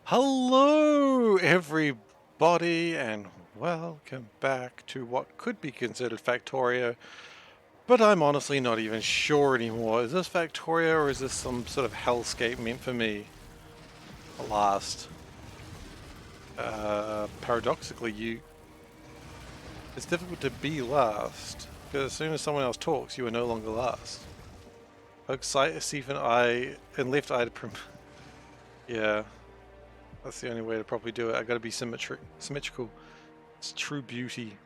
Hello, everybody, and welcome back to what could be considered Factorio, but I'm honestly not even sure anymore. Is this Factorio or is this some sort of hellscape meant for me? Last. Paradoxically, it's difficult to be last, because as soon as someone else talks, you are no longer last. Hook, Seif, and I, and left eye to yeah, that's the only way to properly do it. I gotta be symmetrical. It's true beauty.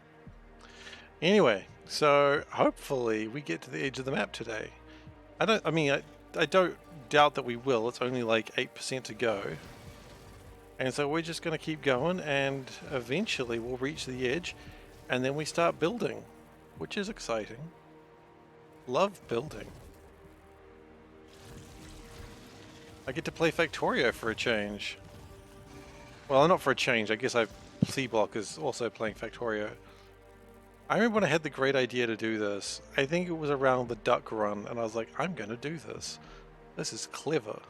Anyway, so hopefully we get to the edge of the map today. I don't doubt that we will. It's only like 8% to go. And so we're just going to keep going and eventually we'll reach the edge and then we start building, which is exciting. Love building. I get to play Factorio for a change. Well, not for a change. I guess C-Block is also playing Factorio. I remember when I had the great idea to do this. I think it was around the duck run, and I was like, I'm going to do this. This is clever.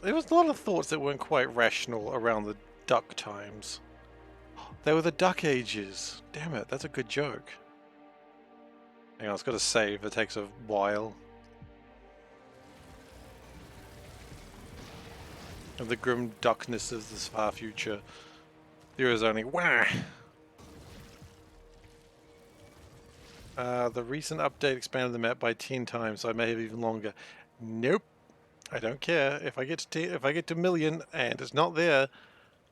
There was a lot of thoughts that weren't quite rational around the duck times. They were the duck ages. Damn it, that's a good joke. Hang on, it's got to save. It takes a while. Of the grim duckness of this far future, there is only wah. The recent update expanded the map by 10 times, so I may have even longer. Nope, I don't care. If I get to million and it's not there,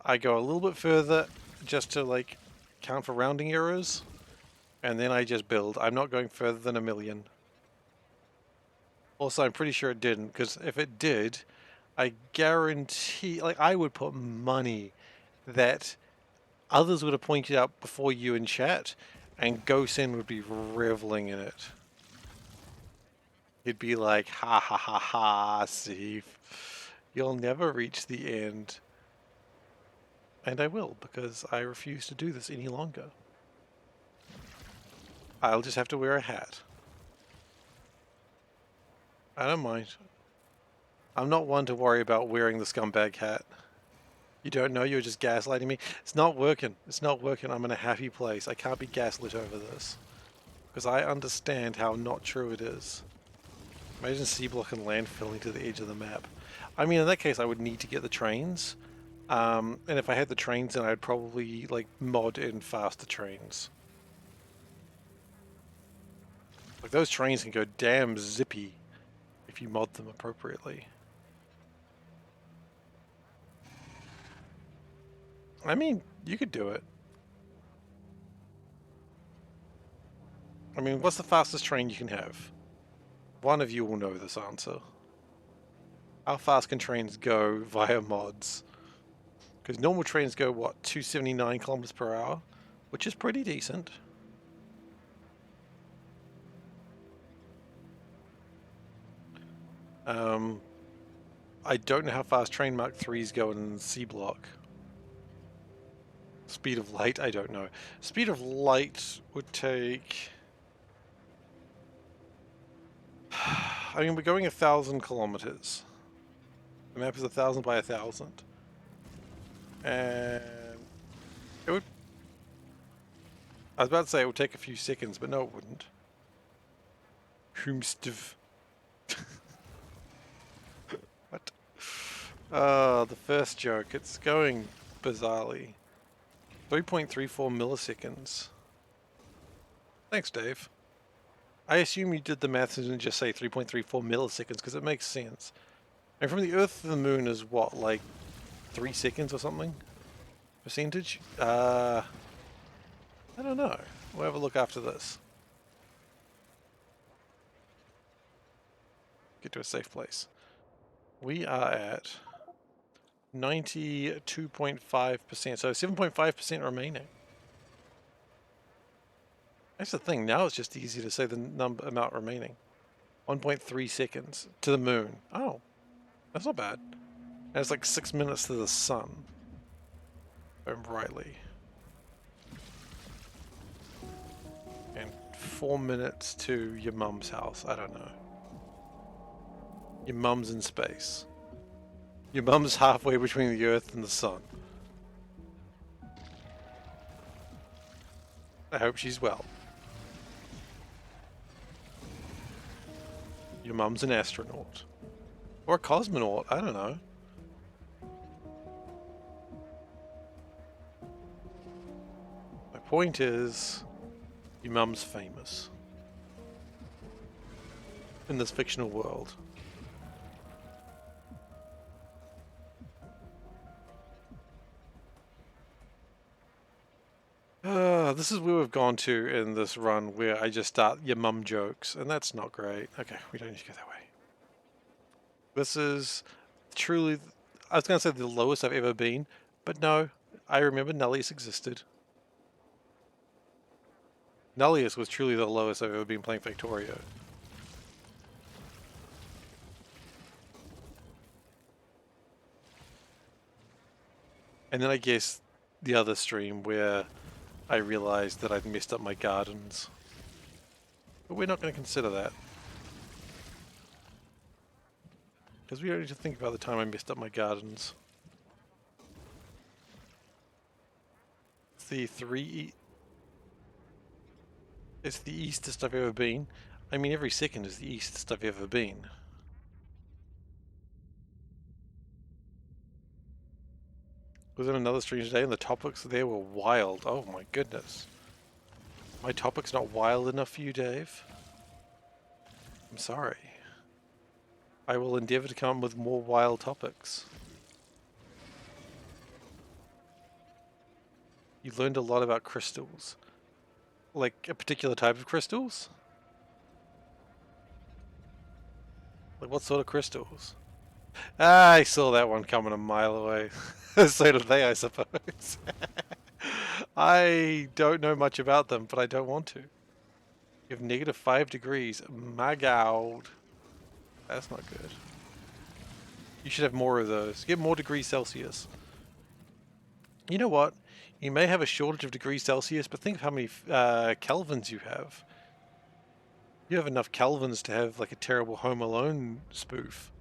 I go a little bit further just to like count for rounding errors, and then I just build. I'm not going further than a million. Also, I'm pretty sure it didn't, because if it did, I guarantee, like, I would put money that others would have pointed out before you in chat, and Gosen would be reveling in it. He'd be like, ha ha ha ha, Steve, you'll never reach the end. And I will, because I refuse to do this any longer. I'll just have to wear a hat. I don't mind. I'm not one to worry about wearing the scumbag hat. You don't know, you're just gaslighting me. It's not working. It's not working. I'm in a happy place. I can't be gaslit over this. Because I understand how not true it is. Imagine C-Block and landfilling to the edge of the map. I mean, in that case, I would need to get the trains. And if I had the trains, then I'd probably, like, mod in faster trains. Like, those trains can go damn zippy if you mod them appropriately. I mean, you could do it. I mean, what's the fastest train you can have? One of you will know this answer. How fast can trains go via mods? Because normal trains go, what, 279 kilometers per hour? Which is pretty decent. I don't know how fast train Mark 3s go in C-Block. Speed of light, I don't know. Speed of light would take... I mean, we're going 1,000 kilometers. The map is 1,000 by 1,000. And it would... I was about to say it would take a few seconds, but no it wouldn't. Whomstiv. What? The first joke. It's going bizarrely. 3.34 milliseconds. Thanks, Dave. I assume you did the maths and didn't just say 3.34 milliseconds because it makes sense. And from the Earth to the Moon is what, like 3 seconds or something? Percentage? I don't know. We'll have a look after this. Get to a safe place. We are at 92.5%, so 7.5% remaining. That's the thing, now it's just easy to say the amount remaining. 1.3 seconds to the moon. Oh, that's not bad. And it's like 6 minutes to the sun. If I'm rightly. And 4 minutes to your mum's house. I don't know. Your mum's in space. Your mum's halfway between the earth and the sun. I hope she's well. Your mum's an astronaut. Or a cosmonaut, I don't know. My point is, your mum's famous. In this fictional world. This is where we've gone to in this run, where I just start your mum jokes, and that's not great. Okay, we don't need to go that way. This is truly, I was going to say the lowest I've ever been, but no, I remember Nullius existed. Nullius was truly the lowest I've ever been playing Factorio. And then I guess the other stream where I realized that I'd messed up my gardens. But we're not going to consider that. Because we don't need to think about the time I messed up my gardens. It's the eastest I've ever been. I mean, every second is the eastest I've ever been. Was in another stream today and the topics there were wild. Oh my goodness. My topic's not wild enough for you, Dave? I'm sorry. I will endeavour to come up with more wild topics. You learned a lot about crystals. Like a particular type of crystals? Like what sort of crystals? Ah, I saw that one coming a mile away. So did they, I suppose. I don't know much about them, but I don't want to. You have -5 degrees. My God. That's not good. You should have more of those. Get more degrees Celsius. You know what? You may have a shortage of degrees Celsius, but think of how many kelvins you have. You have enough kelvins to have like a terrible Home Alone spoof.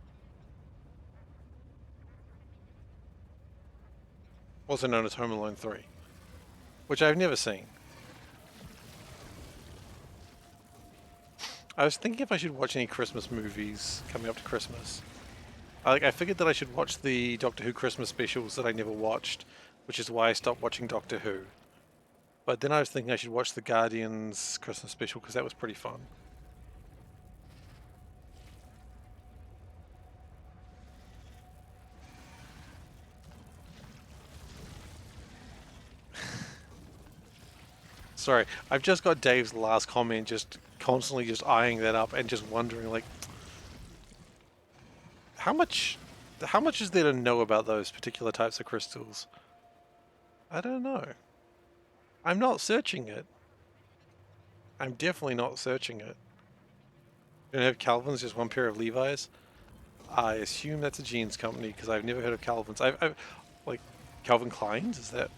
Also known as Home Alone 3. Which I've never seen. I was thinking if I should watch any Christmas movies coming up to Christmas. I figured that I should watch the Doctor Who Christmas specials that I never watched, which is why I stopped watching Doctor Who. But then I was thinking I should watch the Guardians Christmas special because that was pretty fun. Sorry, I've just got Dave's last comment, just constantly just eyeing that up and just wondering, like, how much is there to know about those particular types of crystals? I don't know. I'm not searching it. I'm definitely not searching it. You don't have Calvin's, just one pair of Levi's? I assume that's a jeans company because I've never heard of Calvin's. I've like Calvin Klein's. Is that?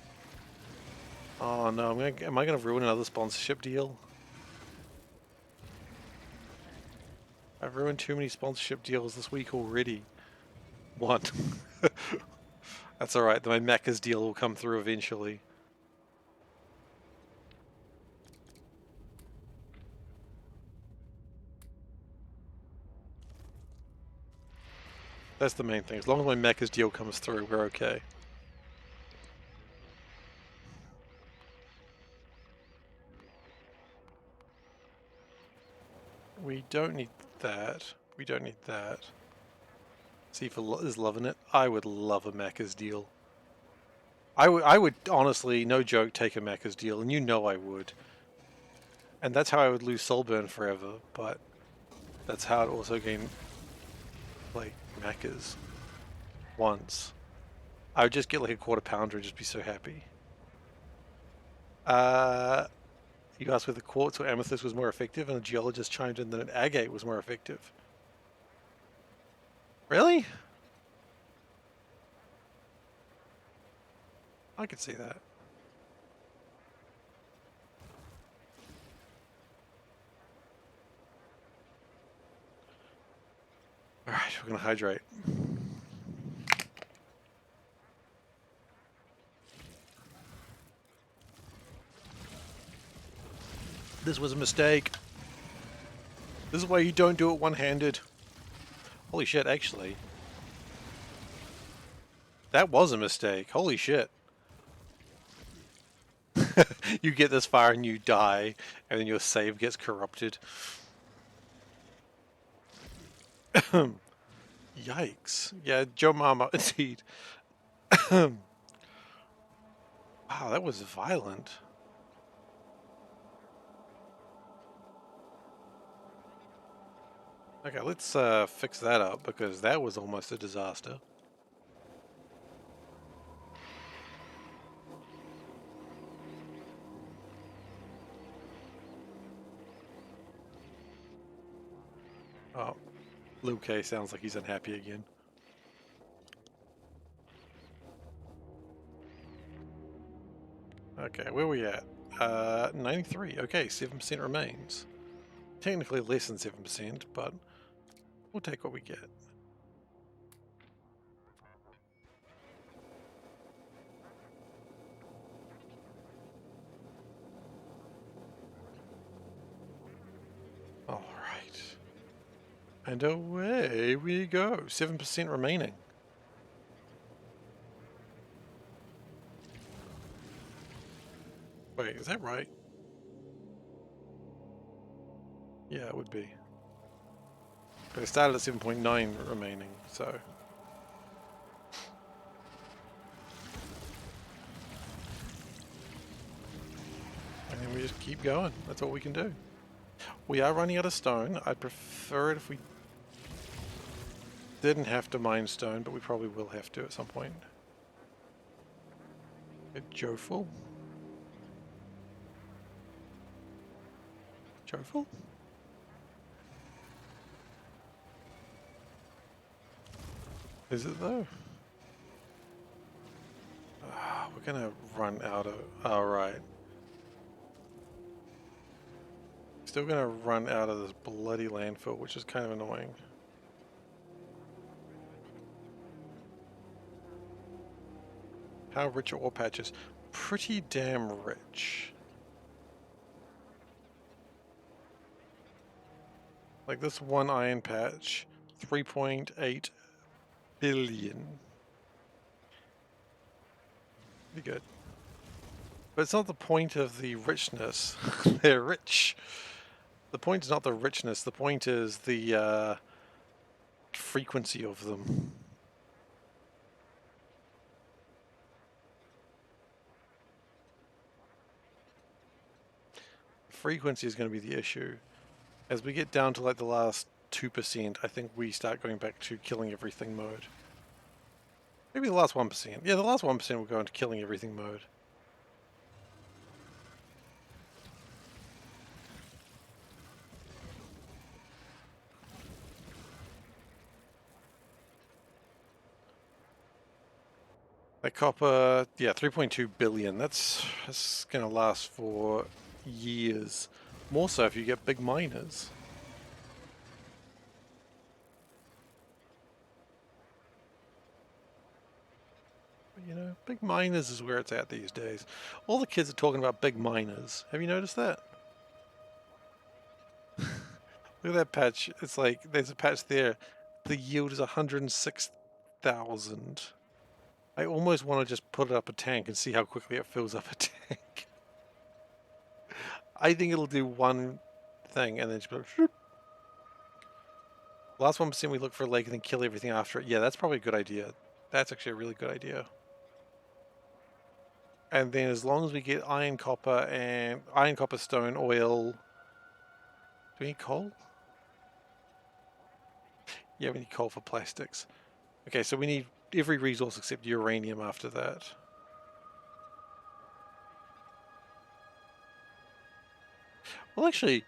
Oh no! Am I gonna ruin another sponsorship deal? I've ruined too many sponsorship deals this week already. One. That's all right. My Macca's deal will come through eventually. That's the main thing. As long as my Macca's deal comes through, we're okay. We don't need that. We don't need that. Seifer is loving it. I would love a Macca's deal. I would honestly, no joke, take a Macca's deal, and you know I would. And that's how I would lose Soulburn forever, but that's how I'd also gain, like, Macca's once. I would just get like a quarter pounder and just be so happy. You asked whether quartz or amethyst was more effective, and the geologist chimed in that an agate was more effective. Really? I could see that. Alright, we're gonna hydrate. This was a mistake. This is why you don't do it one-handed. Holy shit, actually. That was a mistake. Holy shit. You get this far and you die, and then your save gets corrupted. Yikes. Yeah, Joe Mama, indeed. Wow, that was violent. Okay, let's fix that up, because that was almost a disaster. Oh, Luke K sounds like he's unhappy again. Okay, where are we at? 93. Okay, 7% remains. Technically less than 7%, but we'll take what we get. Alright. And away we go. 7% remaining. Wait, is that right? Yeah, it would be. But it started at 7.9 remaining, so... And then we just keep going. That's all we can do. We are running out of stone. I'd prefer it if we didn't have to mine stone, but we probably will have to at some point. Joful? Joful? Is it though? We're gonna run out of... Oh, right. Still gonna run out of this bloody landfill, which is kind of annoying. How rich are ore patches? Pretty damn rich. Like this one iron patch, 3.8 billion. Pretty good. But it's not the point of the richness. They're rich. The point is not the richness, the point is the frequency of them. Frequency is going to be the issue. As we get down to like the last 2%, I think we start going back to killing everything mode. Maybe the last 1%. Yeah, the last 1% will go into killing everything mode. That copper, yeah, 3.2 billion. That's going to last for years. More so if you get big miners. But, you know, big miners is where it's at these days. All the kids are talking about big miners. Have you noticed that? Look at that patch. It's like, there's a patch there. The yield is 106,000. I almost want to just put it up a tank and see how quickly it fills up a tank. I think it'll do one thing and then just go, shoop. Last 1% we look for a lake and then kill everything after it. Yeah, that's probably a good idea. That's actually a really good idea. And then as long as we get iron, copper, stone, oil... Do we need coal? Yeah, we need coal for plastics. Okay, so we need every resource except uranium after that. Well, actually,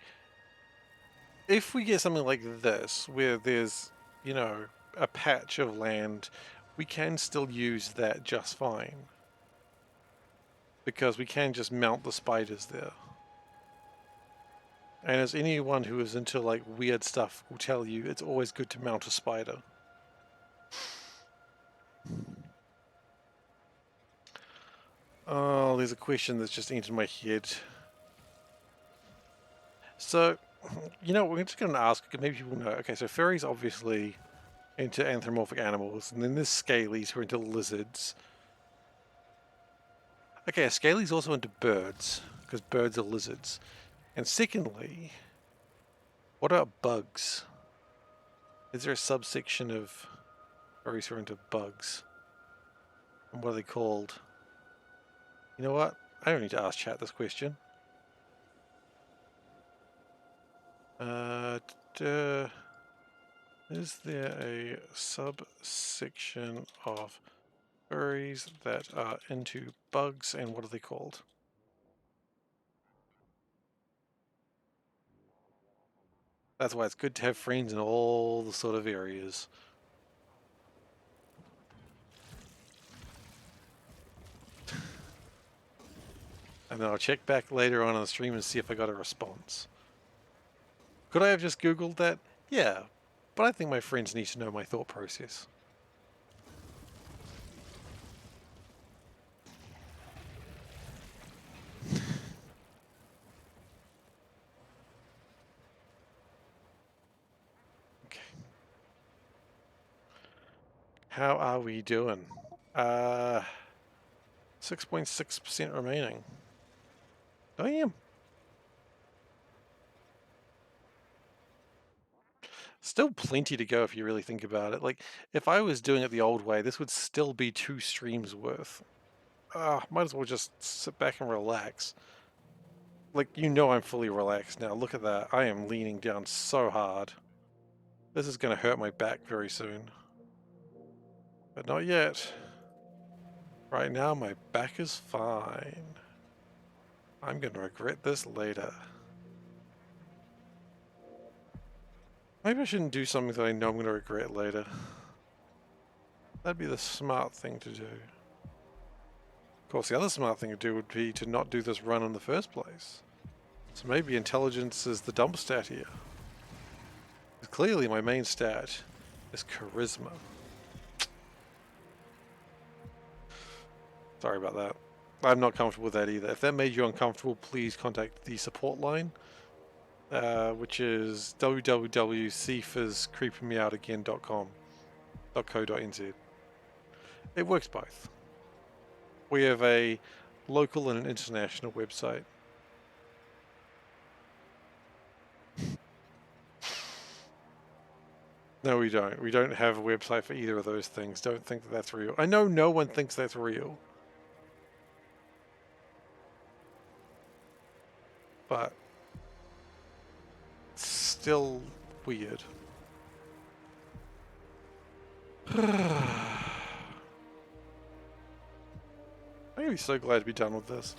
if we get something like this, where there's, you know, a patch of land, we can still use that just fine. Because we can just mount the spiders there. And as anyone who is into like weird stuff will tell you, it's always good to mount a spider. Oh, there's a question that's just entered my head. So, you know, we're just going to ask, maybe people know. Okay, so furries obviously into anthropomorphic animals, and then there's scalies who are into lizards. Okay, a scalie's also into birds, because birds are lizards. And secondly, what about bugs? Is there a subsection of furries who are into bugs? And what are they called? You know what? I don't need to ask chat this question. Is there a subsection of furries that are into bugs, and what are they called? That's why it's good to have friends in all the sort of areas. And then I'll check back later on the stream and see if I got a response. Could I have just Googled that? Yeah, but I think my friends need to know my thought process. Okay. How are we doing? 6.6% remaining. Damn. Still plenty to go if you really think about it. Like, if I was doing it the old way, this would still be 2 streams worth. Might as well just sit back and relax. Like, you know I'm fully relaxed now. Look at that. I am leaning down so hard. This is going to hurt my back very soon. But not yet. Right now, my back is fine. I'm going to regret this later. Maybe I shouldn't do something that I know I'm going to regret later. That'd be the smart thing to do. Of course, the other smart thing to do would be to not do this run in the first place. So maybe intelligence is the dump stat here. Clearly my main stat is charisma. Sorry about that. I'm not comfortable with that either. If that made you uncomfortable, please contact the support line, which is www.seiferscreepingmeoutagain.co.nz. It works both. We have a local and an international website. No, we don't. We don't have a website for either of those things. Don't think that that's real. I know no one thinks that's real. But it's still weird. I'm gonna be so glad to be done with this.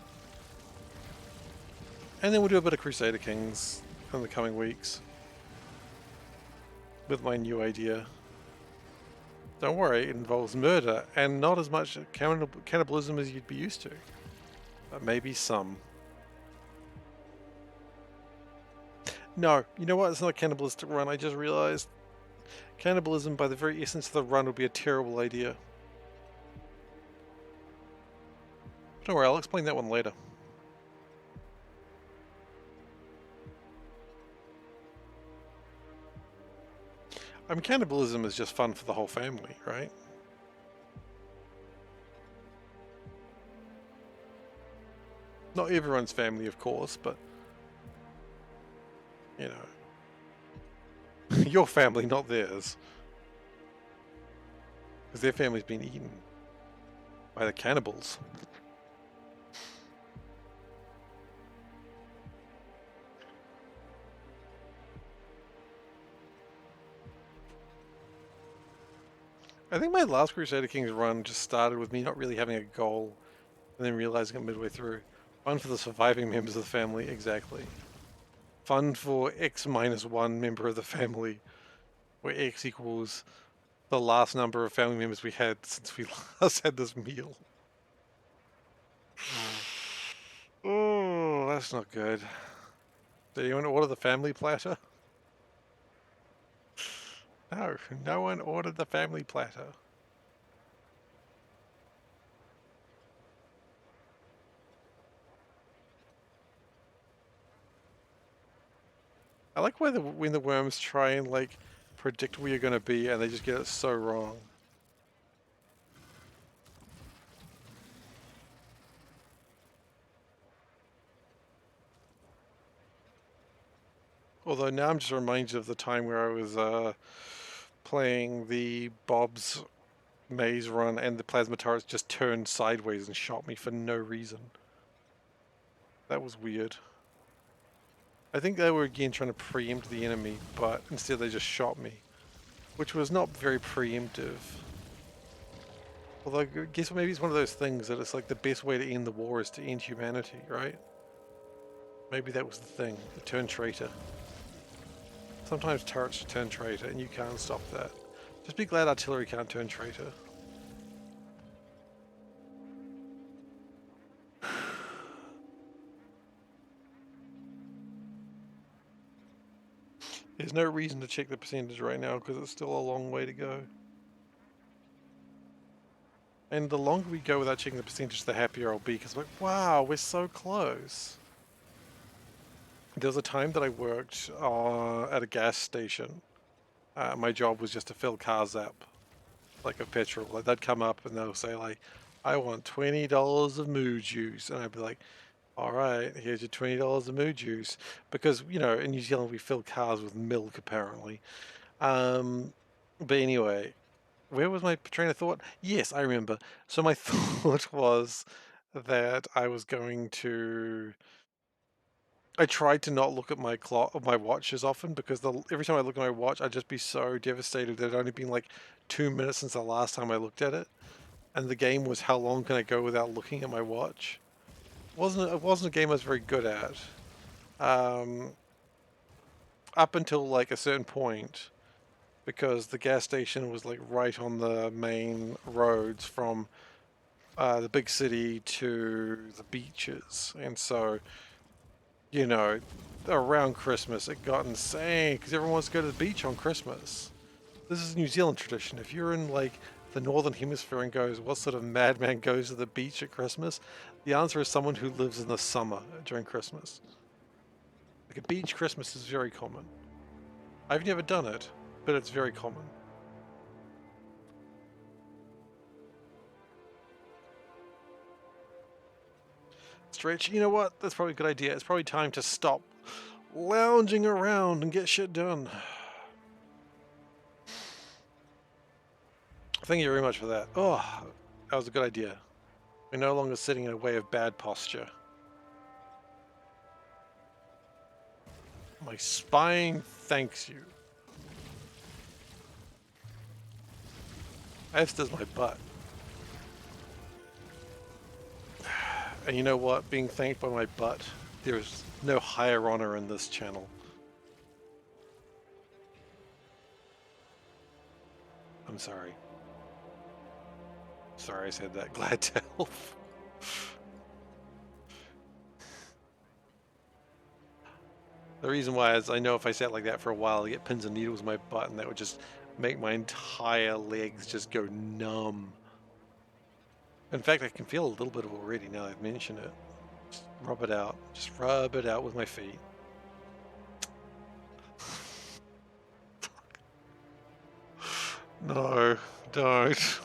And then we'll do a bit of Crusader Kings in the coming weeks. With my new idea. Don't worry, it involves murder, and not as much cannibalism as you'd be used to. But maybe some. No, you know what? It's not a cannibalistic run, I just realized. Cannibalism, by the very essence of the run, would be a terrible idea. Don't worry, I'll explain that one later. I mean, cannibalism is just fun for the whole family, right? Not everyone's family, of course, but, you know, your family, not theirs. Because their family's been eaten by the cannibals. I think my last Crusader Kings run just started with me not really having a goal, and then realizing it midway through. Fun for the surviving members of the family, exactly. Fun for X minus 1 member of the family, where X equals the last number of family members we had since we last had this meal. Oh, that's not good. Did anyone order the family platter? No, no one ordered the family platter. I like when the worms try and like predict where you're gonna be and they just get it so wrong. Although now I'm just reminded of the time where I was playing the Bob's Maze Run and the plasma turrets just turned sideways and shot me for no reason. That was weird. I think they were again trying to preempt the enemy, but instead they just shot me, which was not very preemptive. Although I guess maybe it's one of those things that it's like the best way to end the war is to end humanity, right? Maybe that was the thing, the turn traitor. Sometimes turrets turn traitor and you can't stop that. Just be glad artillery can't turn traitor. There's no reason to check the percentage right now because it's still a long way to go. And the longer we go without checking the percentage, the happier I'll be because I'm like, wow, we're so close. There was a time that I worked at a gas station. My job was just to fill cars up, like of petrol. Like they'd come up and they'll say like, I want $20 of moo juice. And I'd be like, all right, here's your $20 of moo juice. Because, you know, in New Zealand we fill cars with milk apparently. But anyway, where was my train of thought? Yes, I remember. So my thought was that I was going to. I tried to not look at my clock, my watch as often because every time I look at my watch, I'd just be so devastated that it had only been like 2 minutes since the last time I looked at it, and the game was how long can I go without looking at my watch? It wasn't a game I was very good at. Um, Up until like a certain point, because the gas station was like right on the main roads from the big city to the beaches, and so you know, around Christmas it got insane because everyone wants to go to the beach on Christmas. This is New Zealand tradition. If you're in like the northern hemisphere and goes, what sort of madman goes to the beach at Christmas? The answer is someone who lives in the summer during Christmas. Like a beach Christmas is very common. I've never done it, but it's very common. Stretch, you know what? That's probably a good idea. It's probably time to stop lounging around and get shit done. Thank you very much for that. Oh, that was a good idea. We're no longer sitting in a way of bad posture. My spine thanks you. As does my butt. And you know what? Being thanked by my butt, there's no higher honor in this channel. I'm sorry. Sorry I said that. Glad to help. The reason why is I know if I sat like that for a while, I get pins and needles in my butt, and that would just make my entire legs just go numb. In fact, I can feel a little bit of it already now that I've mentioned it. Just rub it out. Just rub it out with my feet. No, don't.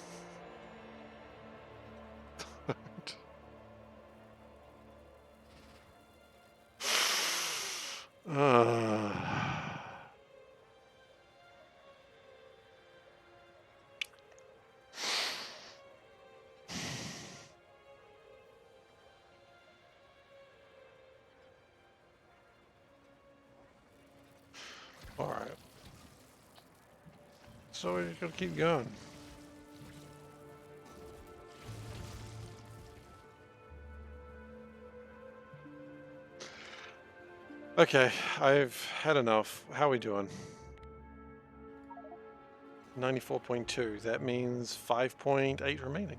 Don't. Alright. So we just gotta keep going. Okay, I've had enough. How are we doing? 94.2. That means 5.8 remaining.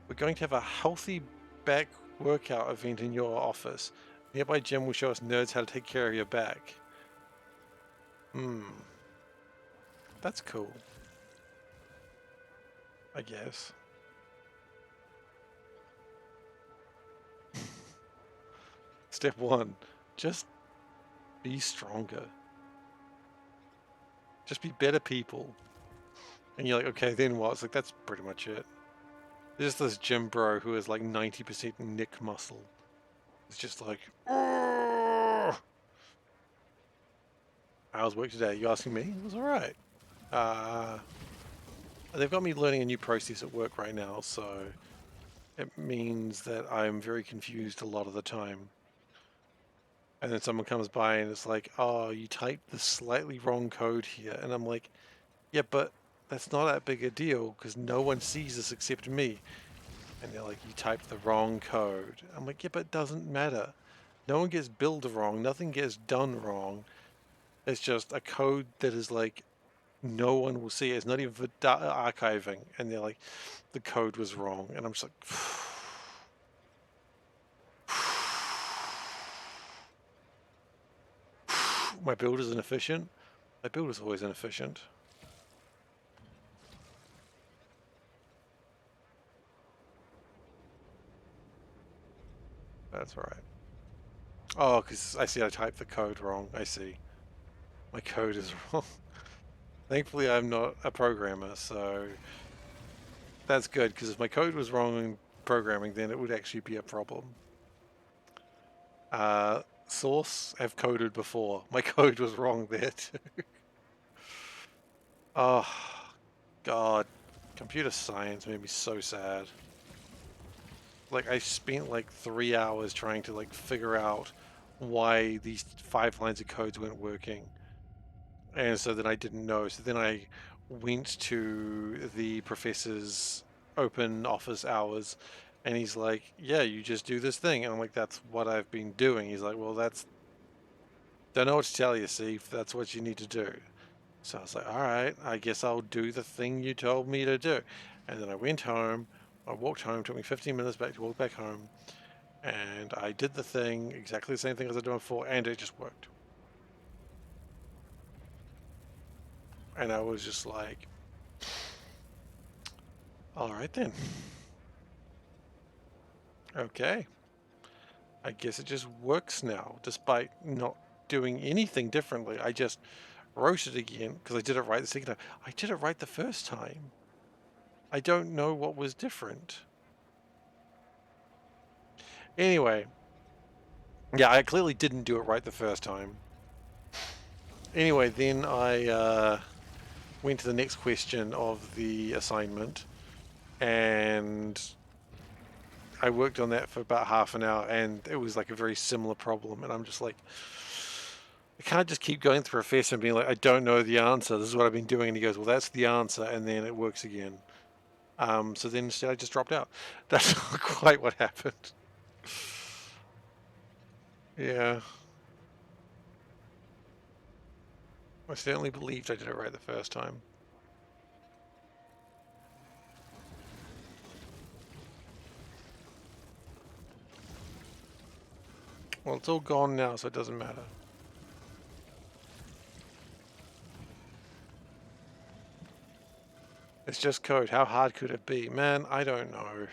We're going to have a healthy back workout event in your office. Nearby gym will show us nerds how to take care of your back. That's cool. I guess. Step 1. Just be stronger. Just be better people. And you're like, okay, then what? It's like, that's pretty much it. There's this gym bro who is like 90% neck muscle. It's just like, "Urgh." How's work today? You asking me? It was alright. They've got me learning a new process at work right now, so it means that I'm very confused a lot of the time. And then someone comes by and it's like, oh, you typed the slightly wrong code here. And I'm like, yeah, but that's not that big a deal because no one sees this except me. And they're like, you typed the wrong code. I'm like, yeah, but it doesn't matter. No one gets billed wrong. Nothing gets done wrong. It's just a code that is like, no one will see it. It's not even for archiving. And they're like, the code was wrong. And I'm just like, my build is inefficient. My build is always inefficient. That's all right. Oh, because I see I typed the code wrong. I see. My code is wrong. Thankfully, I'm not a programmer, so that's good, because if my code was wrong in programming, then it would actually be a problem. Source, I've coded before. My code was wrong there too. Oh, God. Computer science made me so sad. Like, I spent like 3 hours trying to like figure out why these 5 lines of codes weren't working. And so then I didn't know. So then I went to the professor's open office hours and he's like, yeah, you just do this thing. And I'm like, that's what I've been doing. He's like, well, don't know what to tell you, see, if that's what you need to do. So I was like, all right, I guess I'll do the thing you told me to do. And then I went home. I walked home, took me 15 minutes back to walk back home. And I did the thing, exactly the same thing as I did before, and it just worked. And I was just like, all right then. Okay. I guess it just works now, despite not doing anything differently. I just wrote it again because I did it right the second time. I did it right the first time. I don't know what was different. Anyway, yeah, I clearly didn't do it right the first time. Anyway, then I went to the next question of the assignment, and I worked on that for about half an hour, and it was like a very similar problem, and I'm just like, I can't just keep going to the professor and being like, I don't know the answer. This is what I've been doing. And he goes, well, that's the answer. And then it works again. So then instead I just dropped out. That's not quite what happened. Yeah. I certainly believed I did it right the first time. Well, it's all gone now, so it doesn't matter. It's just code. How hard could it be? Man, I don't know.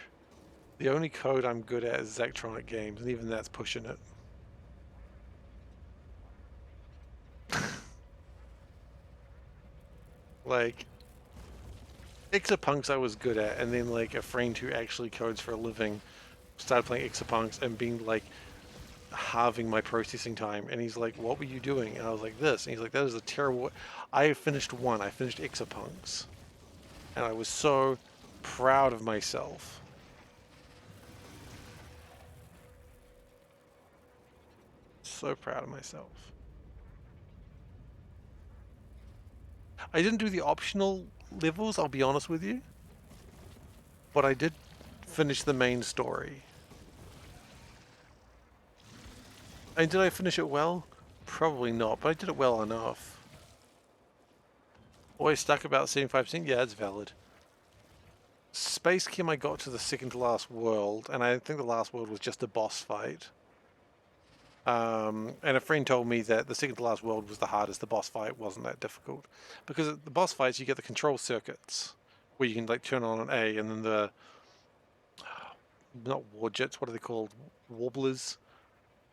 The only code I'm good at is Zachtronic games, and even that's pushing it. Like, Exapunks I was good at, and then like a friend who actually codes for a living started playing Exapunks and being like halving my processing time, and he's like, what were you doing? And I was like, this, and he's like, that is a terrible. I finished Exapunks, and I was so proud of myself. So proud of myself. I didn't do the optional levels, I'll be honest with you, but I did finish the main story. And did I finish it well? Probably not, but I did it well enough. Always stuck about 75%? Yeah, it's valid. Space Kim, I got to the second to last world, and I think the last world was just a boss fight. And a friend told me that the second to last world was the hardest. The boss fight wasn't that difficult, because at the boss fights you get the control circuits where you can like turn on an A, and then the not warjets, what are they called? Warblers,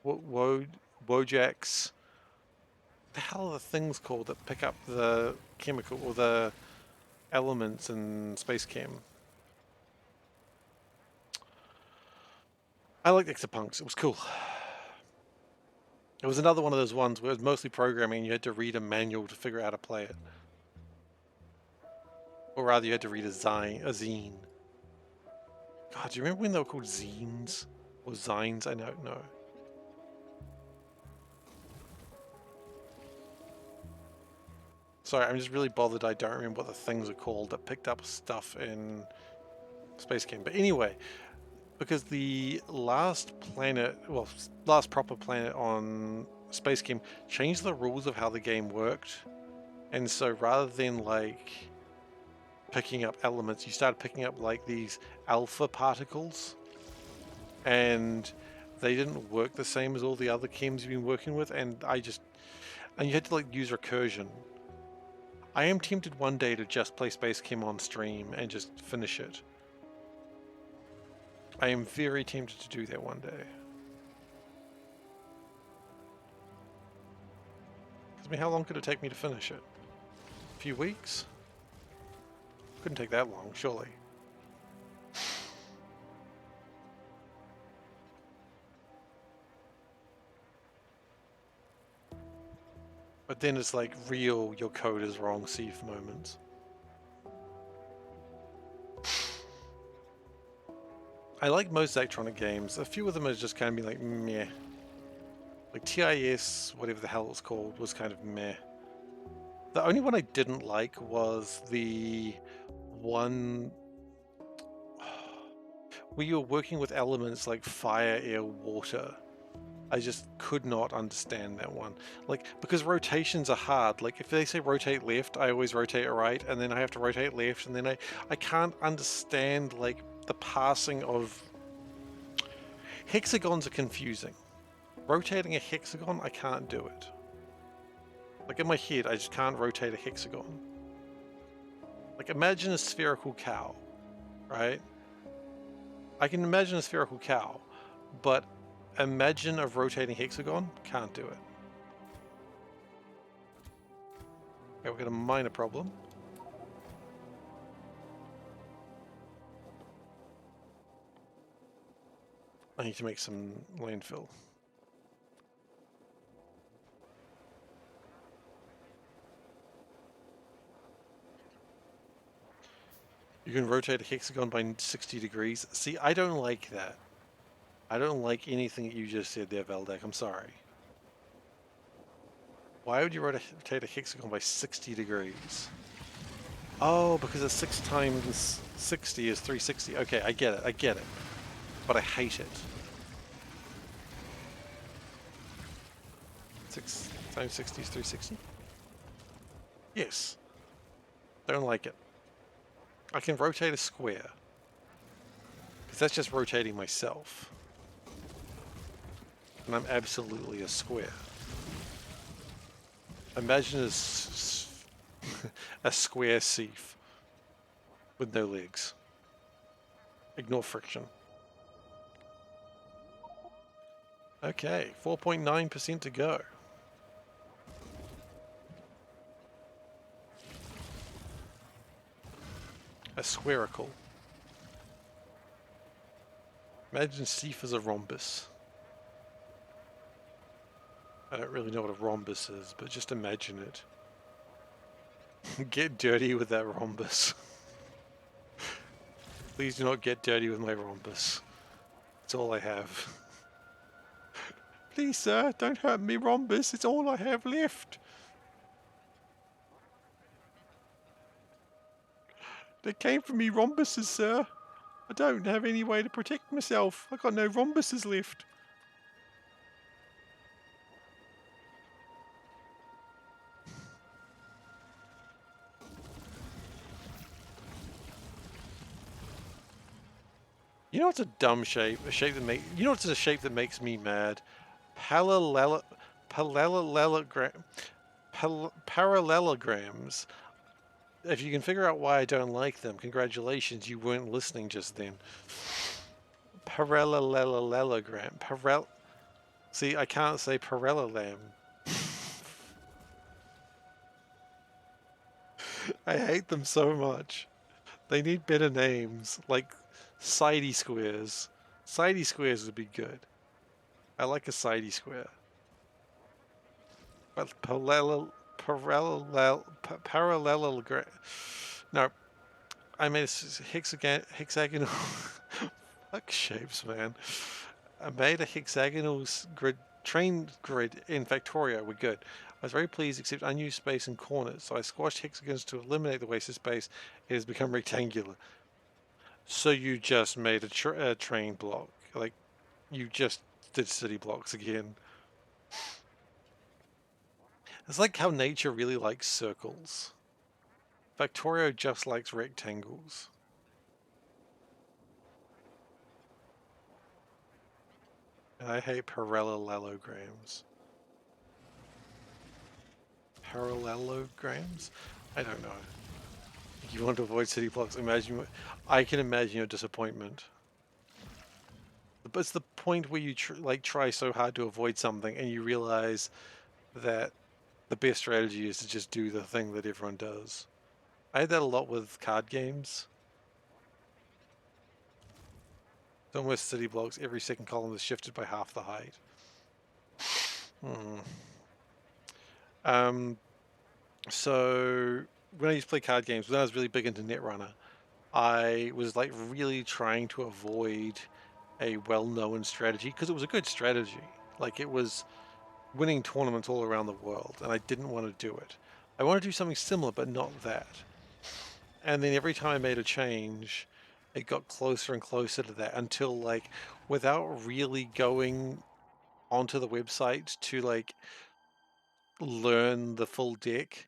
Wojacks. the hell are the things called that pick up the chemical or the elements in Space Chem? I liked Exapunks. It was cool. It was another one of those ones where it was mostly programming and you had to read a manual to figure out how to play it. Or rather, you had to read a zine. God, do you remember when they were called zines? Or zines? I don't know. Sorry, I'm just really bothered I don't remember what the things are called that picked up stuff in Space Chem. But anyway, because the last planet, well, last proper planet on Space Chem changed the rules of how the game worked. And so rather than like picking up elements, you started picking up like these alpha particles. And they didn't work the same as all the other chems you've been working with. And you had to like use recursion. I am tempted one day to just play Space Chem on stream and just finish it. I am very tempted to do that one day. I mean, how long could it take me to finish it? A few weeks? Couldn't take that long, surely. But then it's like real, your code is wrong, Seif moments. I like most electronic games. A few of them are just kind of like meh. Like TIS, whatever the hell it's called, was kind of meh. The only one I didn't like was the one where you're working with elements like fire, air, water. I just could not understand that one. Like, because rotations are hard. Like, if they say rotate left, I always rotate right, and then I have to rotate left, and then I can't understand, like, the passing of... Hexagons are confusing. Rotating a hexagon, I can't do it. Like, in my head, I just can't rotate a hexagon. Like, imagine a spherical cow, right? I can imagine a spherical cow, but imagine a rotating hexagon, can't do it. Okay, we've got a minor problem. I need to make some landfill. You can rotate a hexagon by 60 degrees. See, I don't like that. I don't like anything that you just said there, Valdek. I'm sorry. Why would you rotate a hexagon by 60 degrees? Oh, because it's 6 times 60 is 360. Okay, I get it. But I hate it. 6 times 60 is 360? Yes. Don't like it. I can rotate a square. Because that's just rotating myself. And I'm absolutely a square. Imagine a square Seif with no legs. Ignore friction. Okay, 4.9% to go. A spherical. Imagine Seif as a rhombus. I don't really know what a rhombus is, but just imagine it. Get dirty with that rhombus. Please do not get dirty with my rhombus. It's all I have. Please, sir, don't hurt me, rhombus. It's all I have left. They came for me rhombuses, sir. I don't have any way to protect myself. I got no rhombuses left. You know what's a dumb shape? A shape that you know what's a shape that makes me mad? Parallelograms. If you can figure out why I don't like them, congratulations, you weren't listening just then. Parallelogram. See, I can't say parallelogram. I hate them so much. They need better names, like sidey squares. Sidey squares would be good. I like a sidey square. But parallelogram. No, I made a hexagonal. Fuck shapes, man. I made a hexagonal train grid in Factorio. We're good. I was very pleased, except unused space in corners. So I squashed hexagons to eliminate the waste of space. It has become rectangular. So you just made a train block. Like, you just did city blocks again. It's like how nature really likes circles. Factorio just likes rectangles. And I hate parallelograms. Parallelograms? I don't know. You want to avoid city blocks? I can imagine your disappointment. But it's the point where you try so hard to avoid something and you realize that the best strategy is to just do the thing that everyone does. I had that a lot with card games. It's almost city blocks. Every second column is shifted by half the height. So when I used to play card games, when I was really big into Netrunner, I was like really trying to avoid a well-known strategy because it was a good strategy. Like, it was winning tournaments all around the world, and I didn't want to do it. I want to do something similar, but not that. And then every time I made a change, it got closer and closer to that until, like, without really going onto the website to like learn the full deck,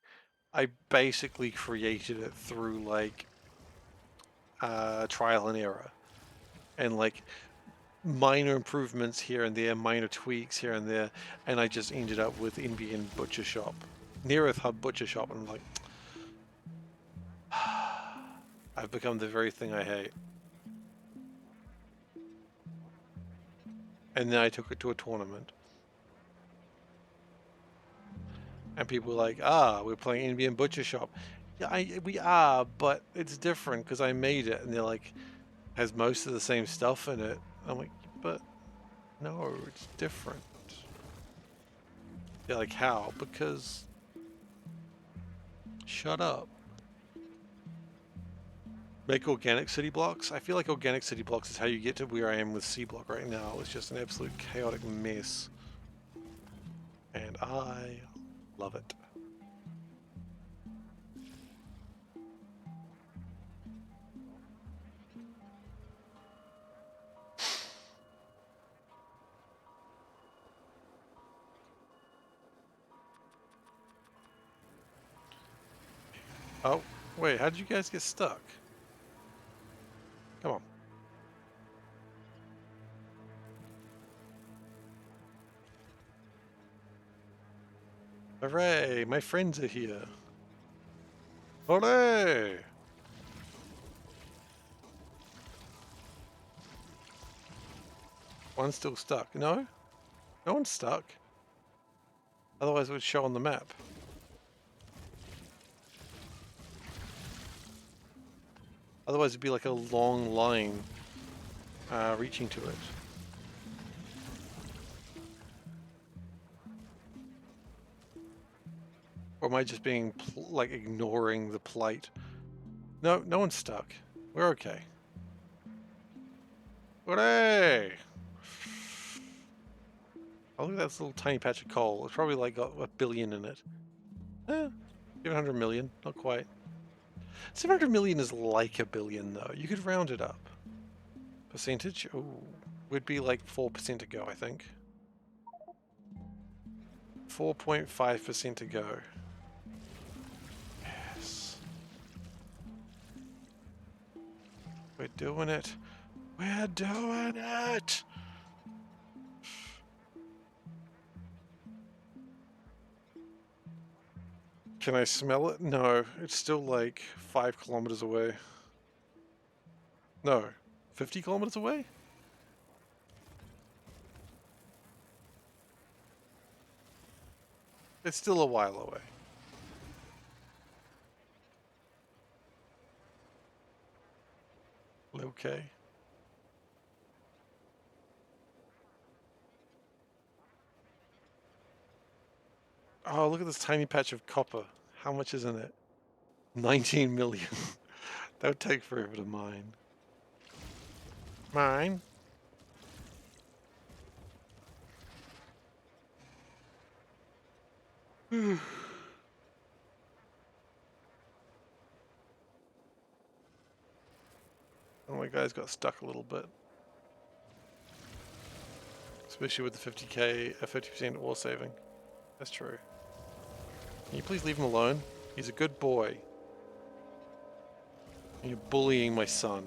I basically created it through like trial and error and like minor improvements here and there, minor tweaks here and there, and I just ended up with NBN Butcher Shop, Neareth Hub Butcher Shop, and I'm like, I've become the very thing I hate. And then I took it to a tournament, and people were like, we're playing NBN Butcher Shop. Yeah, we are, but it's different because I made it, and they're like, has most of the same stuff in it. I'm like, but no, it's different. They're like, how? Because shut up. Make organic city blocks? I feel like organic city blocks is how you get to where I am with C block right now. It's just an absolute chaotic mess. And I love it. Oh, wait, how did you guys get stuck? Come on. Hooray, my friends are here. Hooray! One's still stuck. No? No one's stuck. Otherwise it would show on the map. Otherwise it'd be like a long line reaching to it. Or am I just being, like, ignoring the plight? No, no one's stuck. We're okay. Hooray! Oh, look at that little tiny patch of coal. It's probably like got 1 billion in it. 700 million, not quite. 700 million is like 1 billion, though. You could round it up. Percentage? Ooh, would be like 4% to go, I think. 4.5% to go. Yes. We're doing it. We're doing it! Can I smell it? No, it's still like 5 kilometers away. No, 50 kilometers away? It's still a while away. Okay. Oh, look at this tiny patch of copper. How much is in it? 19 million. That would take forever to mine. Mine? Oh, my guys got stuck a little bit. Especially with the 50k, 50% ore saving. That's true. Can you please leave him alone? He's a good boy. You're bullying my son.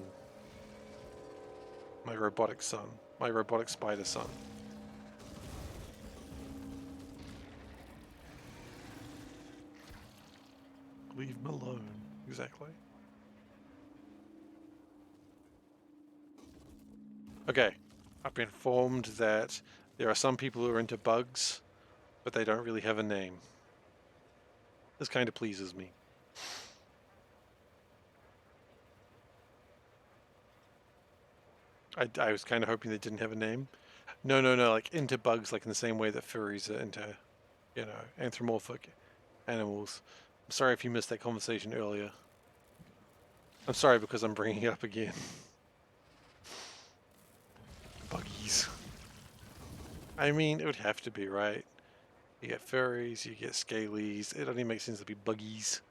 My robotic son. My robotic spider son. Leave him alone. Exactly. Okay. I've been informed that there are some people who are into bugs, but they don't really have a name. This kind of pleases me. I was kind of hoping they didn't have a name. No, like into bugs, like in the same way that furries are into, you know, anthropomorphic animals. I'm sorry if you missed that conversation earlier. I'm sorry because I'm bringing it up again. Buggies. I mean, it would have to be, right? You get furries, you get scalies. It only makes sense to be buggies.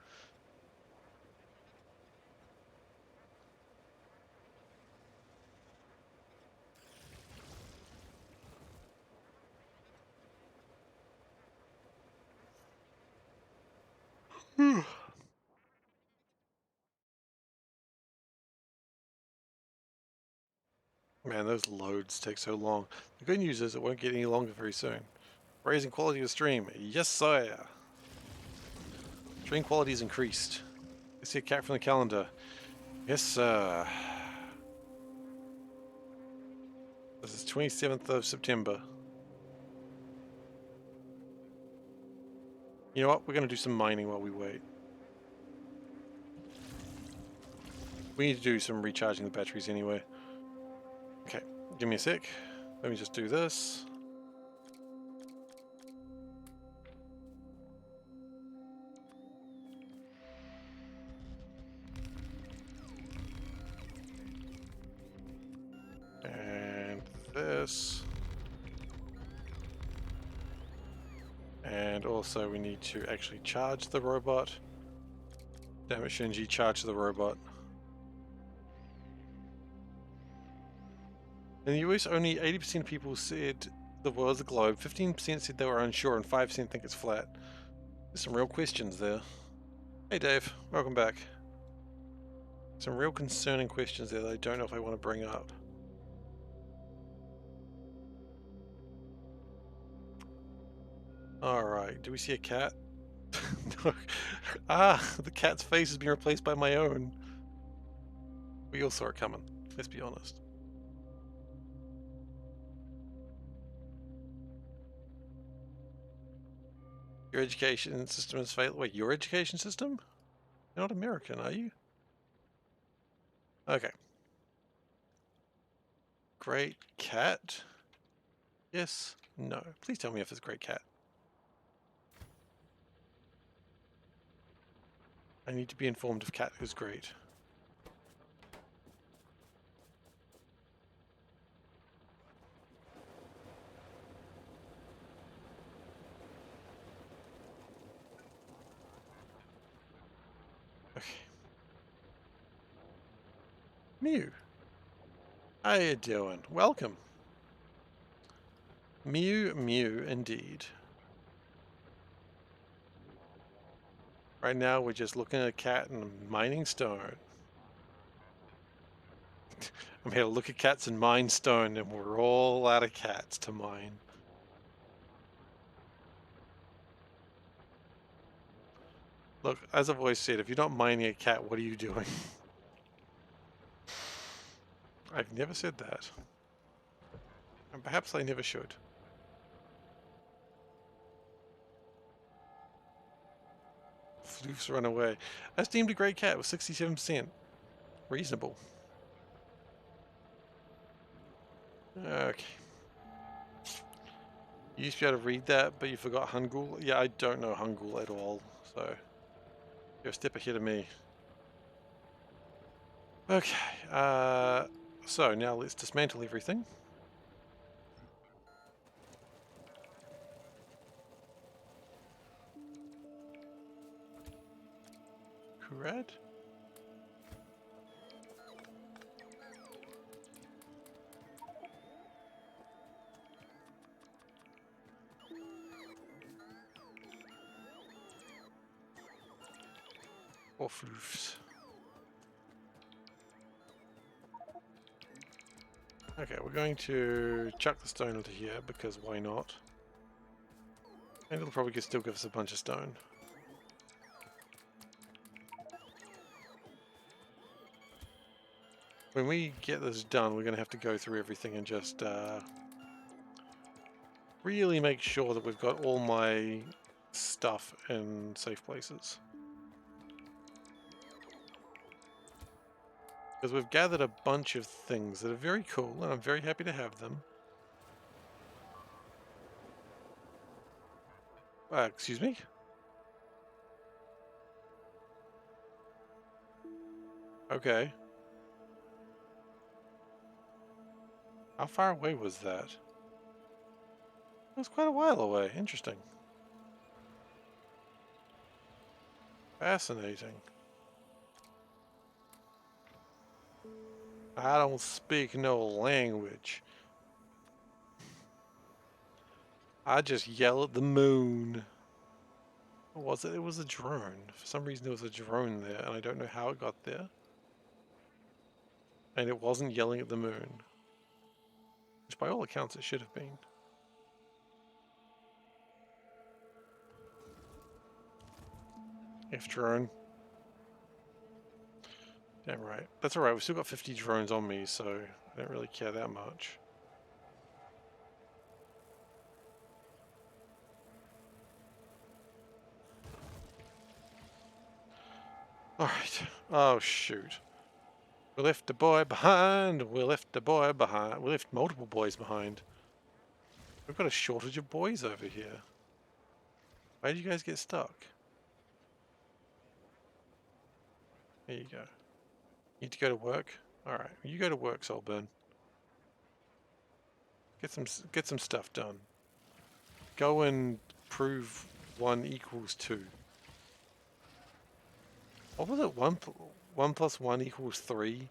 Man, those loads take so long. The good news is it won't get any longer very soon. Raising quality of stream. Yes, sir. Stream quality is increased. I see a cat from the calendar. Yes, sir. This is 27th of September. You know what? We're going to do some mining while we wait. We need to do some recharging the batteries anyway. Okay, give me a sec. Let me just do this. And this. And also we need to actually charge the robot. Damn it, Shinji, charge the robot. In the US, only 80% of people said the world's a globe, 15% said they were unsure, and 5% think it's flat. There's some real questions there. Hey Dave, welcome back. Some real concerning questions there that I don't know if I want to bring up. Alright, do we see a cat? No. Ah, the cat's face has been replaced by my own. We all saw it coming, let's be honest. Your education system has failed. Wait, your education system? You're not American, are you? Okay. Great cat? Yes? No. Please tell me if it's great cat. I need to be informed if cat is great. Okay. Mew. How you doing? Welcome. Mew, indeed. Right now we're just looking at a cat and mining stone. I'm here to look at cats and mine stone, and we're all out of cats to mine. Look, as I've always said, if you're not mining a cat, what are you doing? I've never said that. And perhaps I never should. Floof's run away. That's deemed a great cat with 67%. Reasonable. Okay. You used to be able to read that, but you forgot Hangul? Yeah, I don't know Hangul at all, so you're a step ahead of me. Okay, so now let's dismantle everything. Correct. Or floofs. Okay, we're going to chuck the stone into here because why not? And it'll probably still give us a bunch of stone. When we get this done, we're going to have to go through everything and just really make sure that we've got all my stuff in safe places. Because we've gathered a bunch of things that are very cool, and I'm very happy to have them. Excuse me? Okay. How far away was that? It was quite a while away. Interesting. Fascinating. I don't speak no language. I just yell at the moon. What was it? It was a drone. For some reason there was a drone there, and I don't know how it got there. And it wasn't yelling at the moon. Which by all accounts it should have been. F drone. Damn right. That's alright, we've still got 50 drones on me, so I don't really care that much. Alright. Oh shoot. We left a boy behind. We left a boy behind. We left multiple boys behind. We've got a shortage of boys over here. Why did you guys get stuck? There you go. Need to go to work? Alright, you go to work, Solburn. Get some stuff done. Go and prove 1 equals 2. What was it? 1 plus 1 equals 3?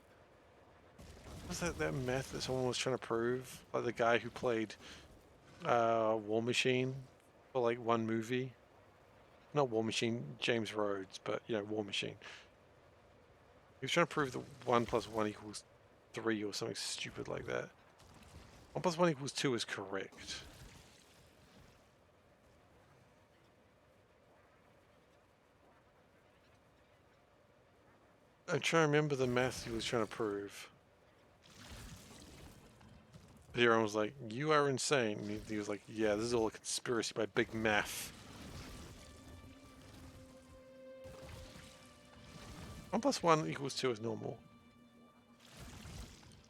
What was that math that someone was trying to prove? Like the guy who played War Machine for like one movie? Not War Machine, James Rhodes, but you know, War Machine. He was trying to prove that 1 plus 1 equals 3 or something stupid like that. 1 plus 1 equals 2 is correct. I'm trying to remember the math he was trying to prove. But everyone was like, you are insane. And he was like, yeah, this is all a conspiracy by Big Math. 1 plus 1 equals 2 is normal.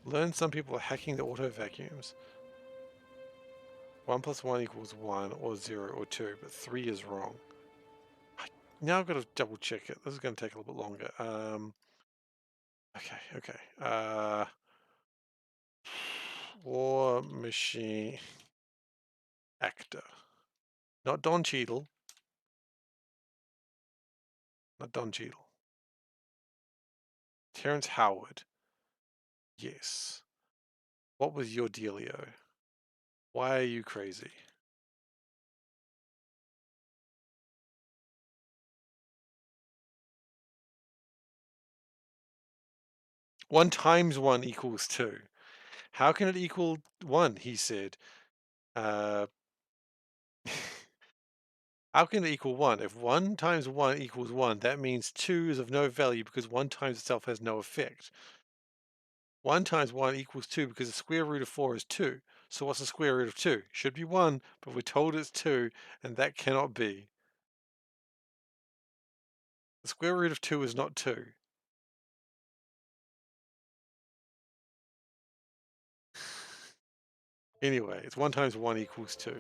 Learn some people are hacking the auto vacuums. 1 plus 1 equals 1 or 0 or 2, but 3 is wrong. Now I've got to double check it. This is going to take a little bit longer. Okay. War Machine actor. Not Don Cheadle. Not Don Cheadle. Terrence Howard. Yes. What was your dealio? Why are you crazy? One times 1 equals 2. How can it equal 1? He said. Uh, how can it equal 1? If 1 times 1 equals 1, that means 2 is of no value because 1 times itself has no effect. 1 times 1 equals 2 because the square root of 4 is 2. So what's the square root of 2? Should be 1, but we're told it's 2, and that cannot be. The square root of 2 is not 2. Anyway, it's 1 times 1 equals 2.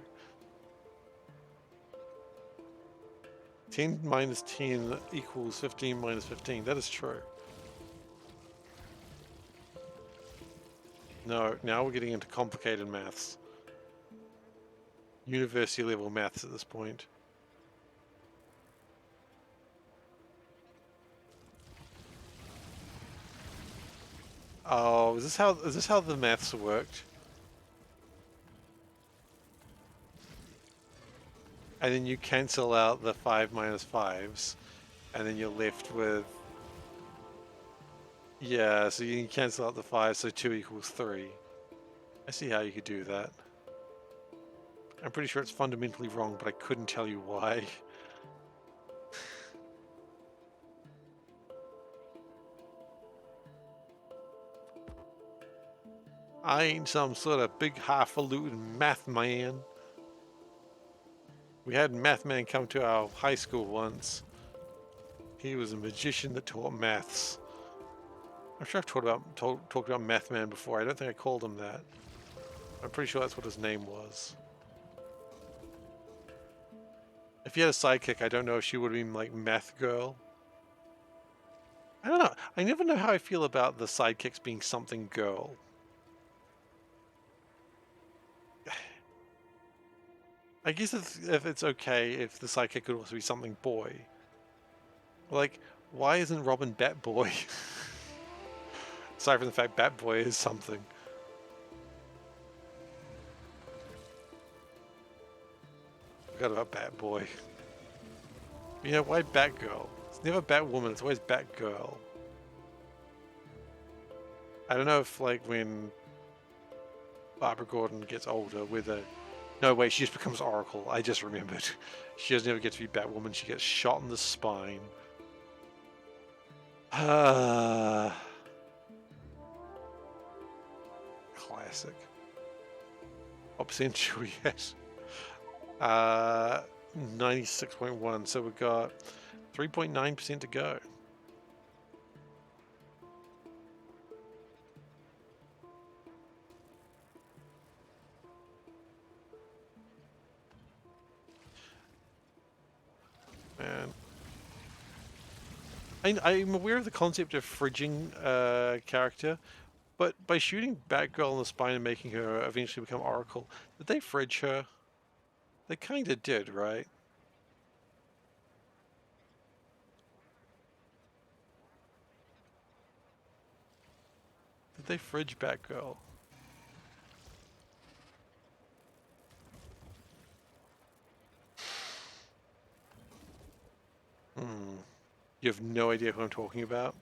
10 minus 10 equals 15 minus 15. That is true. No, now we're getting into complicated maths. University level maths at this point. Oh, is this how the maths worked? And then you cancel out the 5 minus 5s, and then you're left with... Yeah, so you can cancel out the 5, so 2 equals 3. I see how you could do that. I'm pretty sure it's fundamentally wrong, but I couldn't tell you why. I ain't some sort of big highfalutin math man. We had math man come to our high school once. He was a magician that taught maths. I'm sure I've talked about Math Man before. I don't think I called him that. I'm pretty sure that's what his name was. If he had a sidekick, I don't know if she would have been like Math Girl. I don't know. I never know how I feel about the sidekicks being something girl. I guess if it's okay if the sidekick could also be something boy. Like, why isn't Robin Bat Boy? Aside from the fact Bat Boy is something. Forgot about Bat Boy. You know, why Batgirl? It's never Batwoman, it's always Batgirl. I don't know if, like, when Barbara Gordon gets older, whether... No, wait, she just becomes Oracle. I just remembered. She doesn't ever get to be Batwoman, she gets shot in the spine. Classic. What percent should we get? 96.1, so we've got 3.9% to go. Man. I'm aware of the concept of fridging a character, but by shooting Batgirl in the spine and making her eventually become Oracle, did they fridge her? They kinda did, right? Did they fridge Batgirl? You have no idea who I'm talking about?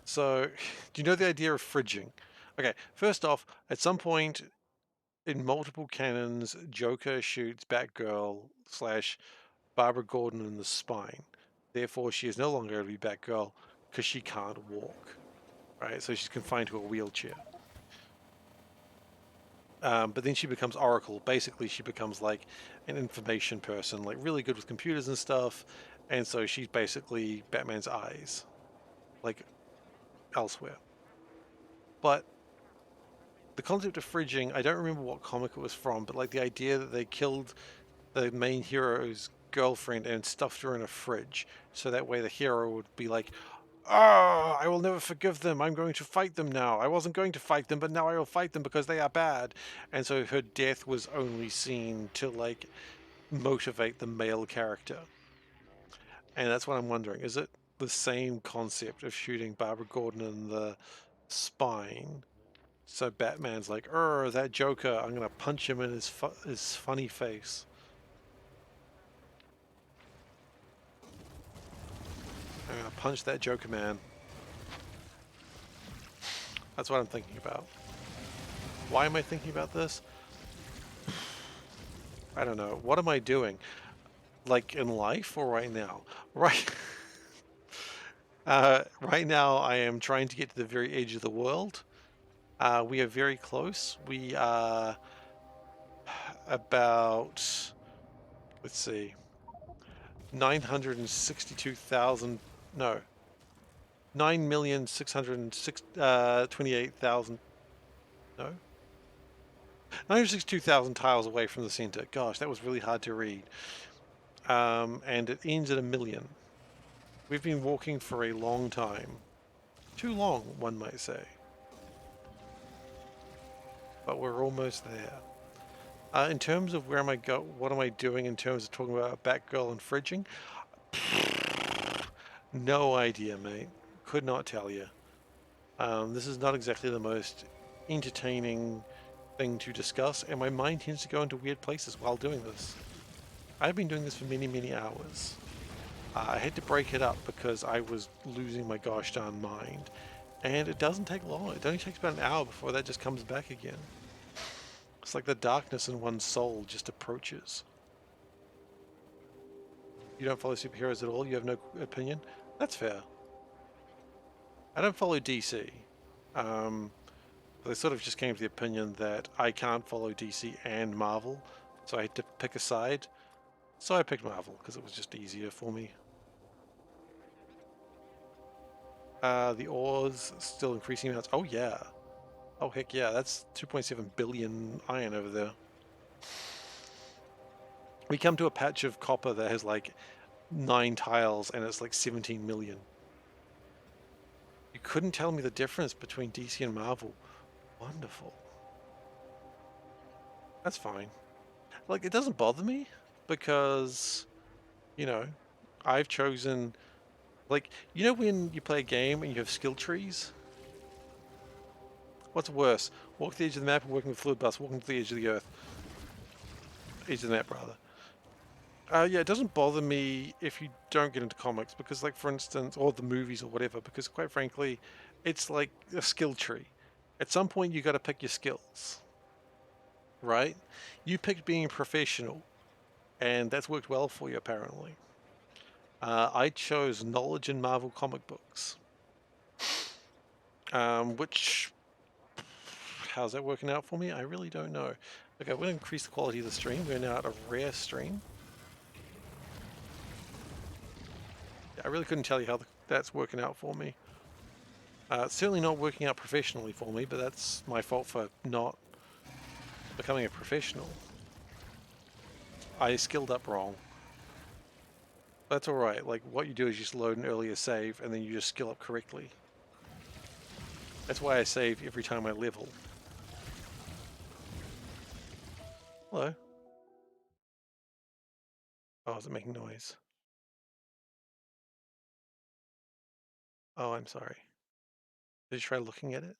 So, do you know the idea of fridging? Okay, first off, at some point in multiple canons, Joker shoots Batgirl slash Barbara Gordon in the spine. Therefore, she is no longer going to be Batgirl because she can't walk, right? So she's confined to a wheelchair. But then she becomes Oracle. Basically, she becomes like an information person, like really good with computers and stuff. And so she's basically Batman's eyes, like elsewhere. But the concept of fridging, I don't remember what comic it was from, but like the idea that they killed the main hero's girlfriend and stuffed her in a fridge, so that way the hero would be like, "Oh, I will never forgive them. I'm going to fight them now. I wasn't going to fight them, but now I will fight them because they are bad." And so her death was only seen to like motivate the male character. And that's what I'm wondering. Is it the same concept of shooting Barbara Gordon in the spine? So Batman's like, that Joker, I'm gonna punch him in his funny face. I'm gonna punch that Joker man. That's what I'm thinking about. Why am I thinking about this? I don't know. What am I doing? Like in life or right now? Right. Right now I am trying to get to the very edge of the world. We are very close. We are about, let's see, 962,000, no, 9,628,000, no? 962,000 tiles away from the center. Gosh, that was really hard to read. And it ends at 1,000,000. We've been walking for a long time. Too long, one might say. But we're almost there. In terms of where am I what am I doing in terms of talking about Batgirl and fridging? No idea, mate. Could not tell you. This is not exactly the most entertaining thing to discuss, and my mind tends to go into weird places while doing this. I've been doing this for many, many hours. I had to break it up because I was losing my gosh darn mind. And it doesn't take long. It only takes about an hour before that just comes back again. It's like the darkness in one's soul just approaches. You don't follow superheroes at all? You have no opinion? That's fair. I don't follow DC. I sort of just came to the opinion that I can't follow DC and Marvel, so I had to pick a side. So I picked Marvel because it was just easier for me. The ores still increasing amounts. Oh yeah. Oh heck yeah, that's 2.7 billion iron over there. We come to a patch of copper that has like 9 tiles and it's like 17 million. You couldn't tell me the difference between DC and Marvel. Wonderful. That's fine. Like, it doesn't bother me because, you know, I've chosen, like, you know when you play a game and you have skill trees? What's worse? Walk to the edge of the map or working with fluid bus, walking to the edge of the earth. Edge of the map, rather. Yeah, it doesn't bother me if you don't get into comics because, like, for instance, or the movies or whatever, because quite frankly, it's like a skill tree. At some point, you got to pick your skills, right? You picked being a professional, and that's worked well for you, apparently. I chose knowledge in Marvel comic books, which, how's that working out for me? I really don't know. Okay, we're going to increase the quality of the stream. We're now at a rare stream. I really couldn't tell you how that's working out for me. It's certainly not working out professionally for me, but that's my fault for not becoming a professional. I skilled up wrong. That's alright, like what you do is you just load an earlier save and then you just skill up correctly. That's why I save every time I level. Hello. Oh, is it making noise? Oh, I'm sorry. Did you try looking at it?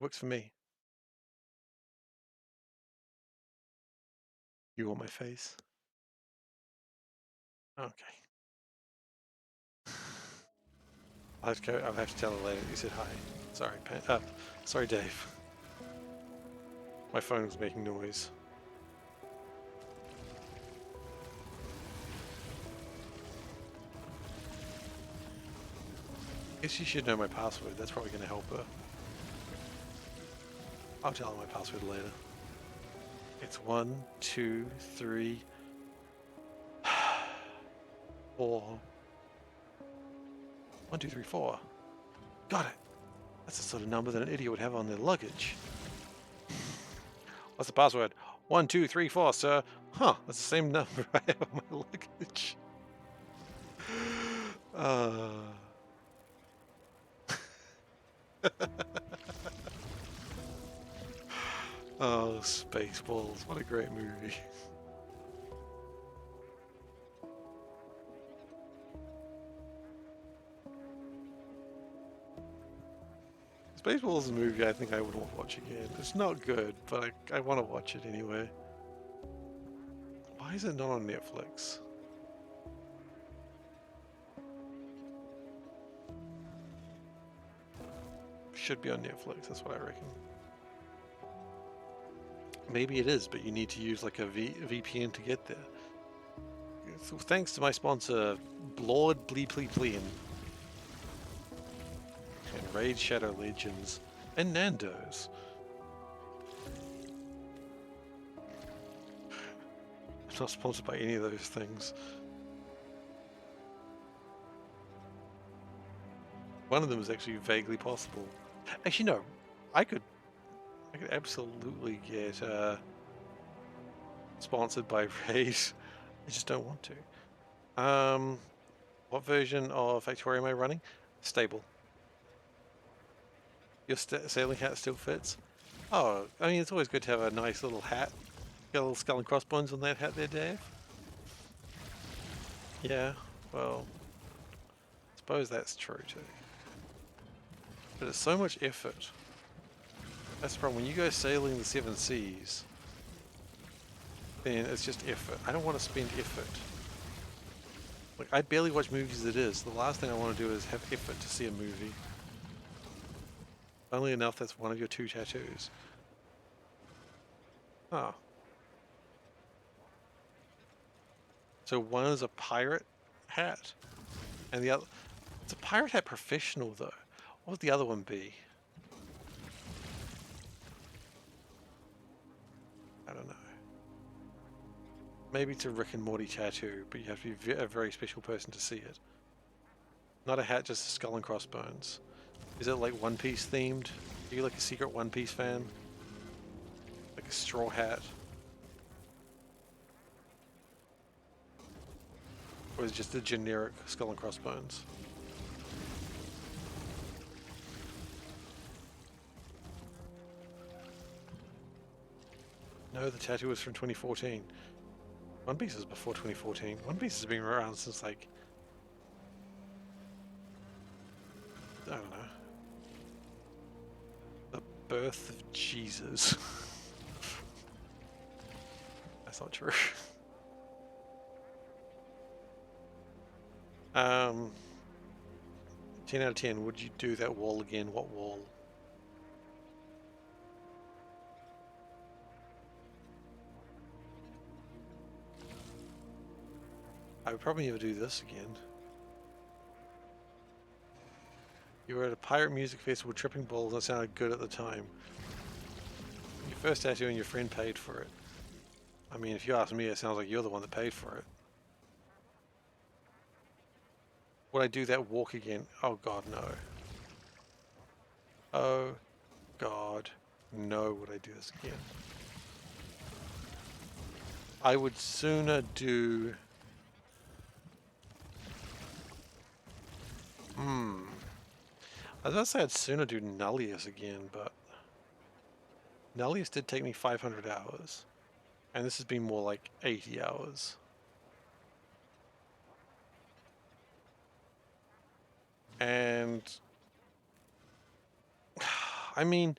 Works for me. You want my face? Okay. I'll have to tell her later. You said hi. Sorry, sorry, Dave. My phone was making noise. I guess you should know my password. That's probably going to help her. I'll tell her my password later. It's 1, 2, 3, 4. 1, 2, 3, 4. Got it. That's the sort of number that an idiot would have on their luggage. What's the password? 1, 2, 3, 4, sir. Huh, that's the same number I have on my luggage. Oh, Spaceballs. What a great movie. Spaceballs is a movie I think I would want to watch again. It's not good, but I want to watch it anyway. Why is it not on Netflix? Should be on Netflix, that's what I reckon. Maybe it is, but you need to use like a VPN to get there. So thanks to my sponsor, Blord Bleepleepleen, and Raid Shadow Legends, and Nando's. I'm not sponsored by any of those things. One of them is actually vaguely possible. Actually, no. I could I could absolutely get sponsored by Raid. I just don't want to. What version of Factorio am I running? Stable. Your sailing hat still fits? Oh, I mean, it's always good to have a nice little hat. Got a little skull and crossbones on that hat there, Dave? Yeah, well, I suppose that's true too. But it's so much effort. That's the problem. When you go sailing the seven seas, then it's just effort. I don't want to spend effort. Like, I barely watch movies as it is. The last thing I want to do is have effort to see a movie. Funnily enough, that's one of your 2 tattoos. Oh. So one is a pirate hat, and the other... It's a pirate hat professional, though. What would the other one be? I don't know. Maybe it's a Rick and Morty tattoo, but you have to be a very special person to see it. Not a hat, just a skull and crossbones. Is it like One Piece themed? Are you like a secret One Piece fan? Like a straw hat? Or is it just a generic skull and crossbones? No, the tattoo was from 2014. One Piece is before 2014. One Piece has been around since like... I don't know. The birth of Jesus. That's not true. 10 out of 10, would you do that wall again? What wall? I would probably never do this again. You were at a pirate music festival tripping balls that sounded good at the time. Your first tattoo and your friend paid for it. I mean, if you ask me, it sounds like you're the one that paid for it. Would I do that walk again? Oh god, no. Oh god, no, would I do this again? I would sooner do... I was going to say I'd sooner do Nullius again, but... Nullius did take me 500 hours. And this has been more like 80 hours. And... I mean,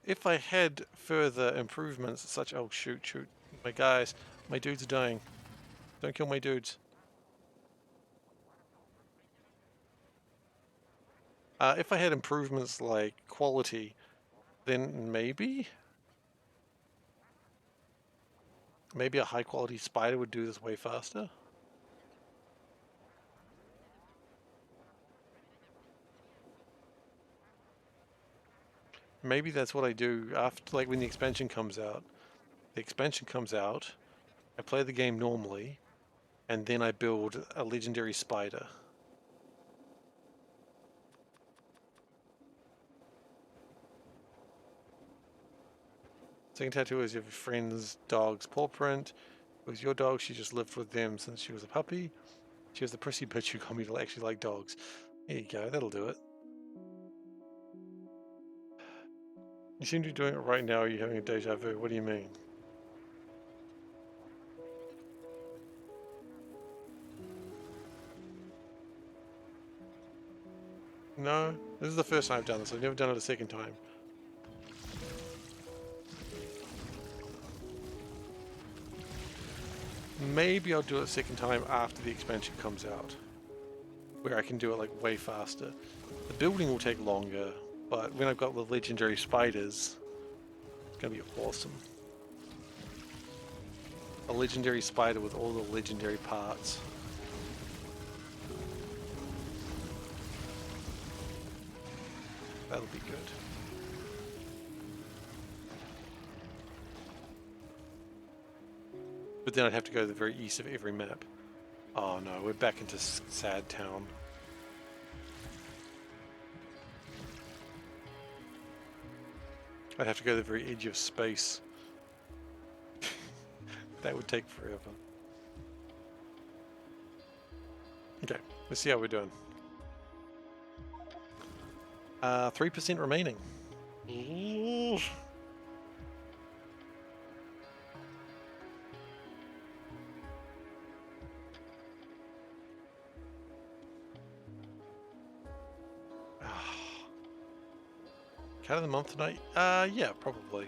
if I had further improvements, such... Oh, shoot. My guys, my dudes are dying. Don't kill my dudes. If I had improvements like quality, then maybe a high quality spider would do this way faster. Maybe that's what I do after, like when the expansion comes out. The expansion comes out, I play the game normally, and then I build a legendary spider. Second tattoo is your friend's dog's paw print. It was your dog, she just lived with them since she was a puppy. She was the prissy bitch who got me to actually like dogs. There you go, that'll do it. You seem to be doing it right now, or are you having a deja vu? What do you mean? No, this is the first time I've done this. I've never done it a second time. Maybe I'll do it a second time after the expansion comes out, where I can do it like way faster. The building will take longer, but when I've got the legendary spiders, it's gonna be awesome. A legendary spider with all the legendary parts. That'll be good. But then I'd have to go to the very east of every map. Oh no, we're back into Sad Town. I'd have to go to the very edge of space. That would take forever. Okay, let's see how we're doing. 3% remaining. Cat of the month tonight? Yeah, probably.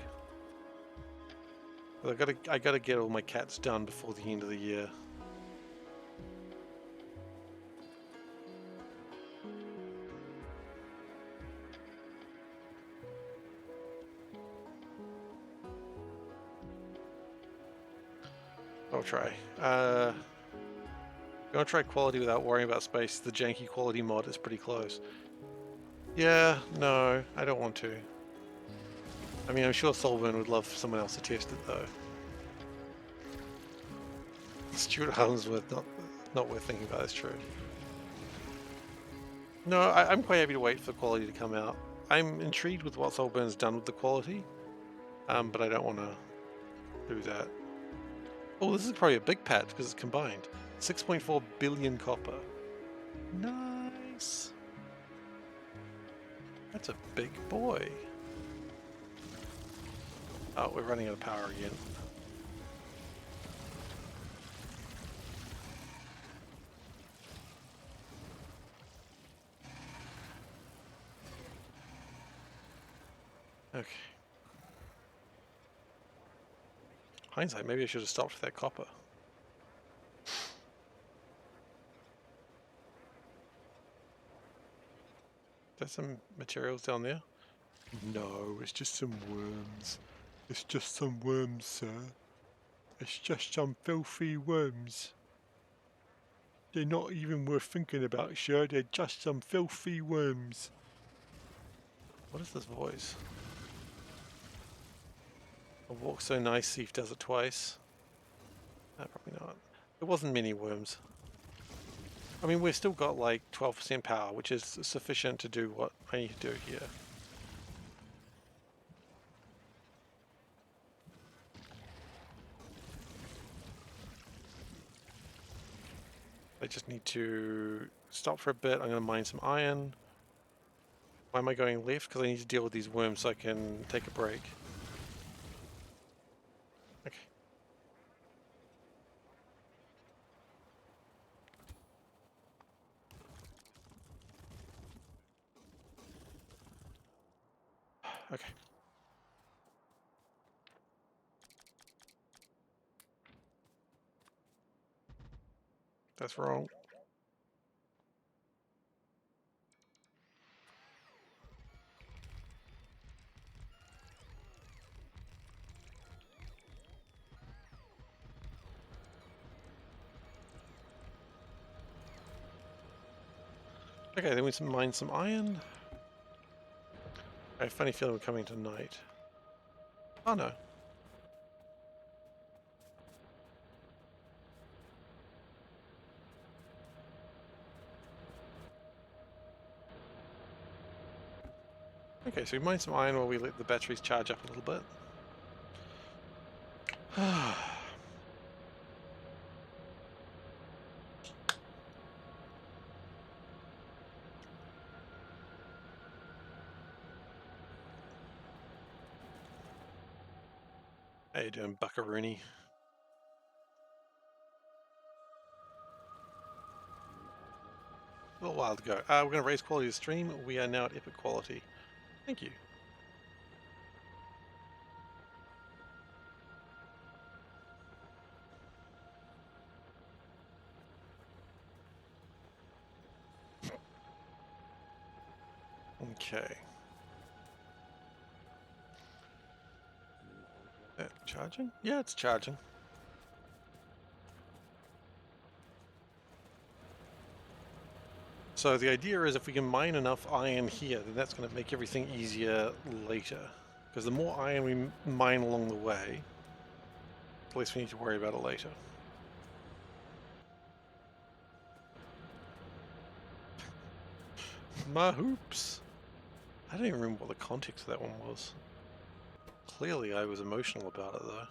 But I gotta get all my cats done before the end of the year. I'll try. I'm gonna try quality without worrying about space. The janky quality mod is pretty close. Yeah, no, I don't want to. I mean, I'm sure Solvin would love someone else to test it though. Stuart Holmesworth, not worth thinking about, that's true. No, I'm quite happy to wait for the quality to come out. I'm intrigued with what Soulburn's done with the quality, but I don't want to do that. Oh, this is probably a big patch because it's combined. 6.4 billion copper. Nice. That's a big boy. Oh, we're running out of power again. Okay. Hindsight, maybe I should have stopped with that copper. There's some materials down there? No, it's just some worms. It's just some worms, sir. It's just some filthy worms. They're not even worth thinking about, sir. They're just some filthy worms. What is this voice? A walk so nice, Thief does it twice. No, probably not. There wasn't many worms. I mean, we've still got like 12% power, which is sufficient to do what I need to do here. I just need to stop for a bit. I'm going to mine some iron. Why am I going left? Because I need to deal with these worms so I can take a break. Okay. Okay. That's wrong. Okay, then we mine some iron. I have a funny feeling we're coming tonight. Oh no. Okay, so we mine some iron while we let the batteries charge up a little bit. How you doing, Buckaroony? A little while to go. We're going to raise quality of the stream. We are now at epic quality. Thank you. Okay. Charging? Yeah, it's charging. So the idea is if we can mine enough iron here, then that's going to make everything easier later. Because the more iron we mine along the way, the less we need to worry about it later. My hoops. I don't even remember what the context of that one was. Clearly I was emotional about it though.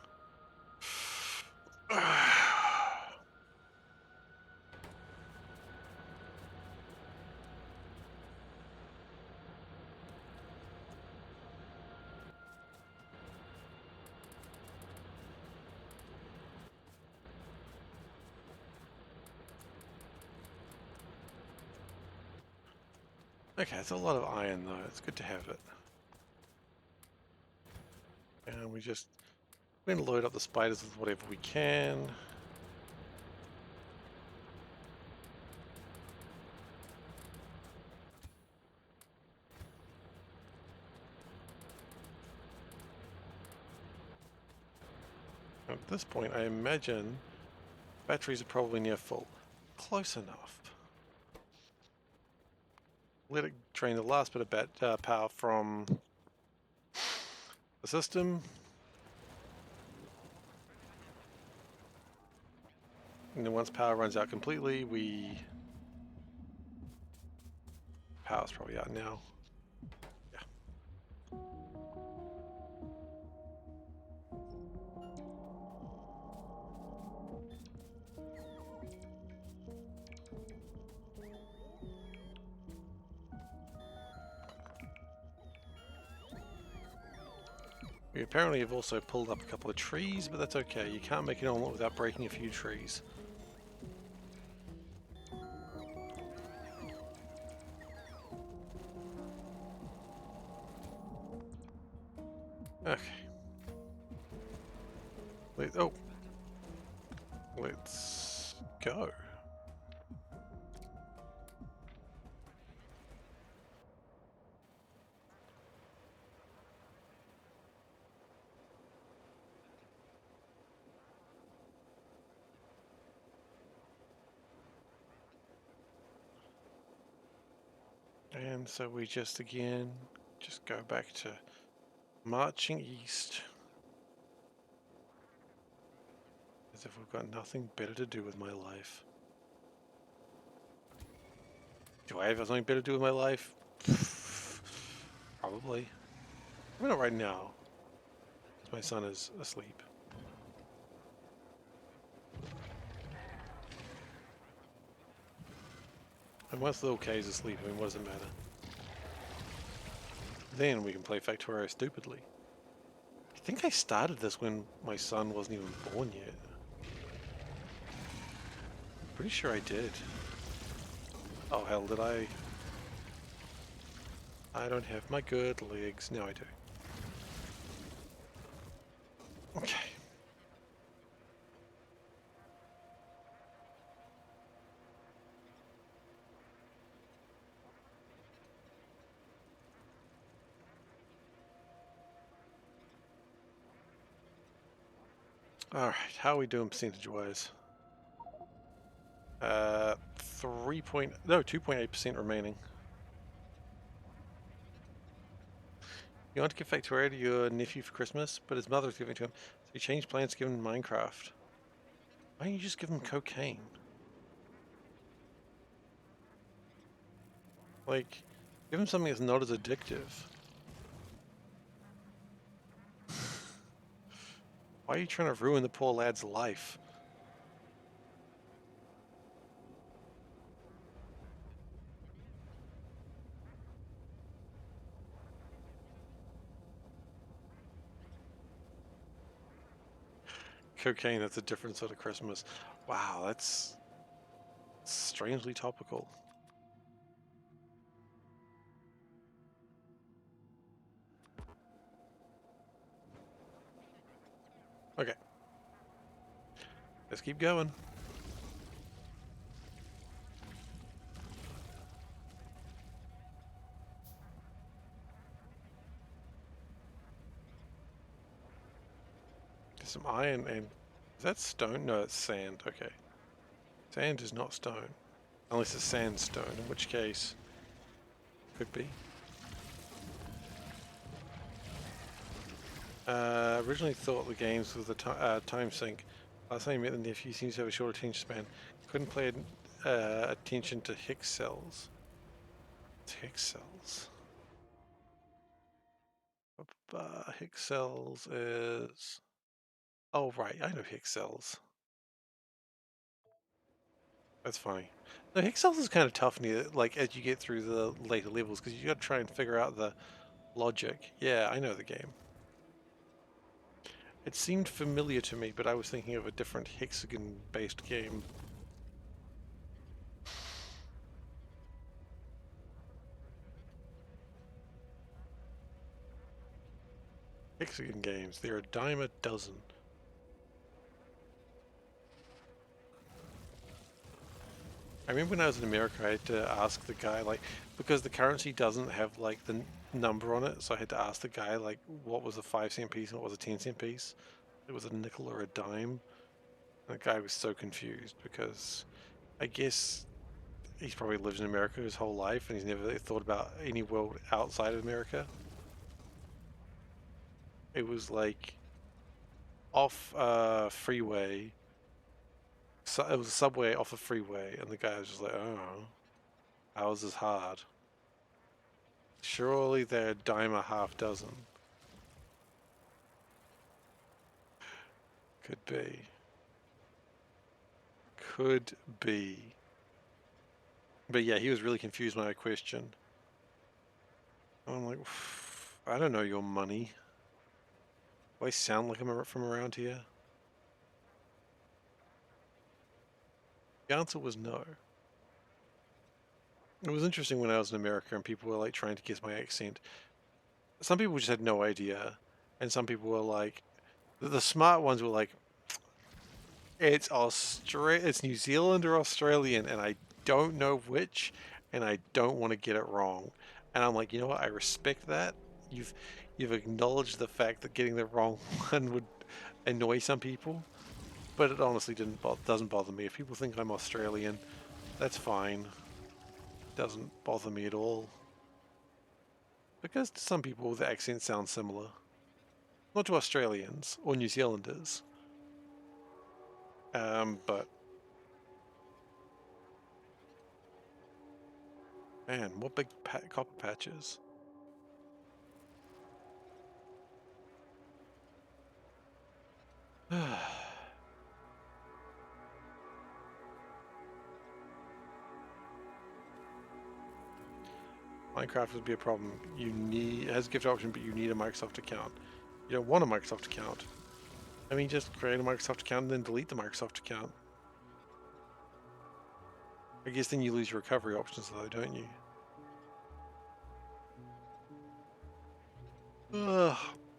Okay, it's a lot of iron though. It's good to have it. And we're going to load up the spiders with whatever we can. At this point, I imagine batteries are probably near full. Close enough. Let it drain the last bit of power from the system. And then once power runs out completely, power's probably out now. Yeah. We apparently have also pulled up a couple of trees, but that's okay. You can't make an omelet without breaking a few trees. Okay. Let's go. And so we just go back to marching east. As if we've got nothing better to do with my life. Do I have something better to do with my life? Probably. Maybe not right now. My son is asleep. And once the little K is asleep, I mean, what does it matter? Then we can play Factorio stupidly. I think I started this when my son wasn't even born yet. Pretty sure I did. Oh hell, did I? I don't have my good legs. Now I do. Okay. Alright, how are we doing percentage-wise? 2.8% remaining. You want to give Factorio to your nephew for Christmas, but his mother's giving it to him, so he changed plans to give him Minecraft. Why don't you just give him cocaine? Like, give him something that's not as addictive. Why are you trying to ruin the poor lad's life? Cocaine, that's a different sort of Christmas. Wow, that's strangely topical. Okay. Let's keep going. There's some iron and... Is that stone? No, it's sand. Okay. Sand is not stone. Unless it's sandstone, in which case... Could be. Originally thought the games with the time sync. Last time I met the nephew seems to have a short attention span. Couldn't pay attention to Higgs cells. Higgs cells. Hexels is... Oh, right, I know Hexels. That's funny. No, Hexels is kind of tough near, like, as you get through the later levels, because you got to try and figure out the logic. Yeah, I know the game. It seemed familiar to me, but I was thinking of a different hexagon-based game. Hexagon games, they're a dime a dozen. I remember when I was in America, I had to ask the guy, like, because the currency doesn't have, like, the number on it, so I had to ask the guy, like, what was a 5-cent piece and what was a 10-cent piece. It was a nickel or a dime. And the guy was so confused because I guess he's probably lived in America his whole life and he's never thought about any world outside of America. It was like off a freeway. So it was a subway off a freeway, and the guy was just like, "Oh, how is this hard? Surely they're a dime a half dozen." Could be. Could be. But yeah, he was really confused by my question. I'm like, I don't know your money. Do I sound like I'm from around here? The answer was no. It was interesting when I was in America and people were like trying to guess my accent. Some people just had no idea, and some people were like, the smart ones were like, it's New Zealand or Australian, and I don't know which, and I don't want to get it wrong. And I'm like, you know what? I respect that. You've acknowledged the fact that getting the wrong one would annoy some people, but it honestly doesn't bother me. If people think I'm Australian, that's fine. Doesn't bother me at all. Because to some people the accent sounds similar. Not to Australians or New Zealanders. But man, what big copper patches. Minecraft would be a problem. It has a gift option, but you need a Microsoft account. You don't want a Microsoft account. I mean, just create a Microsoft account and then delete the Microsoft account. I guess then you lose your recovery options though, don't you?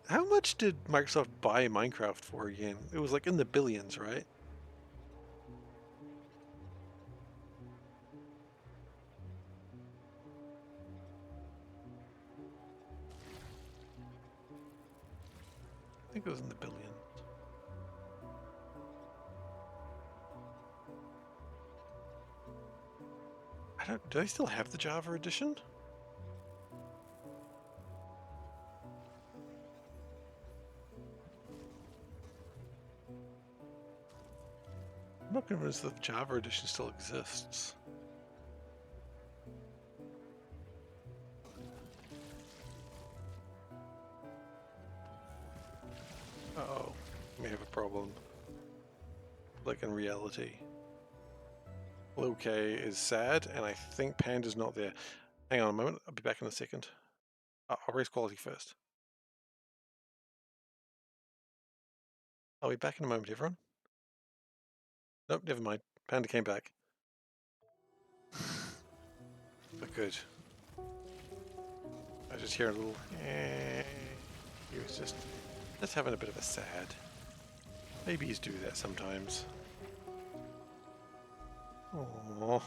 How much did Microsoft buy Minecraft for again? It was like in the billions, right? I think it was in the billions. Do they still have the Java edition? I'm not convinced that the Java edition still exists. Uh-oh, we have a problem. Like in reality. Lil K is sad, and I think Panda's not there. Hang on a moment, I'll be back in a second. I'll raise quality first. I'll be back in a moment, everyone. Nope, never mind. Panda came back. But good. I was just hearing a little... He was just having a bit of a sad. Babies do that sometimes. Aww.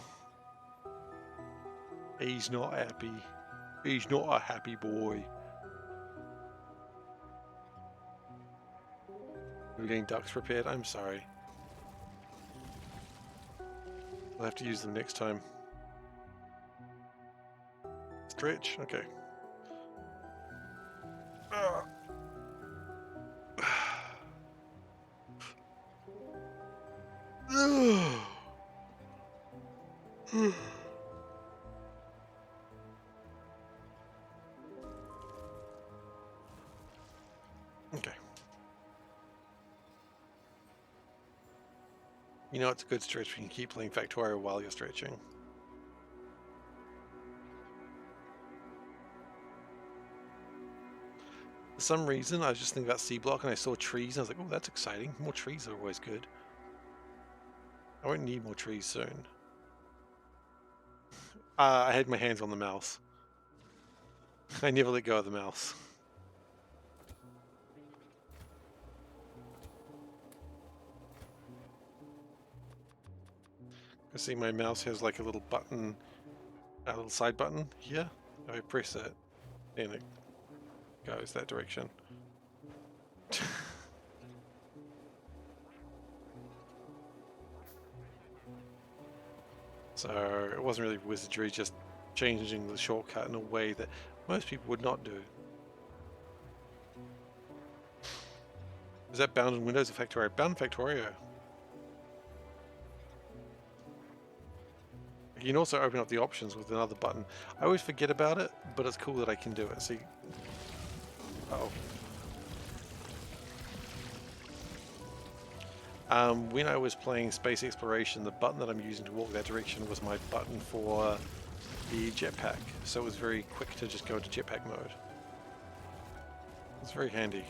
He's not happy. He's not a happy boy. We're getting ducks prepared? I'm sorry. I'll have to use them next time. Stretch? Okay. You know, it's a good stretch. You can keep playing Factorio while you're stretching. For some reason, I was just thinking about C block and I saw trees and I was like, oh, that's exciting. More trees are always good. I won't need more trees soon. I had my hands on the mouse. I never let go of the mouse. I see my mouse has like a little button, a little side button here. If I press it, then it goes that direction. So it wasn't really wizardry, just changing the shortcut in a way that most people would not do. Is that bound in Windows or Factorio? Bound in Factorio. You can also open up the options with another button. I always forget about it, but it's cool that I can do it. See, oh. When I was playing Space Exploration, the button that I'm using to walk that direction was my button for the jetpack, so it was very quick to just go into jetpack mode. It's very handy.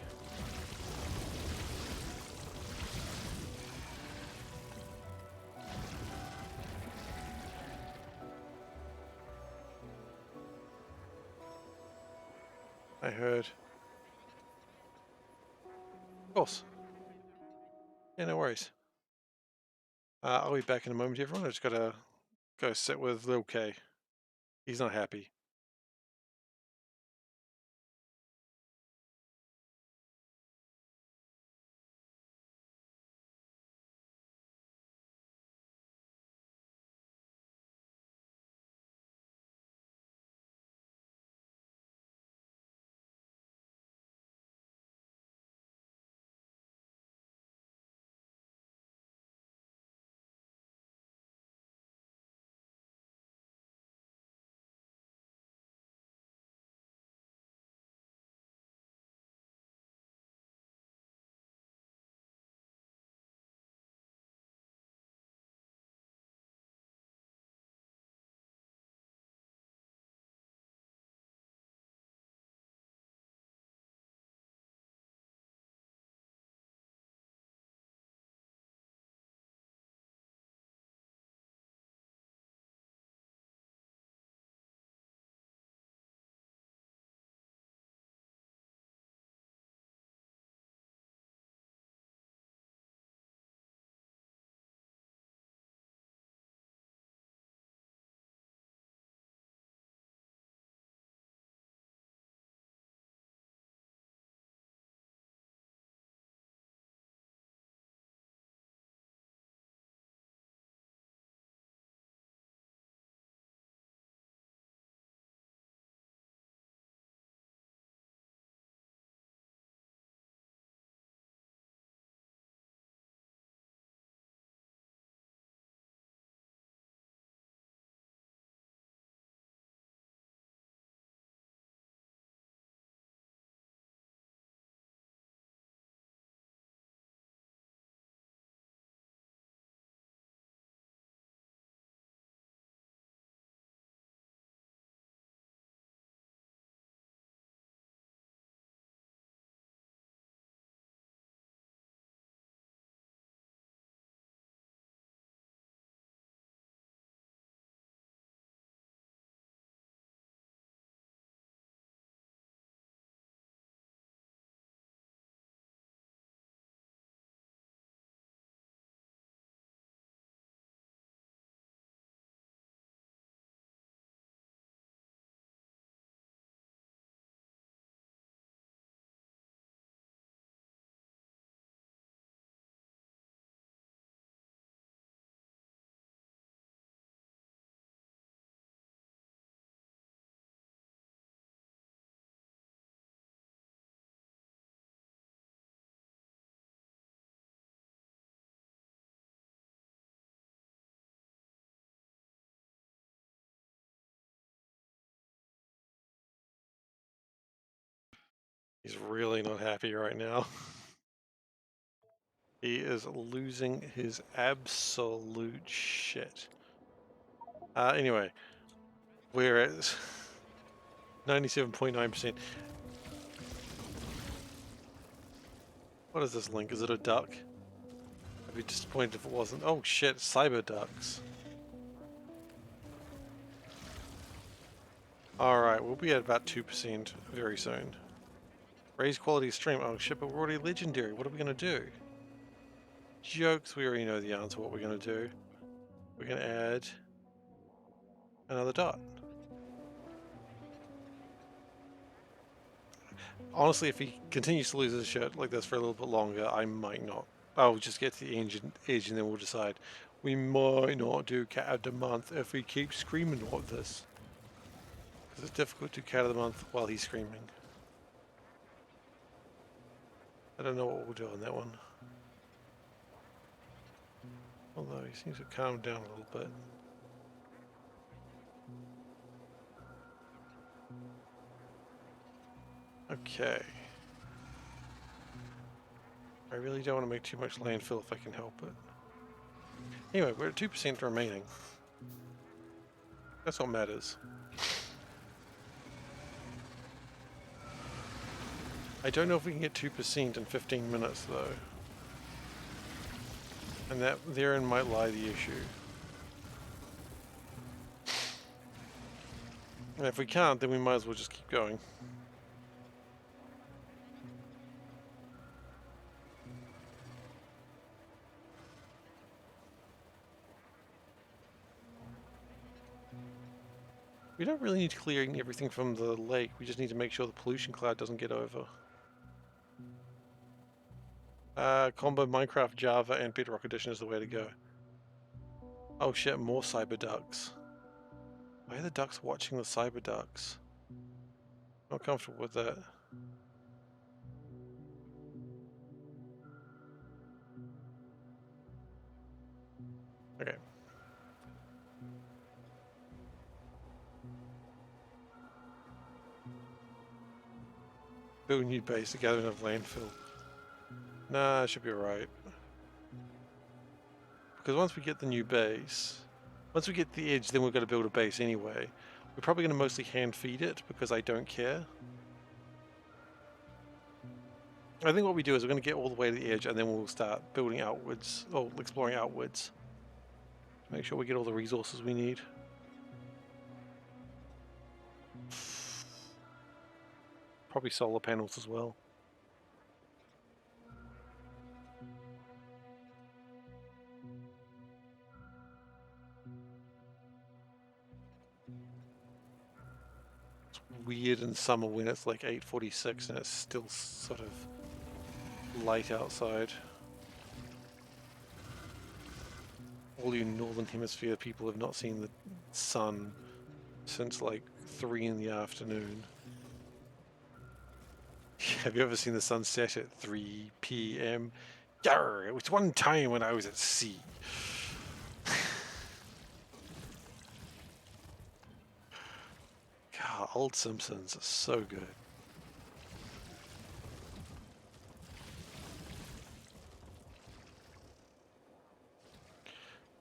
I heard. Of course. Yeah, no worries. I'll be back in a moment, everyone. I just gotta go sit with Lil K. He's not happy. He's really not happy right now. He is losing his absolute shit. Anyway, we're at 97.9%. What is this link? Is it a duck? I'd be disappointed if it wasn't. Oh shit, cyber ducks. Alright, we'll be at about 2% very soon. Raise quality stream. Oh shit, but we're already legendary. What are we gonna do? Jokes, we already know the answer what we're gonna do. We're gonna add another dot. Honestly, if he continues to lose his shit like this for a little bit longer, I might not. I'll just get to the edge and then we'll decide. We might not do cat of the month if he keeps screaming like this. Because it's difficult to cat of the month while he's screaming. I don't know what we'll do on that one. Although he seems to calm down a little bit. Okay. I really don't want to make too much landfill if I can help it. Anyway, we're at 2% remaining. That's what matters. I don't know if we can get 2% in 15 minutes though. And that therein might lie the issue. And if we can't, then we might as well just keep going. We don't really need clearing everything from the lake, we just need to make sure the pollution cloud doesn't get over. Combo Minecraft, Java, and Bedrock Edition is the way to go. Oh shit, more cyber ducks. Why are the ducks watching the cyber ducks? Not comfortable with that. Okay. Build a new base to gather enough landfill. Nah, it should be alright. Because once we get the new base, once we get the edge, then we've got to build a base anyway. We're probably going to mostly hand feed it because I don't care. I think what we do is we're going to get all the way to the edge and then we'll start building outwards, or exploring outwards. Make sure we get all the resources we need. Probably solar panels as well. It's weird in summer when it's like 8:46 and it's still sort of light outside. All you northern hemisphere people have not seen the sun since like 3 in the afternoon. Have you ever seen the sun set at 3 p.m.? Yarr, it was one time when I was at sea. God, old Simpsons are so good.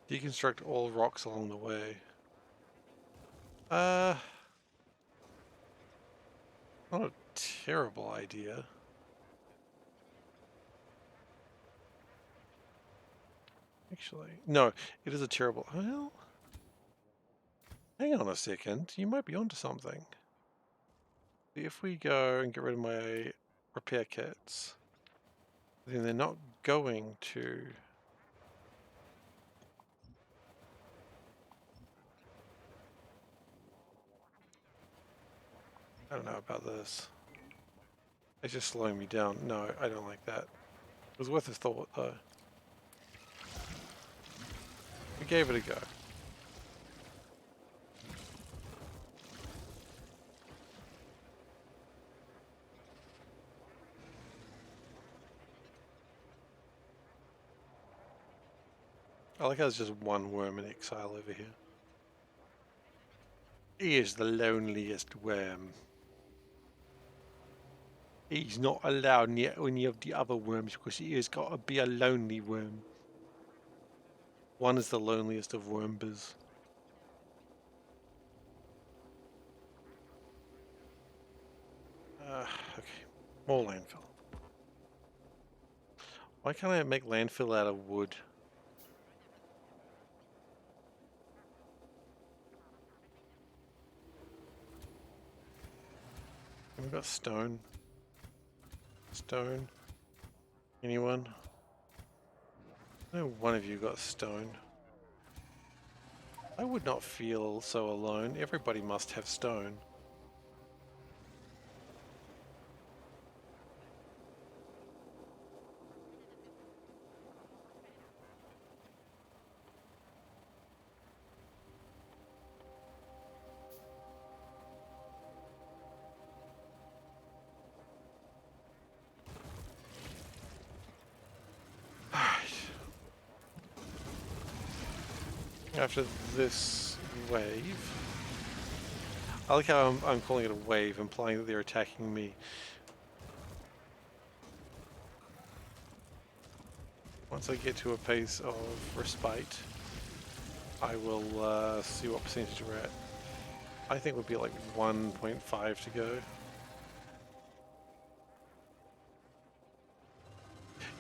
Deconstruct all rocks along the way. Not a terrible idea. Actually, no, it is a terrible... Well, hang on a second. You might be onto something. If we go and get rid of my repair kits, then they're not going to... I don't know about this. It's just slowing me down. No, I don't like that. It was worth a thought, though. We gave it a go. I like how there's just one worm in exile over here. He is the loneliest worm. He's not allowed near any of the other worms because he has got to be a lonely worm. One is the loneliest of wormbers. Okay, more landfill. Why can't I make landfill out of wood? We've got stone. Stone. Anyone? No one of you got stone. I would not feel so alone. Everybody must have stone. After this wave, I like how I'm calling it a wave, implying that they're attacking me. Once I get to a pace of respite, I will see what percentage we're at. I think we'll be like 1.5 to go.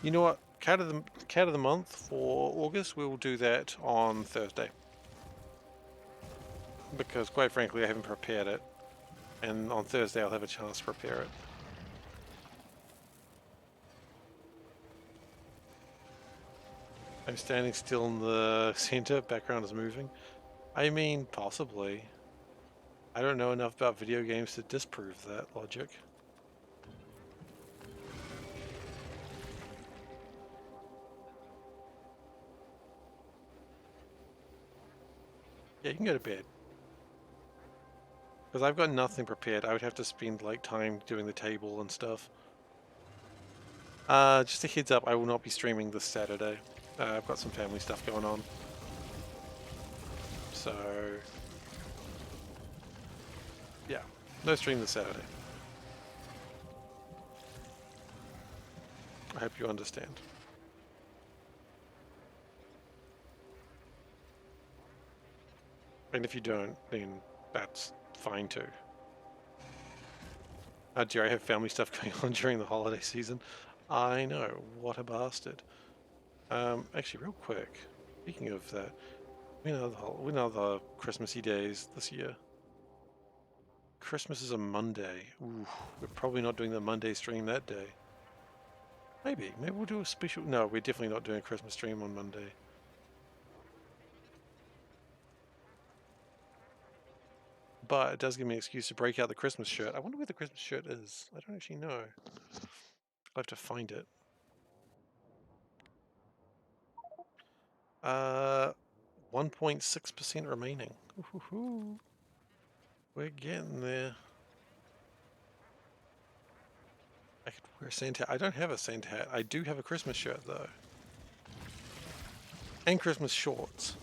You know what? Cat of the month for August, we will do that on Thursday. Because quite frankly, I haven't prepared it. And on Thursday, I'll have a chance to prepare it. I'm standing still in the center, background is moving. I mean, possibly. I don't know enough about video games to disprove that logic. Yeah, you can go to bed. Because I've got nothing prepared. I would have to spend like time doing the table and stuff. Just a heads up, I will not be streaming this Saturday. I've got some family stuff going on. So, yeah, no stream this Saturday. I hope you understand. And if you don't, then that's fine too. Dear, I have family stuff going on during the holiday season. I know, what a bastard. Actually, real quick, speaking of that, we know the Christmassy days this year. Christmas is a Monday. Ooh, we're probably not doing the Monday stream that day. Maybe we'll do a special. No, we're definitely not doing a Christmas stream on Monday. But it does give me an excuse to break out the Christmas shirt. I wonder where the Christmas shirt is. I don't actually know. I'll have to find it. 1.6% remaining. Ooh, we're getting there. I could wear a Santa hat. I don't have a Santa hat. I do have a Christmas shirt though. And Christmas shorts.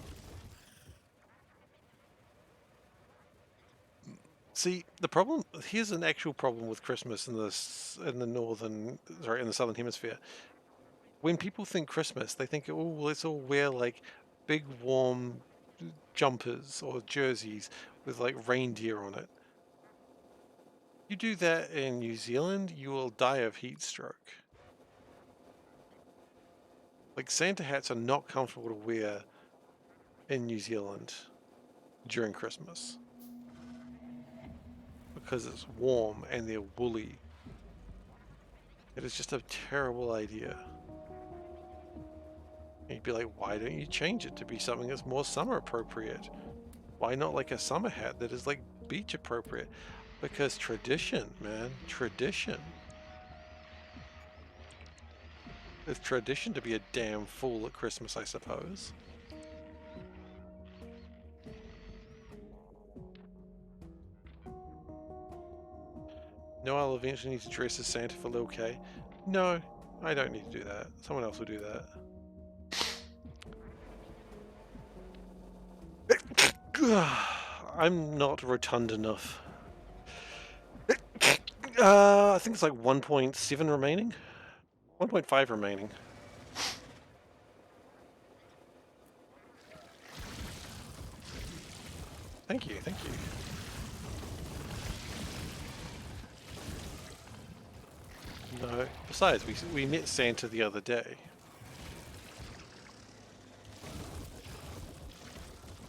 See, the problem, here's an actual problem with Christmas in the southern hemisphere. When people think Christmas, they think, oh, let's all wear like big warm jumpers or jerseys with like reindeer on it. You do that in New Zealand, you will die of heat stroke. Like Santa hats are not comfortable to wear in New Zealand during Christmas because it's warm and they're woolly. It is just a terrible idea. And you'd be like, why don't you change it to be something that's more summer appropriate? Why not like a summer hat that is like beach appropriate? Because tradition, man, tradition. It's tradition to be a damn fool at Christmas, I suppose. No, I'll eventually need to dress as Santa for Lil K. No, I don't need to do that. Someone else will do that. I'm not rotund enough. I think it's like 1.7 remaining. 1.5 remaining. Thank you, thank you. No, besides, we met Santa the other day.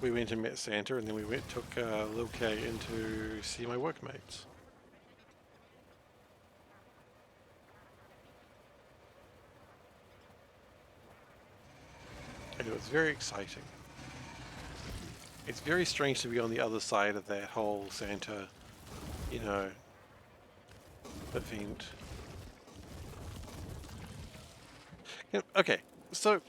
We went and met Santa, and then we took Lil K in to see my workmates. And it was very exciting. It's very strange to be on the other side of that whole Santa, you know, event. Okay, so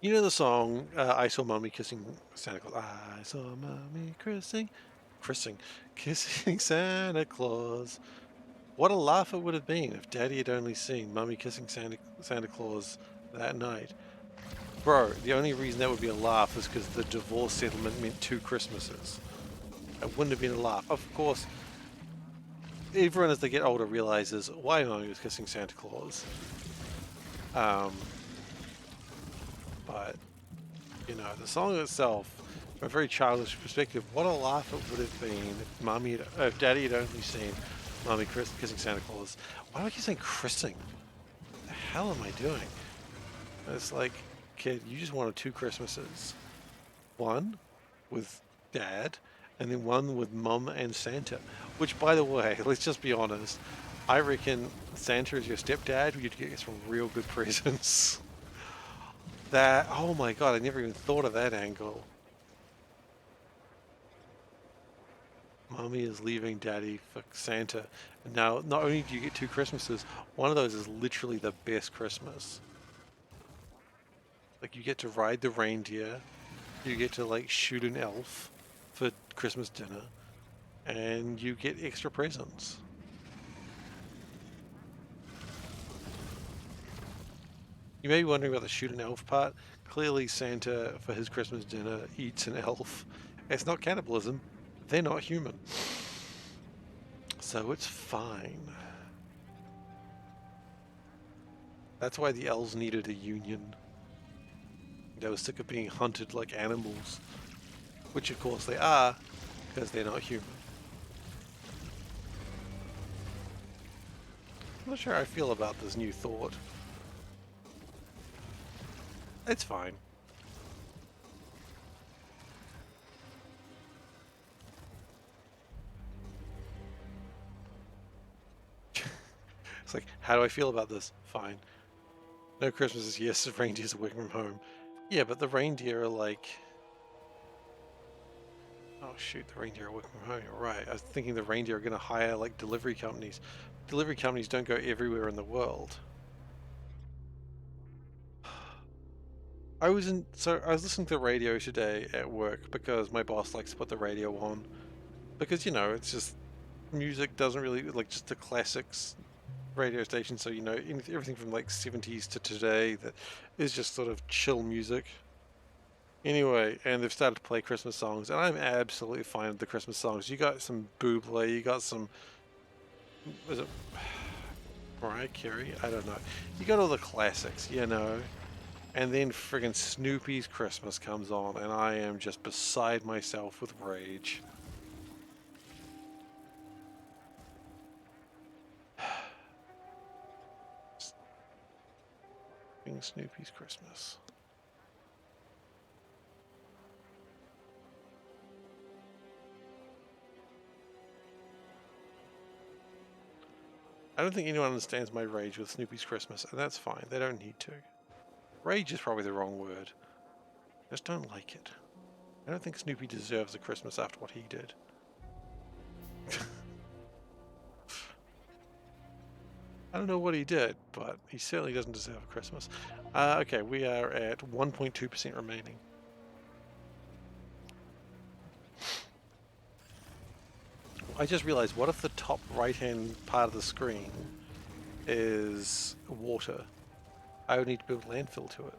you know the song "I Saw Mommy Kissing Santa Claus." I saw Mommy kissing Santa Claus. What a laugh it would have been if Daddy had only seen Mummy kissing Santa Claus that night. Bro, the only reason that would be a laugh is because the divorce settlement meant 2 Christmases. It wouldn't have been a laugh. Of course, everyone as they get older realizes why Mummy was kissing Santa Claus. But, you know, the song itself, from a very childish perspective, what a laugh it would have been if Daddy had only seen Mummy kissing Santa Claus. Why do I keep saying christening? What the hell am I doing? It's like, kid, you just wanted 2 Christmases. One with Dad, and then one with Mum and Santa. Which, by the way, let's just be honest, I reckon Santa is your stepdad. You'd get some real good presents. That, oh my god, I never even thought of that angle. Mommy is leaving Daddy for Santa. And now, not only do you get 2 Christmases, one of those is literally the best Christmas. Like, you get to ride the reindeer, you get to, like, shoot an elf for Christmas dinner, and you get extra presents. You may be wondering about the shoot an elf part. Clearly Santa, for his Christmas dinner, eats an elf. It's not cannibalism. They're not human. So it's fine. That's why the elves needed a union. They were sick of being hunted like animals. Which of course they are, because they're not human. I'm not sure how I feel about this new thought. It's fine. It's like, how do I feel about this? Fine. No Christmases, yes, the reindeers are working from home. Yeah, but the reindeer are like... Oh shoot, the reindeer are working from home, you're right. I was thinking the reindeer are going to hire like delivery companies. Delivery companies don't go everywhere in the world. I was listening to the radio today at work because my boss likes to put the radio on. Because, you know, it's just, music doesn't really, like, just the classics radio station, so, you know, everything from like 70s to today that is just sort of chill music. Anyway, and they've started to play Christmas songs, and I'm absolutely fine with the Christmas songs. You got some Bublé, you got some, was it Mariah Carey? I don't know. You got all the classics, you know. And then friggin' Snoopy's Christmas comes on, and I am just beside myself with rage. Snoopy's Christmas. I don't think anyone understands my rage with Snoopy's Christmas, and that's fine. They don't need to. Rage is probably the wrong word. I just don't like it. I don't think Snoopy deserves a Christmas after what he did. I don't know what he did, but he certainly doesn't deserve a Christmas. Okay, we are at 1.2% remaining. I just realized, what if the top right-hand part of the screen is water? I would need to build landfill to it.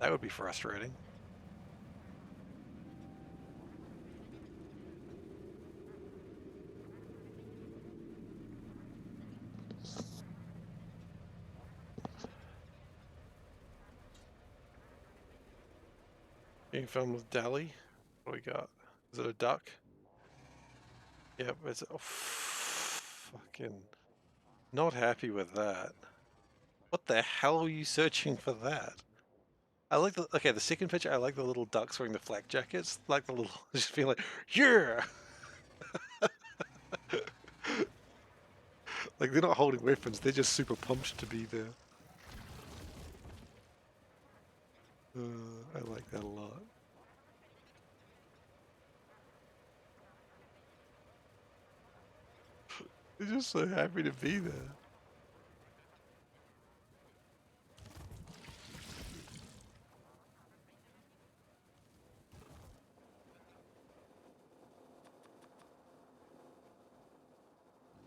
That would be frustrating. Being filmed with Dali. What do we got? Is it a duck? Yep, it's fucking not happy with that. What the hell are you searching for that? I like the the second picture. I like the little ducks wearing the flak jackets, like the little just feeling like yeah, like they're not holding weapons. They're just super pumped to be there. I like that a lot. They're just so happy to be there.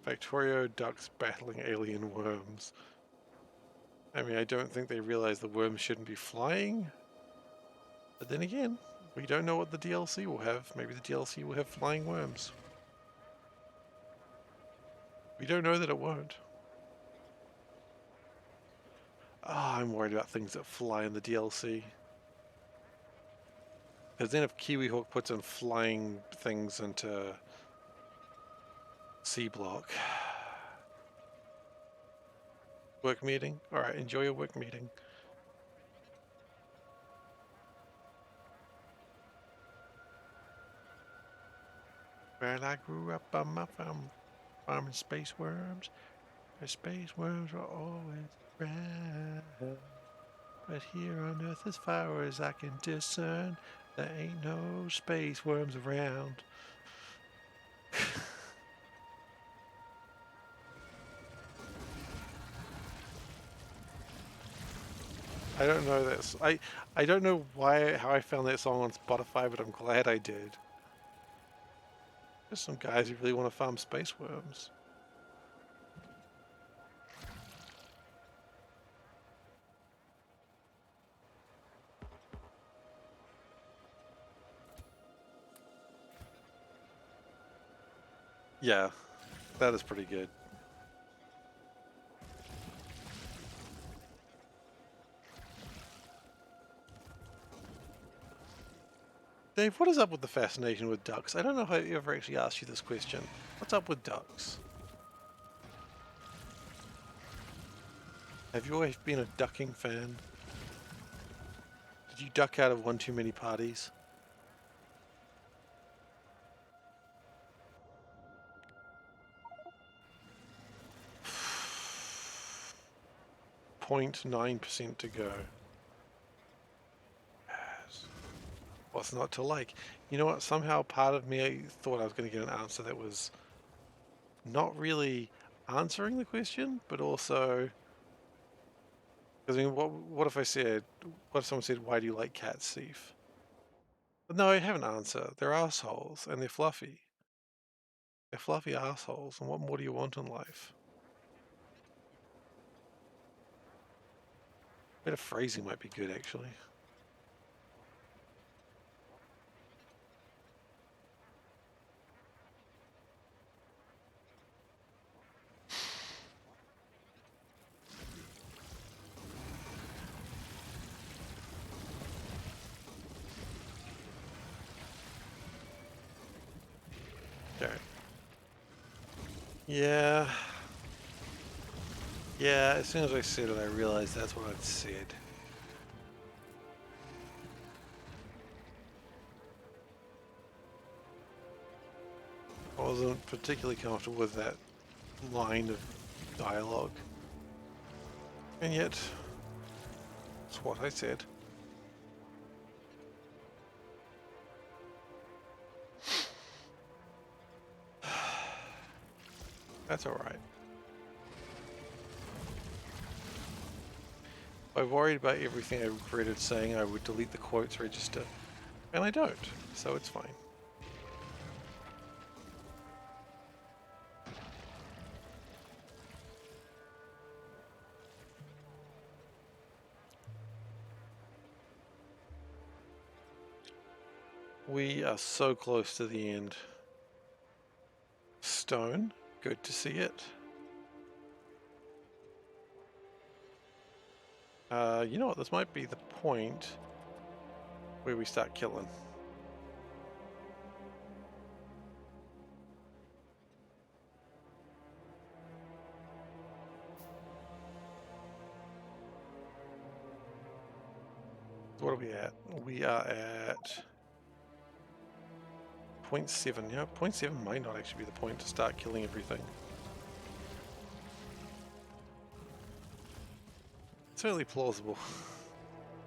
Factorio ducks battling alien worms. I mean, I don't think they realize the worms shouldn't be flying. But then again, we don't know what the DLC will have. Maybe the DLC will have flying worms. We don't know that it won't. Ah, I'm worried about things that fly in the DLC. Because then if Kiwi Hawk puts in flying things into C Block. Work meeting? Alright, enjoy your work meeting. Well, I grew up on my farm, farming space worms. The space worms are always around. But here on Earth, as far as I can discern, there ain't no space worms around. I don't know this. I don't know how I found that song on Spotify, but I'm glad I did. There's some guys who really want to farm space worms. Yeah, that is pretty good. Dave, what is up with the fascination with ducks? I don't know if I ever actually asked you this question. What's up with ducks? Have you always been a ducking fan? Did you duck out of one too many parties? .9% to go. Yes. What's not to like? You know what? Somehow part of me thought I was going to get an answer that was not really answering the question, but also... Because I mean, what if I said... What if someone said, why do you like cats, Seif? But no, I have an answer. They're assholes, and they're fluffy. They're fluffy assholes, and what more do you want in life? Better phrasing might be good, actually. Okay. Yeah. Yeah, as soon as I said it, I realized that's what I'd said. I wasn't particularly comfortable with that line of dialogue. And yet, it's what I said. That's alright. I worried about everything I regretted saying I would delete the quotes register, and I don't, so it's fine. We are so close to the end. Stone, good to see it. You know what, this might be the point where we start killing. What are we at? We are at 0.7. Yeah, 0.7 might not actually be the point to start killing everything. Certainly plausible.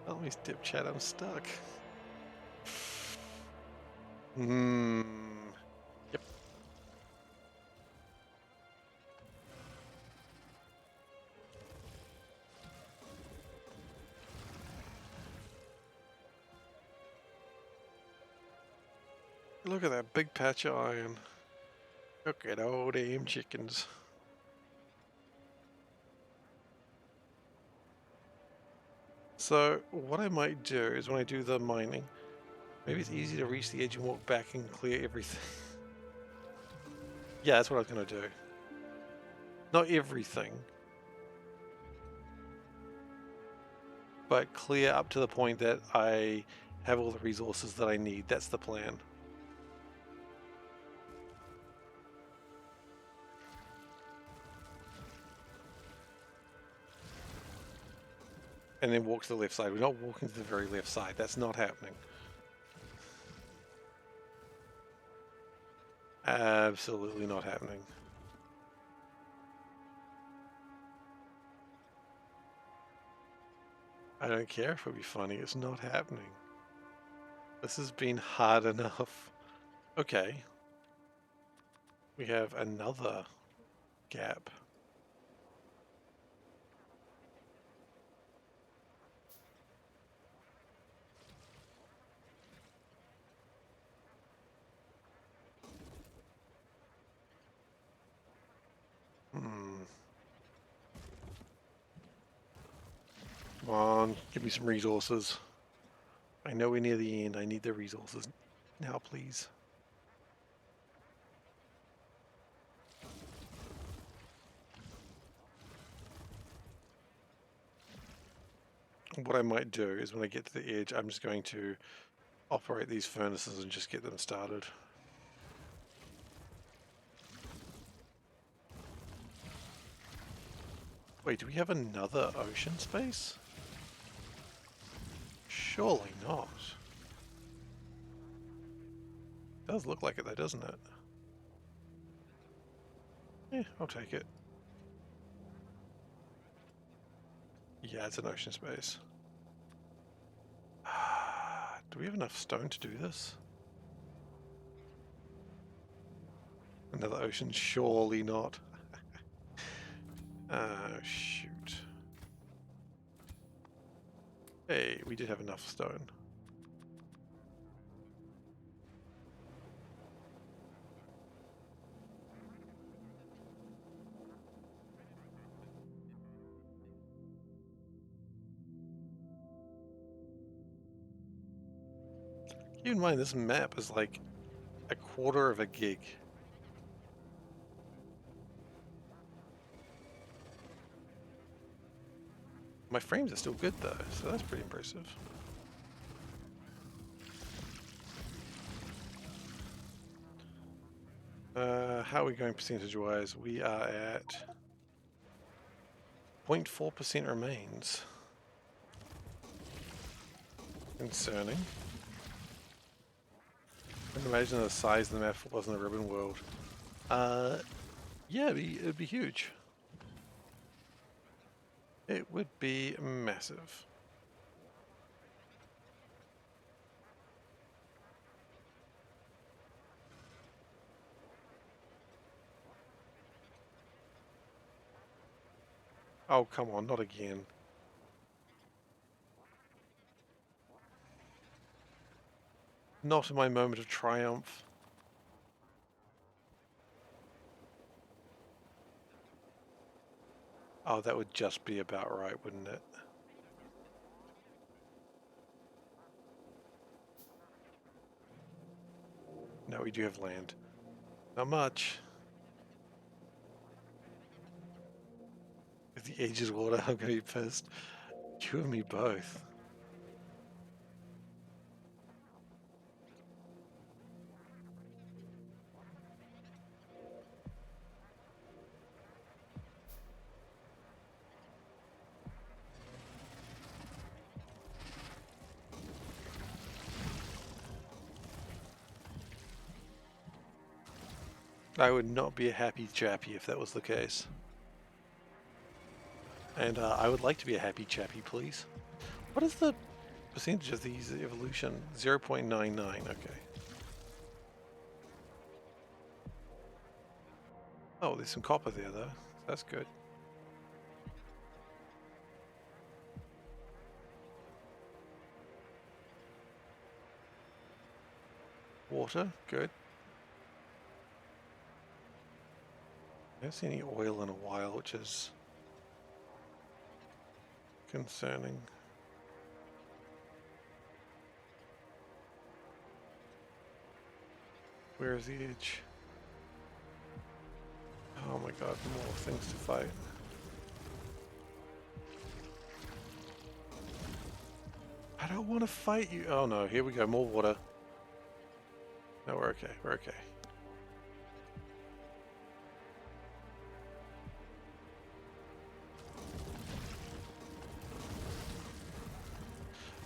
Help me, dip chat, I'm stuck. Yep. Look at that big patch of iron. Look at all damn chickens. So what I might do is when I do the mining, maybe it's easy to reach the edge and walk back and clear everything. Yeah, that's what I was going to do. Not everything, but clear up to the point that I have all the resources that I need. That's the plan. And then walk to the left side. We're not walking to the very left side. That's not happening. Absolutely not happening. I don't care if it'll be funny. It's not happening. This has been hard enough. Okay. We have another gap. Come on, give me some resources. I know we're near the end. I need the resources now, please. What I might do is when I get to the edge, I'm just going to operate these furnaces and just get them started. Wait, do we have another ocean space? Surely not. Does look like it though, doesn't it? Yeah, I'll take it. Yeah, it's an ocean space. Do we have enough stone to do this? Another ocean? Surely not. Shoot. Hey, we did have enough stone. Keep in mind, this map is like a quarter of a gig. My frames are still good though, so that's pretty impressive. How are we going percentage-wise? We are at 0.4% remains. Concerning. I can imagine the size of the map if it wasn't a ribbon world. Yeah, it'd be huge. It would be massive. Oh, come on, not again. Not in my moment of triumph. Oh, that would just be about right, wouldn't it? No, we do have land. Not much. If the edge is water, I'm gonna be pissed. You and me both. I would not be a happy chappy if that was the case. And I would like to be a happy chappy, please. What is the percentage of these evolution? 0.99, okay. Oh, there's some copper there though. That's good. Water, good. I haven't seen any oil in a while, which is concerning. Where is the edge? Oh my god, more things to fight. I don't want to fight you. Oh no, here we go, more water. No, we're okay, we're okay.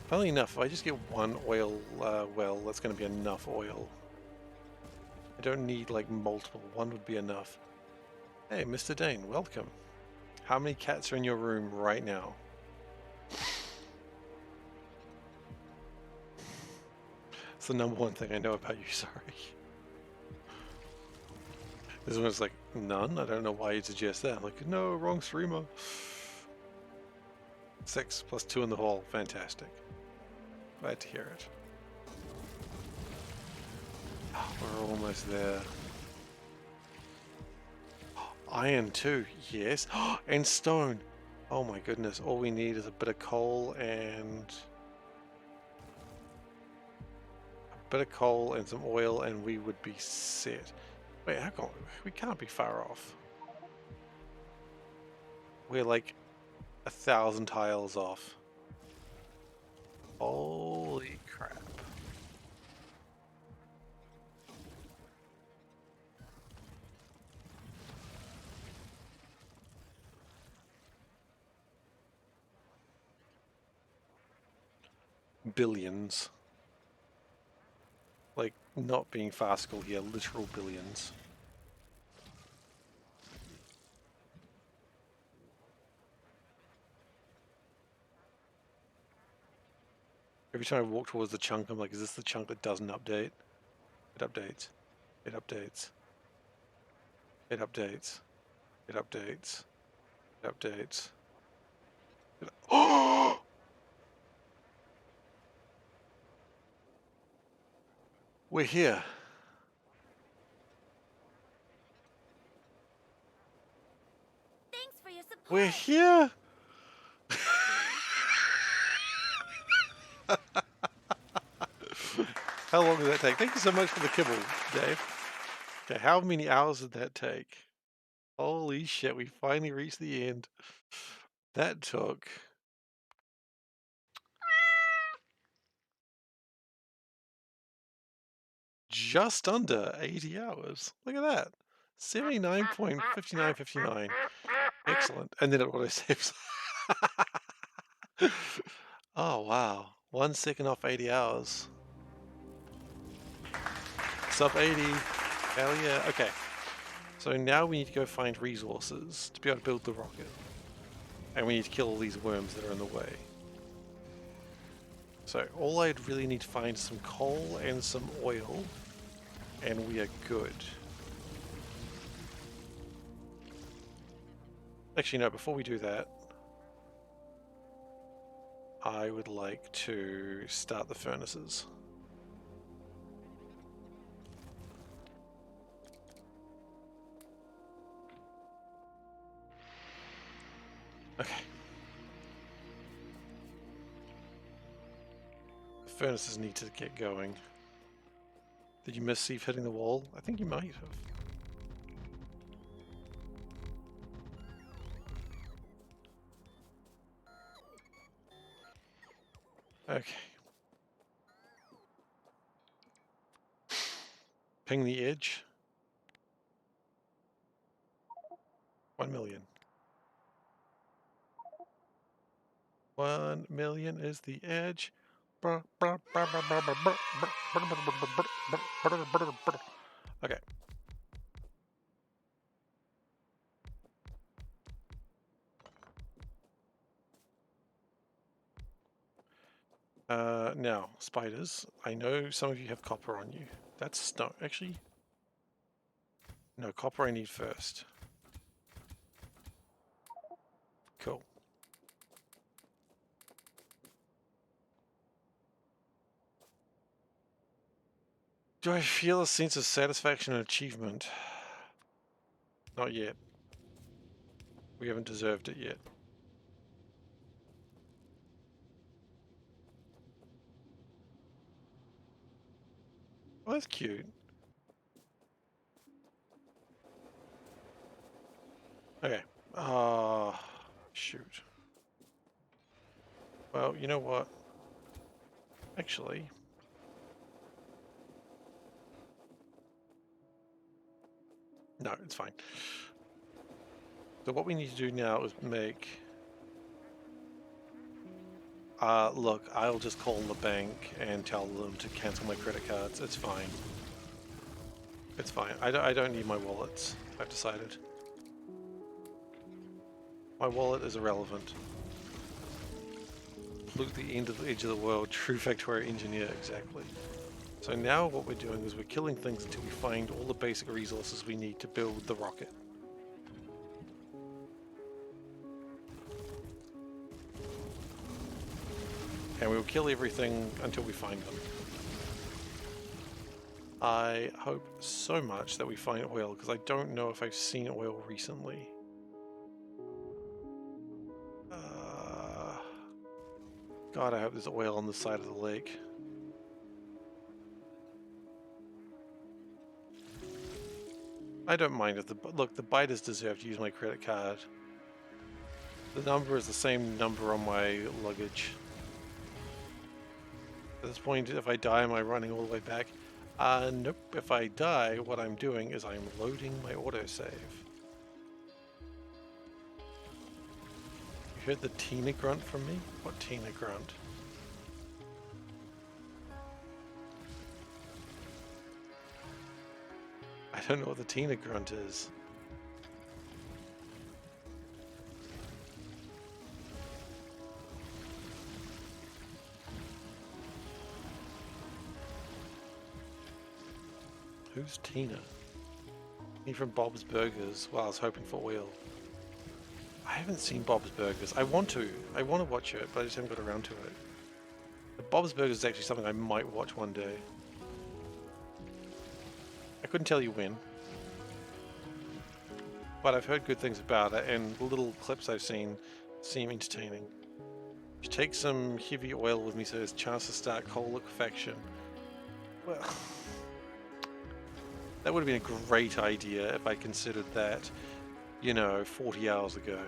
Funnily enough, if I just get one oil well, that's going to be enough oil. I don't need like multiple, one would be enough. Hey, Mr. Dane, welcome. How many cats are in your room right now? It's the number one thing I know about you, sorry. This one's like, none? I don't know why you'd suggest that. I'm like, no, wrong streamer. 6 plus 2 in the hall, fantastic. Glad to hear it. Oh, we're almost there. Iron too, yes. And stone. Oh my goodness, all we need is a bit of coal and some oil and we would be set. Wait, how come we can't be far off? We're like 1,000 tiles off. Holy crap. Billions. Like, not being farcical here, literal billions. Every time I walk towards the chunk, I'm like, is this the chunk that doesn't update? It updates. It updates. It updates. It updates. It updates. Oh! We're here. Thanks for your support. We're here. How long did that take? Thank you so much for the kibble, Dave. Okay, how many hours did that take? Holy shit, we finally reached the end. That took... just under 80 hours. Look at that. 79.5959. Excellent. And then it auto-saves. Oh, wow. 1 second off 80 hours. Sub 80. Hell yeah. Okay. So now we need to go find resources to be able to build the rocket. And we need to kill all these worms that are in the way. So all I'd really need to find is some coal and some oil. And we are good. Actually, no, before we do that, I would like to start the furnaces. Okay. The furnaces need to get going. Did you miss Steve hitting the wall? I think you might have. Okay. Ping the edge. 1 million. 1 million is the edge. Okay. Now, spiders. I know some of you have copper on you. That's stone. Actually, no, copper I need first. Cool. Do I feel a sense of satisfaction and achievement? Not yet. We haven't deserved it yet. Oh, that's cute. Okay. Shoot. Well, you know what? Actually, no, it's fine. So what we need to do now is make... look, I'll just call the bank and tell them to cancel my credit cards. It's fine. It's fine. I don't need my wallets, I've decided. My wallet is irrelevant. Look at the edge of the world, true Factorio engineer, exactly. So now what we're doing is we're killing things until we find all the basic resources we need to build the rocket. And we will kill everything until we find them. I hope so much that we find oil, because I don't know if I've seen oil recently. God, I hope there's oil on the side of the lake. I don't mind if the biters deserve to use my credit card. The number is the same number on my luggage. At this point, if I die, am I running all the way back? Nope. If I die, what I'm doing is I'm loading my autosave. You heard the Tina grunt from me? What Tina grunt? I don't know what the Tina grunt is. Who's Tina? Me from Bob's Burgers. Well, I was hoping for oil. I haven't seen Bob's Burgers. I want to watch it, but I just haven't got around to it. But Bob's Burgers is actually something I might watch one day. I couldn't tell you when. But I've heard good things about it, and the little clips I've seen seem entertaining. You take some heavy oil with me so there's a chance to start coal liquefaction. Well, that would have been a great idea if I considered that, you know, 40 hours ago.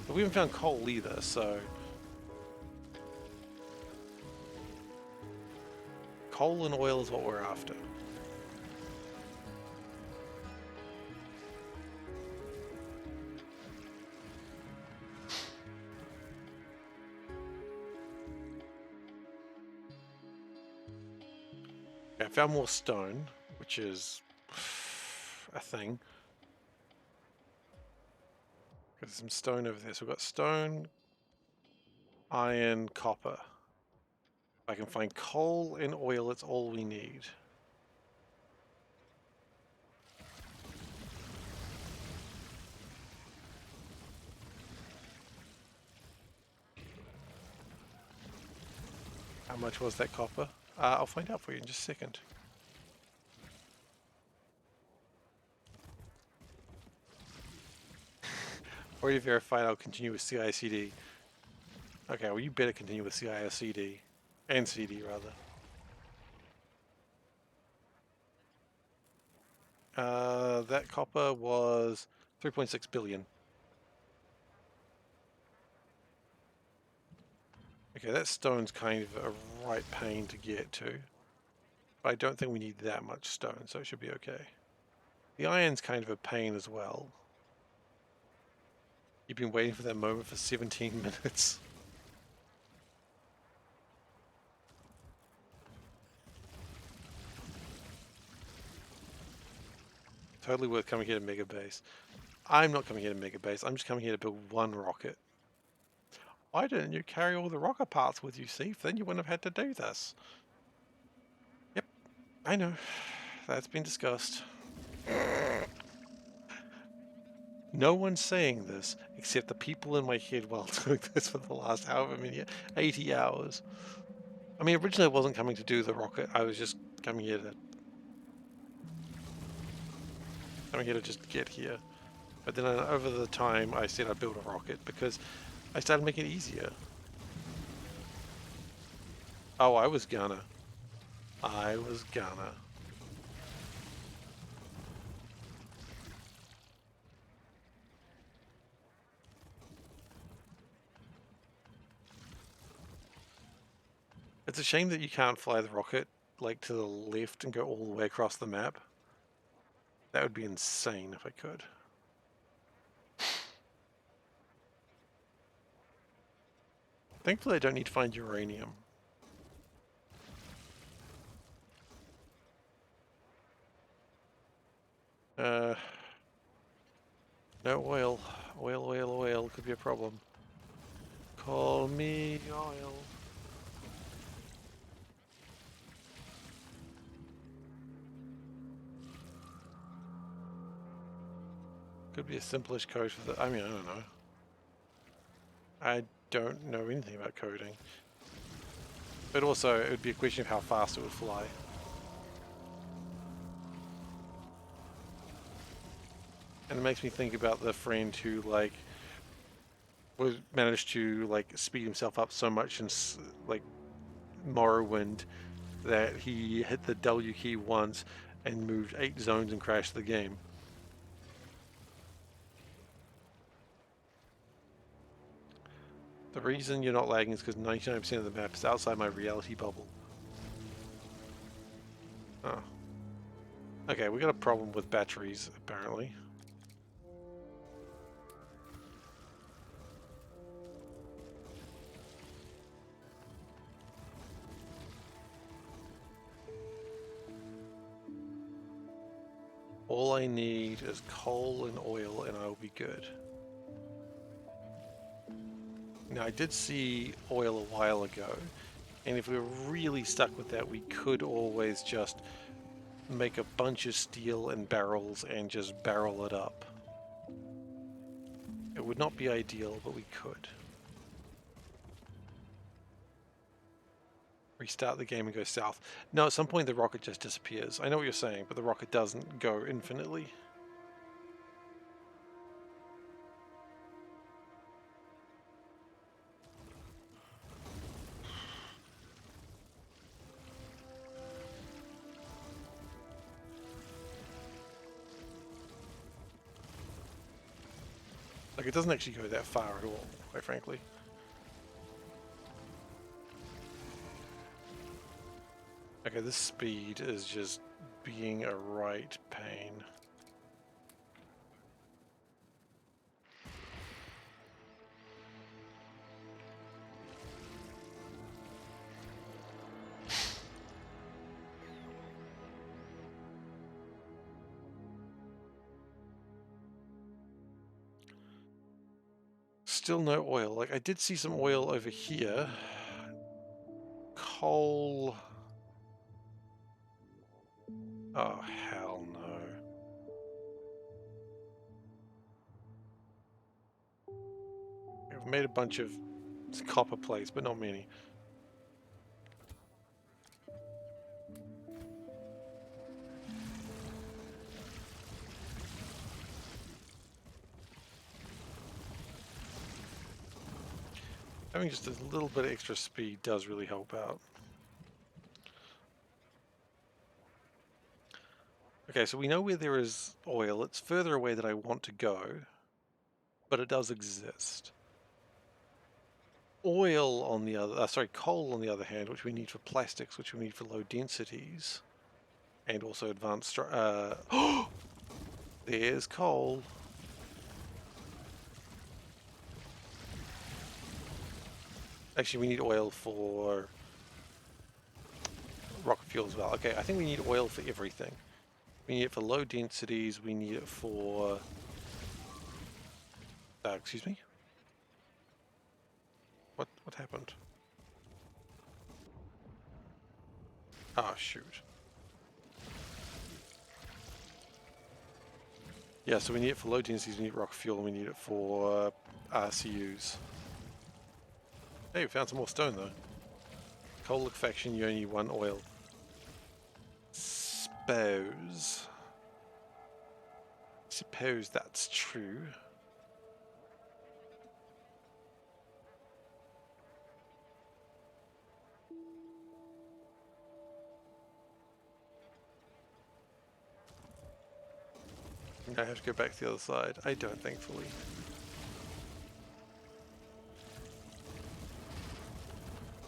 But we haven't found coal either, so... Coal and oil is what we're after. I found more stone, which is a thing. There's some stone over there. So we've got stone, iron, copper. If I can find coal and oil, it's all we need. How much was that copper? I'll find out for you in just a second. Already verified I'll continue with CI/CD. Okay, well you better continue with CI/CD. And CD, rather. That copper was 3.6 billion. Okay, that stone's kind of a right pain to get to. But I don't think we need that much stone, so it should be okay. The iron's kind of a pain as well. You've been waiting for that moment for 17 minutes. Totally worth coming here to Mega Base. I'm not coming here to Mega Base, I'm just coming here to build one rocket. Why didn't you carry all the rocket parts with you, Steve? Then you wouldn't have had to do this. Yep, I know. That's been discussed. No one's saying this except the people in my head while doing this for the last however many 80 hours. I mean, originally I wasn't coming to do the rocket. I was just coming here to just get here. But then over the time, I said I'd build a rocket because I started making it easier. Oh, I was gonna. It's a shame that you can't fly the rocket like to the left and go all the way across the map. That would be insane if I could. Thankfully, I don't need to find uranium. No oil. Oil could be a problem. Call me oil. Could be a simplish code for the. I mean, I don't know. I don't know anything about coding. But also, it would be a question of how fast it would fly. And it makes me think about the friend who, like, managed to, like, speed himself up so much in, like, Morrowind that he hit the W key once and moved 8 zones and crashed the game. The reason you're not lagging is because 99% of the map is outside my reality bubble. Oh. Okay, we got a problem with batteries, apparently. All I need is coal and oil and I'll be good. Now, I did see oil a while ago, and if we were really stuck with that, we could always just make a bunch of steel and barrels and just barrel it up. It would not be ideal, but we could. Restart the game and go south. No, at some point the rocket just disappears. I know what you're saying, but the rocket doesn't go infinitely. Like, it doesn't actually go that far at all, quite frankly. Okay, this speed is just being a right pain. Still no oil. Like, I did see some oil over here. Coal. Oh, hell no. I've made a bunch of copper plates, but not many. Having just a little bit of extra speed does really help out. Okay, so we know where there is oil. It's further away than I want to go, but it does exist. Oil on the other, coal on the other hand, which we need for plastics, which we need for low densities, and also advanced. There's coal. Actually, we need oil for rocket fuel as well. Okay, I think we need oil for everything. We need it for low densities. We need it for. Excuse me. What happened? Ah, shoot. Yeah, so we need it for low densities, we need rocket fuel, and we need it for RCUs. Hey, we found some more stone though. Coal liquefaction, you only need 1 oil. Suppose that's true. I have to go back to the other side. I don't, thankfully.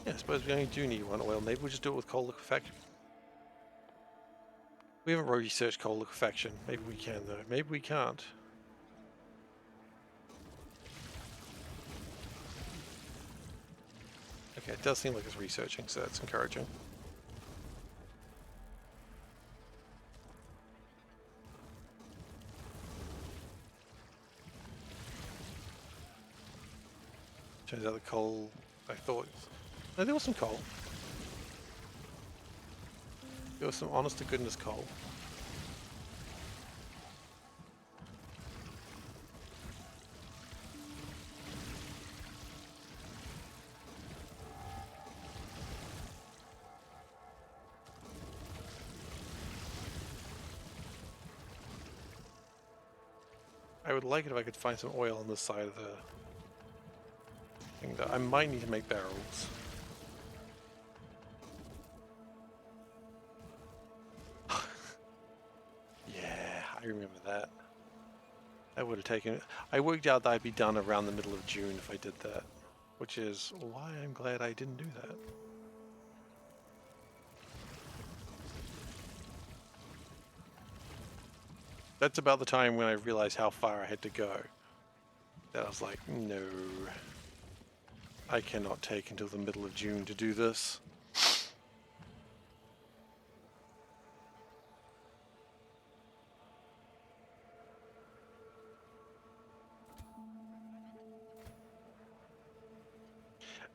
Yeah, I suppose we only do need 1 oil. Maybe we'll just do it with coal liquefaction. We haven't researched coal liquefaction. Maybe we can though. Maybe we can't. Okay, it does seem like it's researching, so that's encouraging. Turns out the coal, I thought... No, there was some coal. There was some honest to goodness coal. I would like it if I could find some oil on this side of the thing. I might need to make barrels. Yeah, I remember that. That would have taken... I worked out that I'd be done around the middle of June if I did that. Which is why I'm glad I didn't do that. That's about the time when I realized how far I had to go. That I was like, no. I cannot take until the middle of June to do this.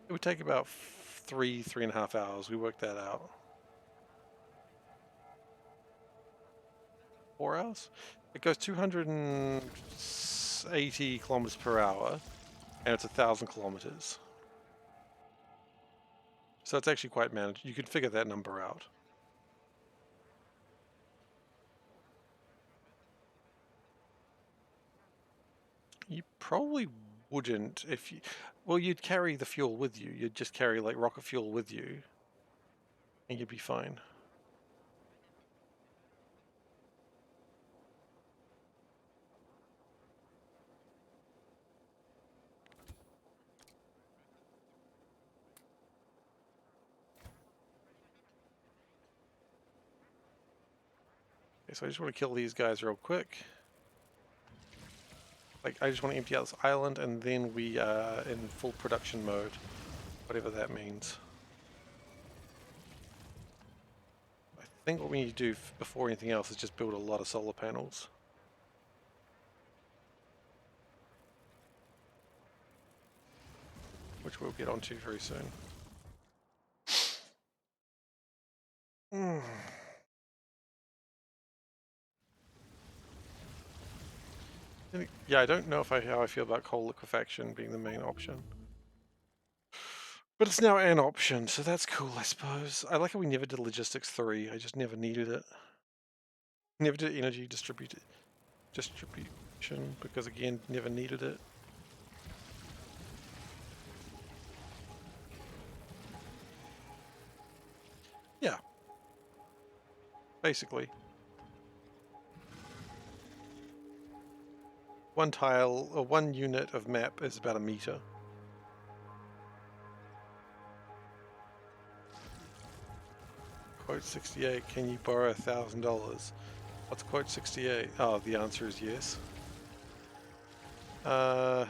It would take about 3.5 hours. We worked that out. 4 hours? It goes 280 kilometers per hour, and it's 1,000 kilometers. So it's actually quite manageable. You could figure that number out. You probably wouldn't if you... Well, you'd carry the fuel with you. You'd just carry like rocket fuel with you, and you'd be fine. Okay, so I just want to kill these guys real quick. Like, I just want to empty out this island, and then we are in full production mode, whatever that means. I think what we need to do before anything else is just build a lot of solar panels. Which we'll get onto very soon. Yeah, I don't know how I feel about coal liquefaction being the main option. But it's now an option, so that's cool, I suppose. I like how we never did Logistics 3. I just never needed it. Never did Energy distribution, because again, never needed it. Yeah. Basically. One tile, or 1 unit of map is about a meter. Quote 68, can you borrow $1,000? What's quote 68? Oh, the answer is yes. I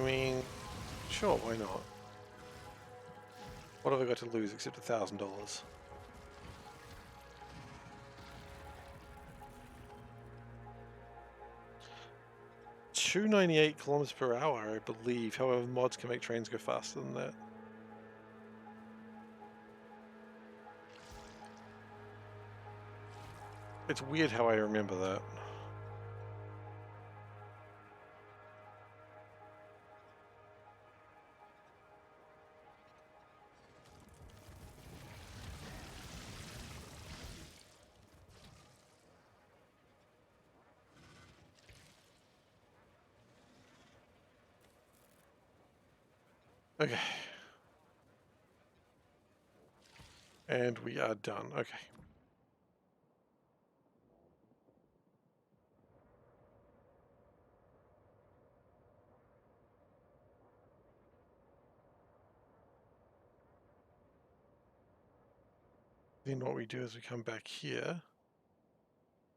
mean, sure, why not? What have I got to lose except $1,000? 298 kilometers per hour, I believe. However, mods can make trains go faster than that. It's weird how I remember that. Okay. And we are done. Okay. Then what we do is we come back here.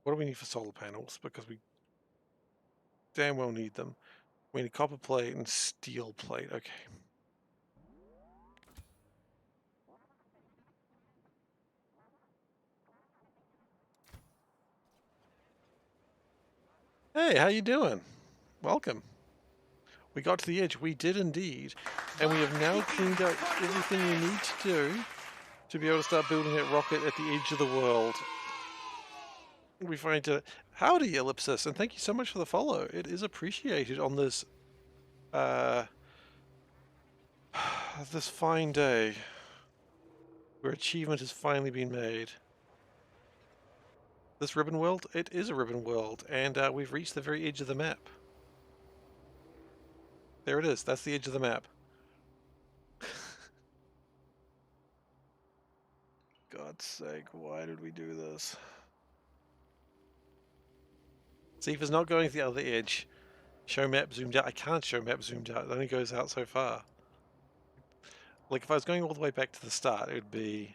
What do we need for solar panels? Because we damn well need them. We need copper plate and steel plate. Okay. Hey, how you doing? Welcome. We got to the edge. We did indeed. And we have now cleaned out everything we need to do to be able to start building that rocket at the edge of the world. We find it. Howdy, Ellipsis, and thank you so much for the follow. It is appreciated on this this fine day where achievement has finally been made. This ribbon world? It is a ribbon world, and we've reached the very edge of the map. There it is. That's the edge of the map. God's sake, why did we do this? See, if it's not going to the other edge, show map zoomed out. I can't show map zoomed out. It only goes out so far. Like, if I was going all the way back to the start, it would be...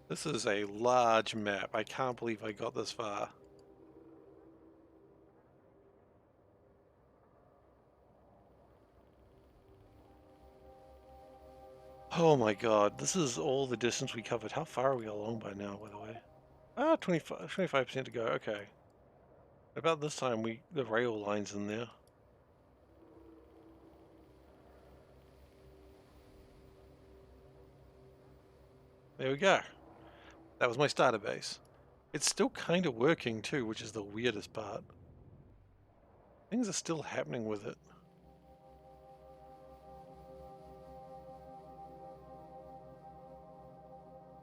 This is a large map. I can't believe I got this far. Oh my god, this is all the distance we covered. How far are we along by now, by the way? Ah, 25% to go, okay. About this time, the rail line's in there. There we go. That was my starter base. It's still kind of working too, which is the weirdest part. Things are still happening with it.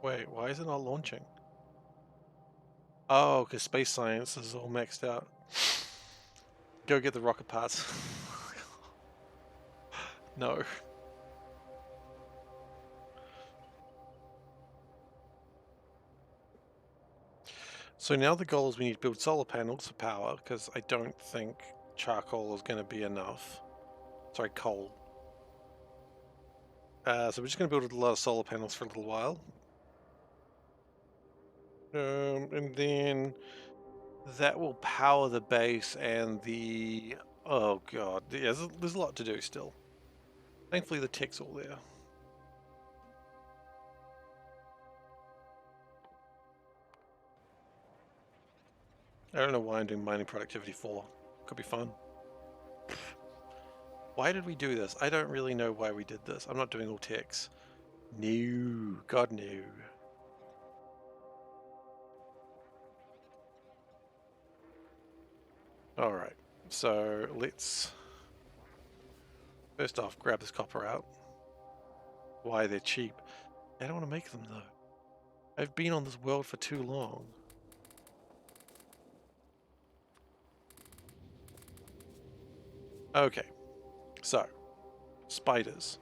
Wait, why is it not launching? Oh, because space science is all maxed out. Go get the rocket parts. No. So now the goal is we need to build solar panels for power, because I don't think charcoal is going to be enough. Sorry, coal. So we're just going to build a lot of solar panels for a little while. And then that will power the base and the... Oh god, yeah, there's a lot to do still. Thankfully the tech's all there. I don't know why I'm doing mining productivity 4. Could be fun. Why did we do this? I don't really know why we did this. I'm not doing all techs. No. God, no. Alright, so let's first off grab this copper out. Why they're cheap. I don't want to make them though. I've been on this world for too long. Okay, so spiders.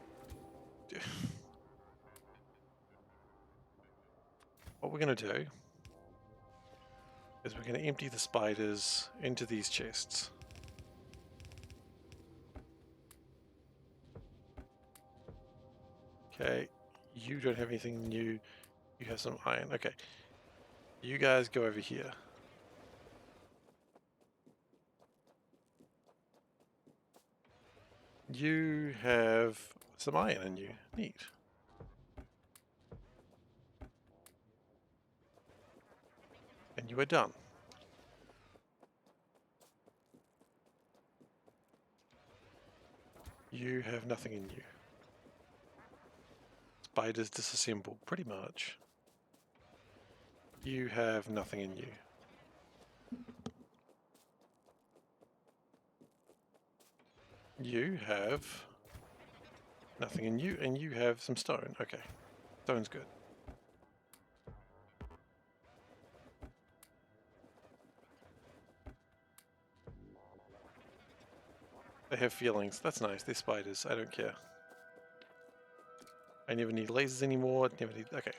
What we're going to do is we're going to empty the spiders into these chests. Okay, you don't have anything new. You have some iron. Okay, you guys go over here. You have some iron in you. Neat. And you are done. You have nothing in you. Spiders disassemble, pretty much. You have nothing in you. You have nothing in you, and you have some stone. Okay, stone's good. They have feelings. That's nice. They're spiders. I don't care. I never need lasers anymore. Never need... Okay.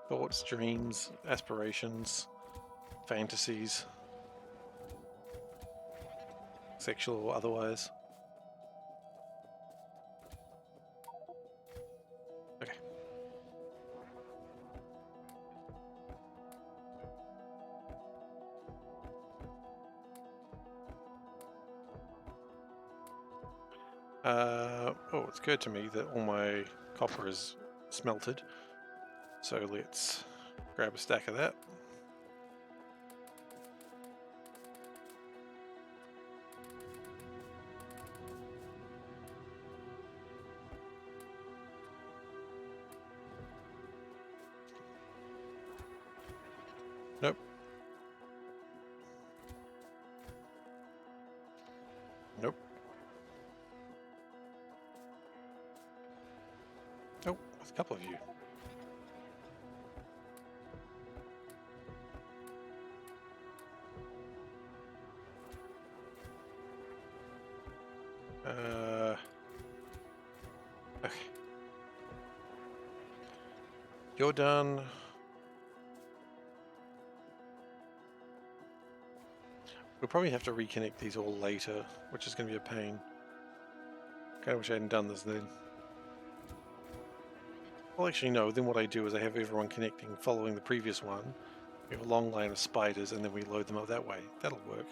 Thoughts, dreams, aspirations, fantasies. Sexual or otherwise. Okay. Oh, it's occurred to me that all my copper is smelted. So let's grab a stack of that. Nope. Nope. Oh, there's a couple of you. Okay. You're done. We'll probably have to reconnect these all later, which is going to be a pain. Kinda wish I hadn't done this then. Well, actually no, then what I do is I have everyone connecting following the previous one. We have a long line of spiders and then we load them up that way. That'll work.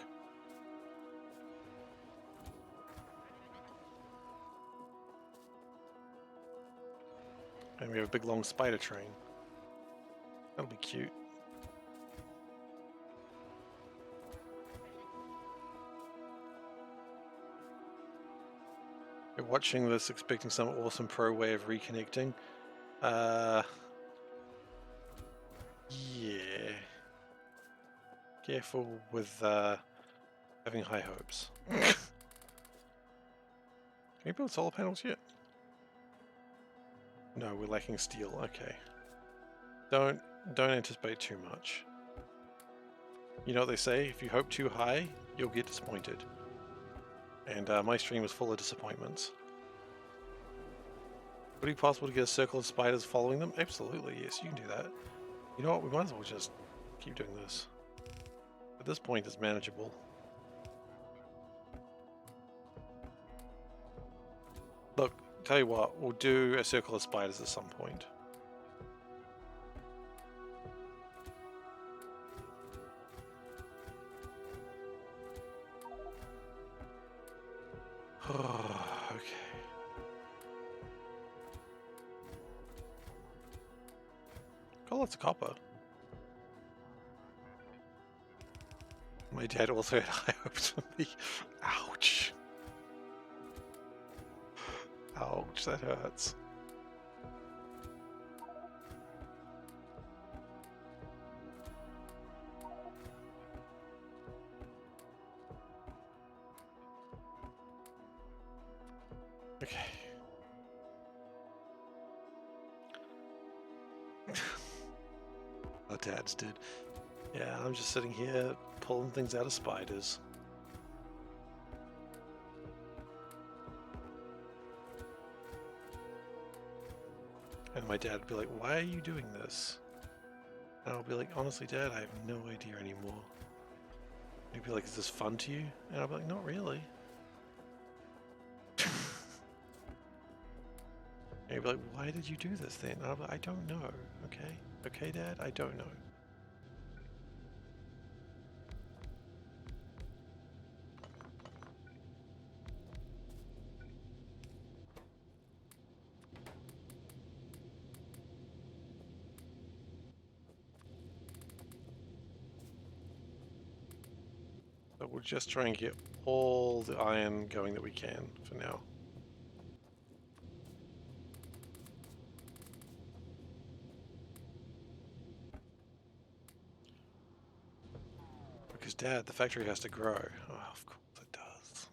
And we have a big long spider train. That'll be cute. You're watching this expecting some awesome pro way of reconnecting. Yeah. Careful with having high hopes. Can you build solar panels yet? No, we're lacking steel. Okay. Don't anticipate too much. You know what they say? If you hope too high, you'll get disappointed. And my stream was full of disappointments. Would it be possible to get a circle of spiders following them? Absolutely, yes, you can do that. You know what? We might as well just keep doing this. At this point, it's manageable. Look, tell you what, we'll do a circle of spiders at some point. Okay. Got lots of copper. My dad also had high hopes for me. Ouch. Ouch, that hurts. Okay. Our dads did. Yeah, I'm just sitting here pulling things out of spiders. And my dad would be like, why are you doing this? And I'll be like, honestly, Dad, I have no idea anymore. And he'd be like, is this fun to you? And I'll be like, not really. And he'd be like, why did you do this then? And I'll be like, I don't know, okay? Okay, Dad, I don't know. we'll just try and get all the iron going that we can for now. Because Dad, the factory has to grow. Oh, of course it does.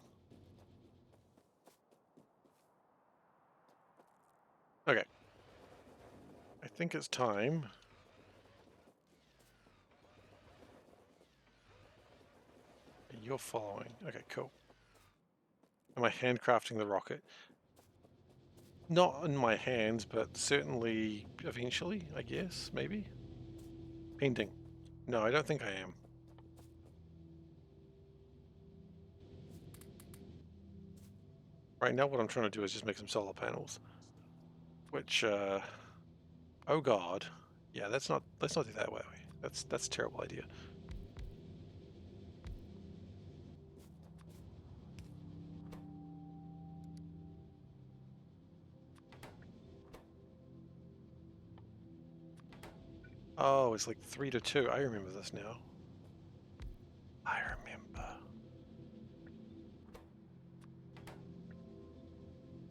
Okay. I think it's time. You're following. Okay, cool. Am I handcrafting the rocket? Not in my hands, but certainly eventually, I guess, maybe? Pending. No, I don't think I am. Right now what I'm trying to do is just make some solar panels. Which, oh god. Yeah, let's not do that way. That's a terrible idea. Oh, it's like 3-2. I remember this now. I remember.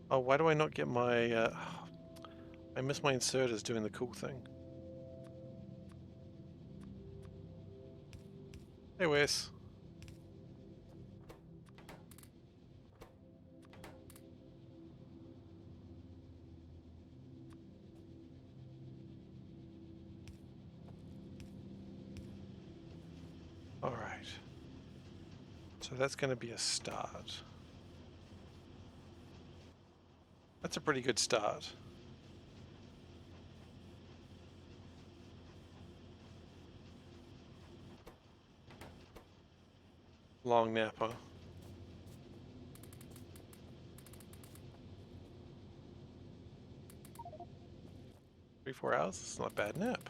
Oh, why do I not get my, I miss my inserters doing the cool thing. Hey, Wes. Alright. So that's going to be a start. That's a pretty good start. Long nap, huh? 3-4 hours? It's not a bad nap.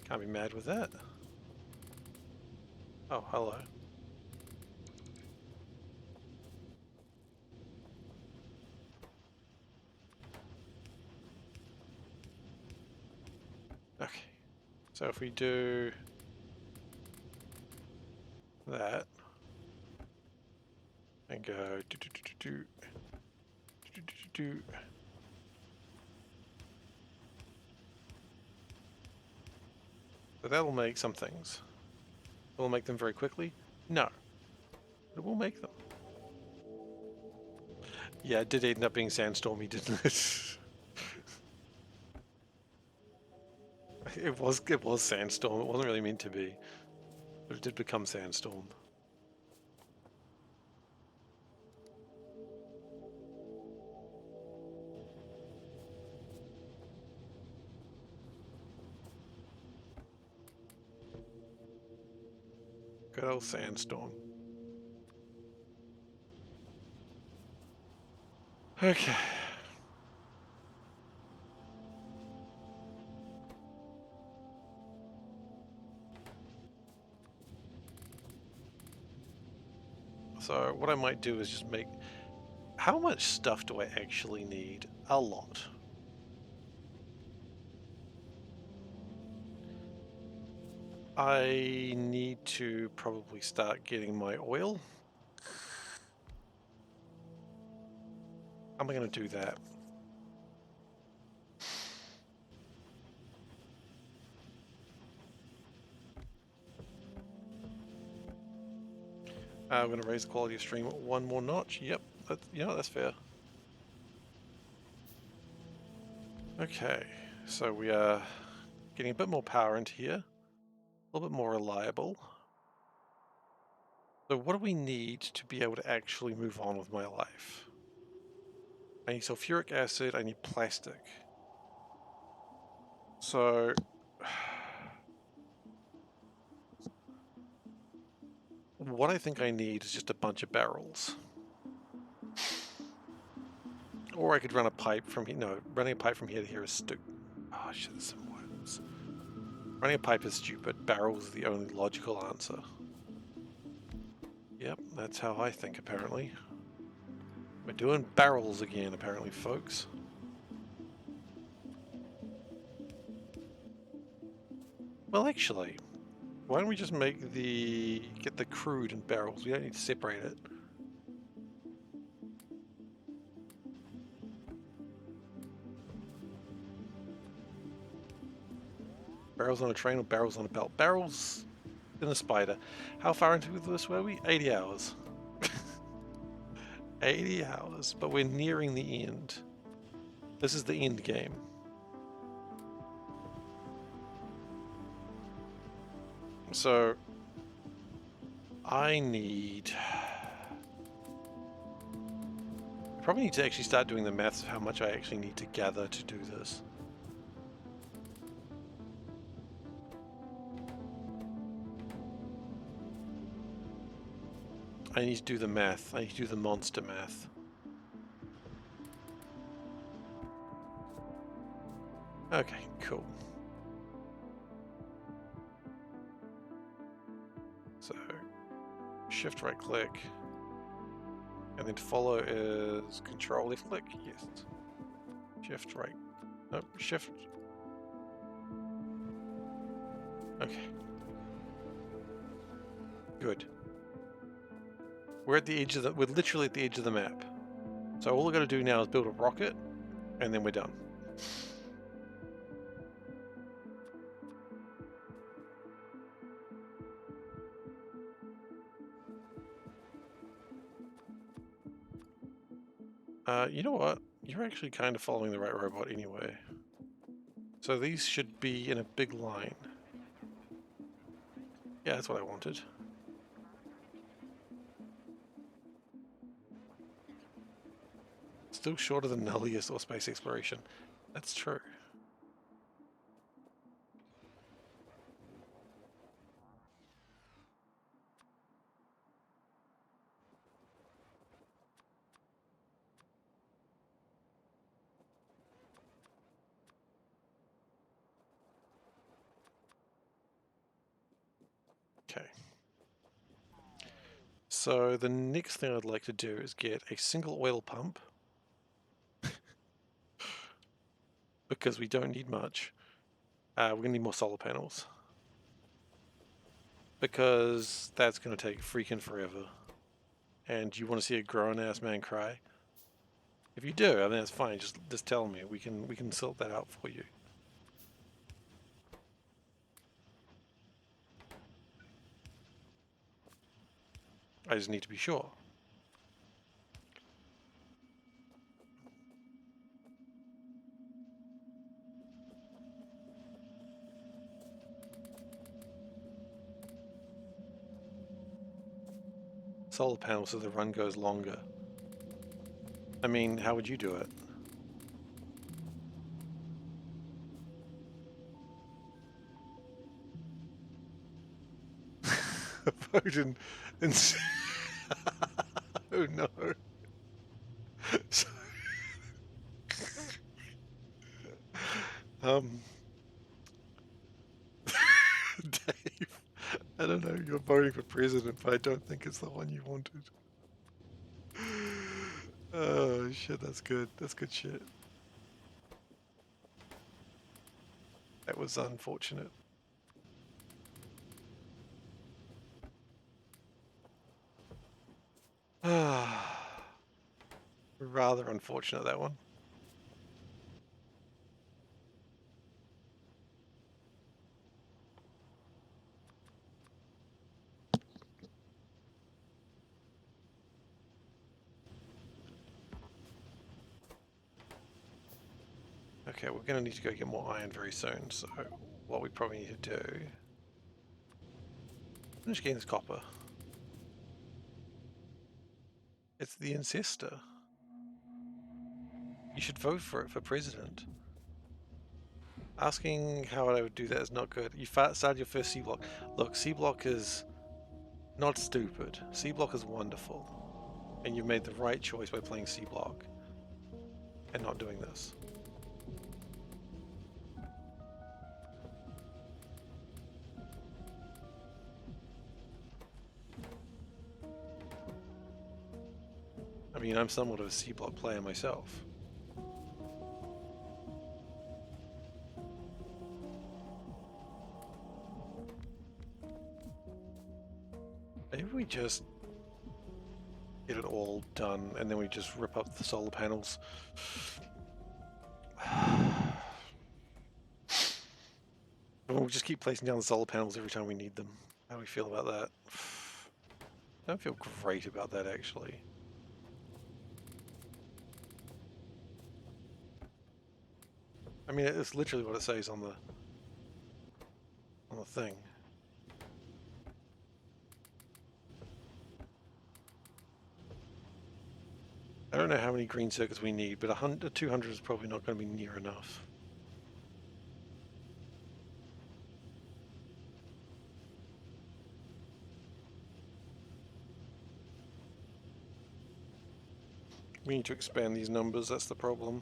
Can't be mad with that. Oh, hello. Okay. So if we do that and go do. So that'll make some things. It will make them very quickly? No. But it will make them. Yeah, it did end up being sandstormy, didn't it? It was sandstorm. It wasn't really meant to be. But it did become sandstorm. Good old sandstorm. Okay. So what I might do is just make... How much stuff do I actually need? A lot. I need to probably start getting my oil. How am I going to do that? I'm going to raise the quality of stream one more notch. Yep, that's fair. Okay, so we are getting a bit more power into here, a little bit more reliable. So what do we need to be able to actually move on with my life? I need sulfuric acid, I need plastic. So what I think I need is just a bunch of barrels. Or I could run a pipe from here. No, running a pipe from here to here is stupid. Oh shit, there's some words. Running a pipe is stupid. Barrels is the only logical answer. Yep, that's how I think apparently. We're doing barrels again apparently, folks. Well, actually, Why don't we just make get the crude in barrels? We don't need to separate it. Barrels on a train or barrels on a belt? Barrels in a spider. How far into this were we? 80 hours. 80 hours, but we're nearing the end. This is the end game. So I probably need to actually start doing the maths of how much I actually need to gather to do this. I need to do the math. I need to do the monster math. Okay, cool. So, shift right click. And then to follow is control left click? Yes. Shift right. Nope, shift. Okay. Good. We're at the edge of we're literally at the edge of the map. So all we're going to do now is build a rocket, and then we're done. You know what? You're actually kind of following the right robot anyway. So these should be in a big line. Yeah, that's what I wanted. Still shorter than Nullius or space exploration. That's true. Okay. So the next thing I'd like to do is get a single oil pump. Because we don't need much. We're going to need more solar panels. Because that's going to take freaking forever. And you want to see a grown-ass man cry? If you do, I mean, that's fine. Just tell me. We can sort that out for you. I just need to be sure. Solar panels so the run goes longer. I mean, how would you do it? Vote in oh no. um Dave, I don't know, you're voting for president, but I don't think it's the one you wanted. Oh shit, that's good. That's good shit. That was unfortunate. Rather unfortunate, that one. Okay, we're going to need to go get more iron very soon, so what we probably need to do... Finish getting this copper. It's the ancestor. You should vote for it for president. Asking how I would do that is not good. You started your first C block. Look, C block is not stupid. C block is wonderful. And you made the right choice by playing C block and not doing this. I mean, I'm somewhat of a C block player myself. just get it all done and then we just rip up the solar panels. We'll just keep placing down the solar panels every time we need them. How do we feel about that? I don't feel great about that, actually. I mean, it's literally what it says on the thing. I don't know how many green circuits we need, but 100, 200 is probably not going to be near enough. We need to expand these numbers, that's the problem.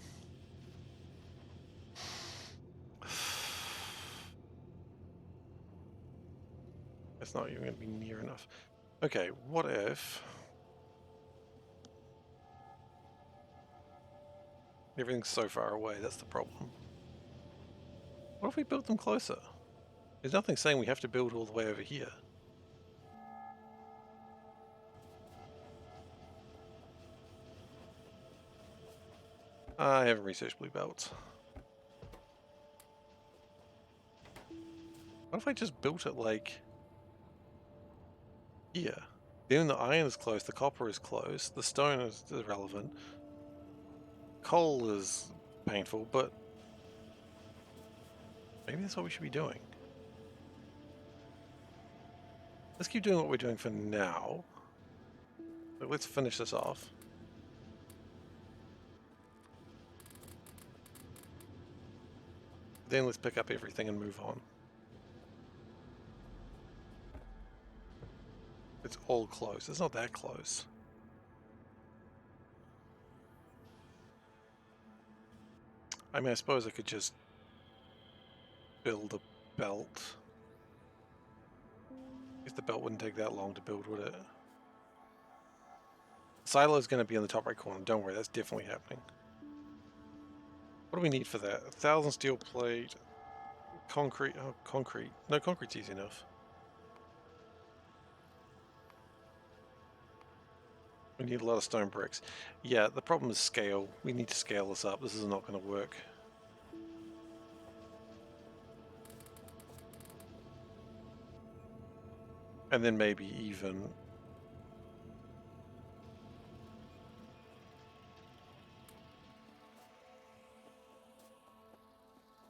It's not even going to be near enough. Okay, what if... everything's so far away, that's the problem. What if we built them closer? There's nothing saying we have to build all the way over here. I haven't researched blue belts. What if I just built it like here? Then the iron is close, the copper is close, the stone is irrelevant. Coal is painful, but maybe that's what we should be doing. Let's keep doing what we're doing for now. But let's finish this off. Then let's pick up everything and move on. It's all close. It's not that close. I mean, I suppose I could just build a belt. I guess the belt wouldn't take that long to build, would it? Silo is going to be in the top right corner. Don't worry, that's definitely happening. What do we need for that? 1,000 steel plate, concrete. Oh, concrete. No, concrete's easy enough. We need a lot of stone bricks. Yeah, the problem is scale. We need to scale this up. This is not going to work. And then maybe even...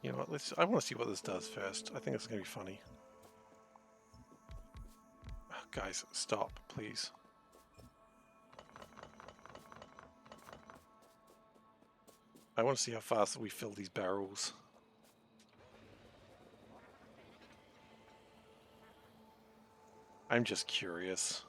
you know what, I want to see what this does first. I think it's going to be funny. Oh, guys, stop, please. I want to see how fast we fill these barrels. I'm just curious.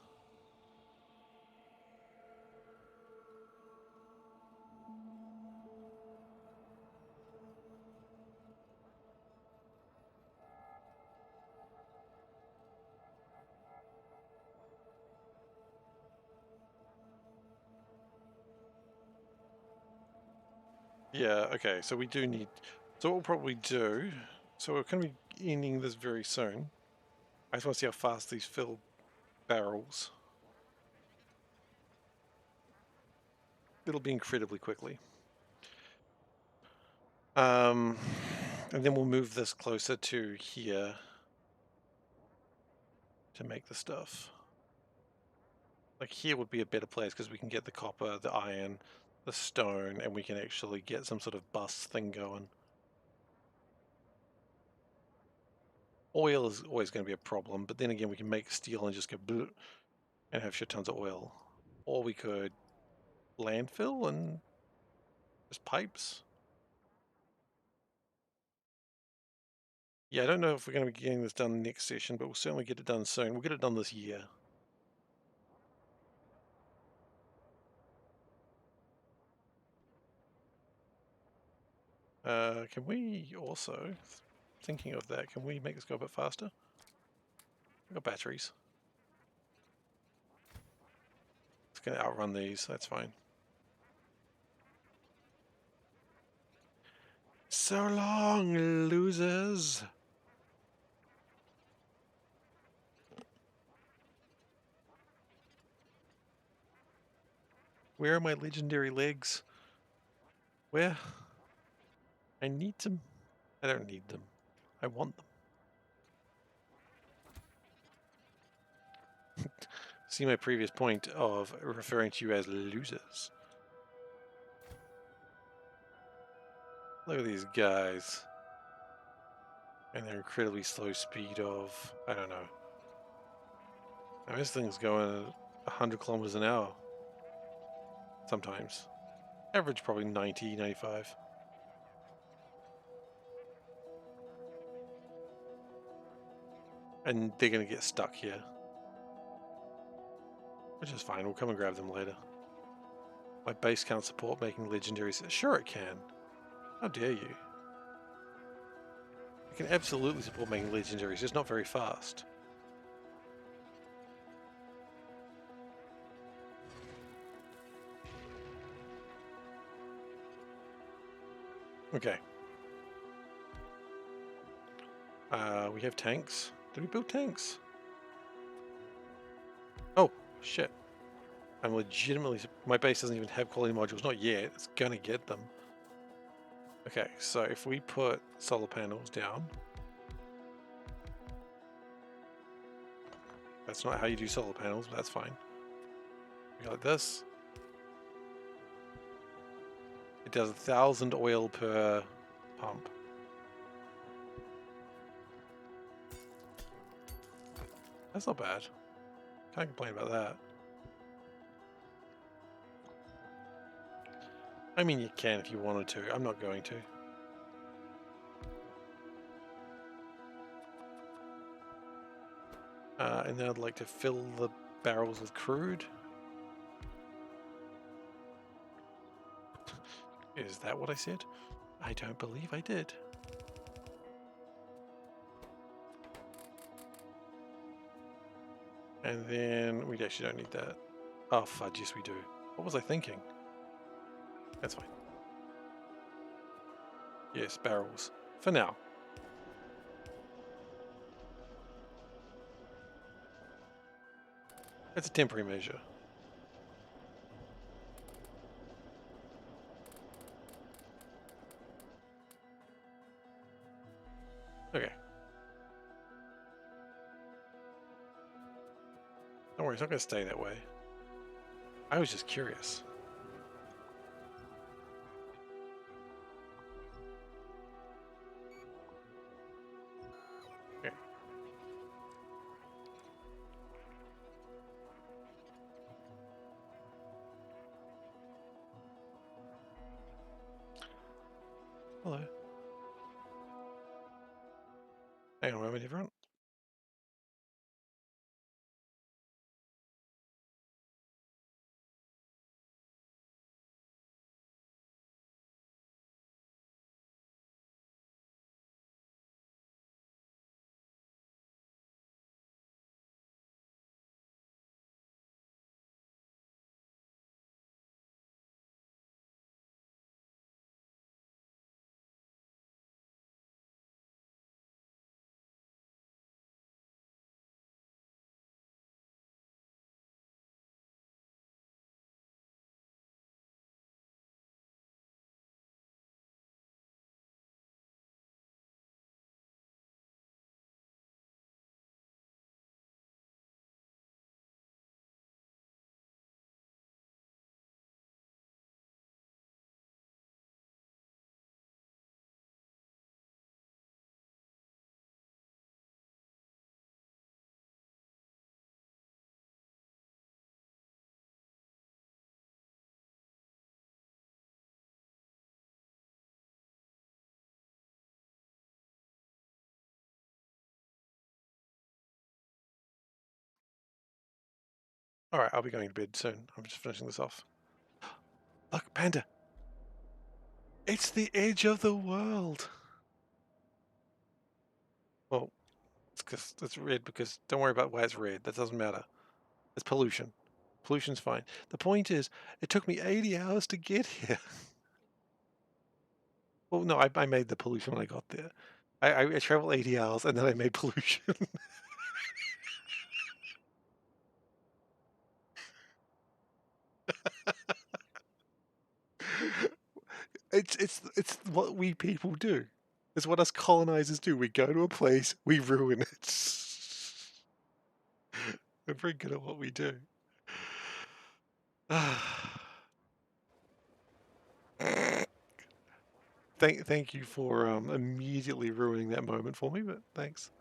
Yeah, okay, so we do need... so what we'll probably do... so we're going to be ending this very soon. I just want to see how fast these fill barrels. It'll be incredibly quickly. And then we'll move this closer to here to make the stuff. Like here would be a better place because we can get the copper, the iron, the stone, and we can actually get some sort of bus thing going. Oil is always going to be a problem, but then again we can make steel and just go bleh and have shit tons of oil. Or we could landfill and just pipes. Yeah, I don't know if we're going to be getting this done next session, but we'll certainly get it done soon. We'll get it done this year. Can we also, thinking of that, can we make this go a bit faster? We've got batteries. It's going to outrun these, that's fine. So long, losers! Where are my legendary legs? Where? I need them. I don't need them. I want them. See my previous point of referring to you as losers. Look at these guys. And their incredibly slow speed of, I don't know. I mean, this thing's going 100 kilometers an hour. Sometimes. Average probably 90, 95. And they're going to get stuck here. Which is fine, we'll come and grab them later. My base can't support making legendaries. Sure it can. How dare you? It can absolutely support making legendaries, just not very fast. Okay. We have tanks. Did we build tanks? Oh, shit. I'm legitimately... My base doesn't even have quality modules. Not yet. It's gonna get them. Okay, so if we put solar panels down... That's not how you do solar panels, but that's fine. We go like this. It does 1,000 oil per pump. That's not bad. Can't complain about that. I mean, you can if you wanted to. I'm not going to. And then I'd like to fill the barrels with crude. Is that what I said? I don't believe I did. And then we actually don't need that. Oh, fudge, yes we do. What was I thinking? That's fine. Yes, barrels. For now. It's a temporary measure. Okay. Don't worry, it's not going to stay that way. I was just curious. Okay. Hello. Hang on a moment, everyone. Alright, I'll be going to bed soon. I'm just finishing this off. Look, panda! It's the edge of the world! Well, it's because it's red because don't worry about why it's red. That doesn't matter. It's pollution. Pollution's fine. The point is, it took me 80 hours to get here. Well, no, I made the pollution when I got there. I traveled 80 hours and then I made pollution. It's what we people do. It's what us colonizers do. We go to a place, we ruin it. We're very good at what we do. Thank you for immediately ruining that moment for me, but thanks.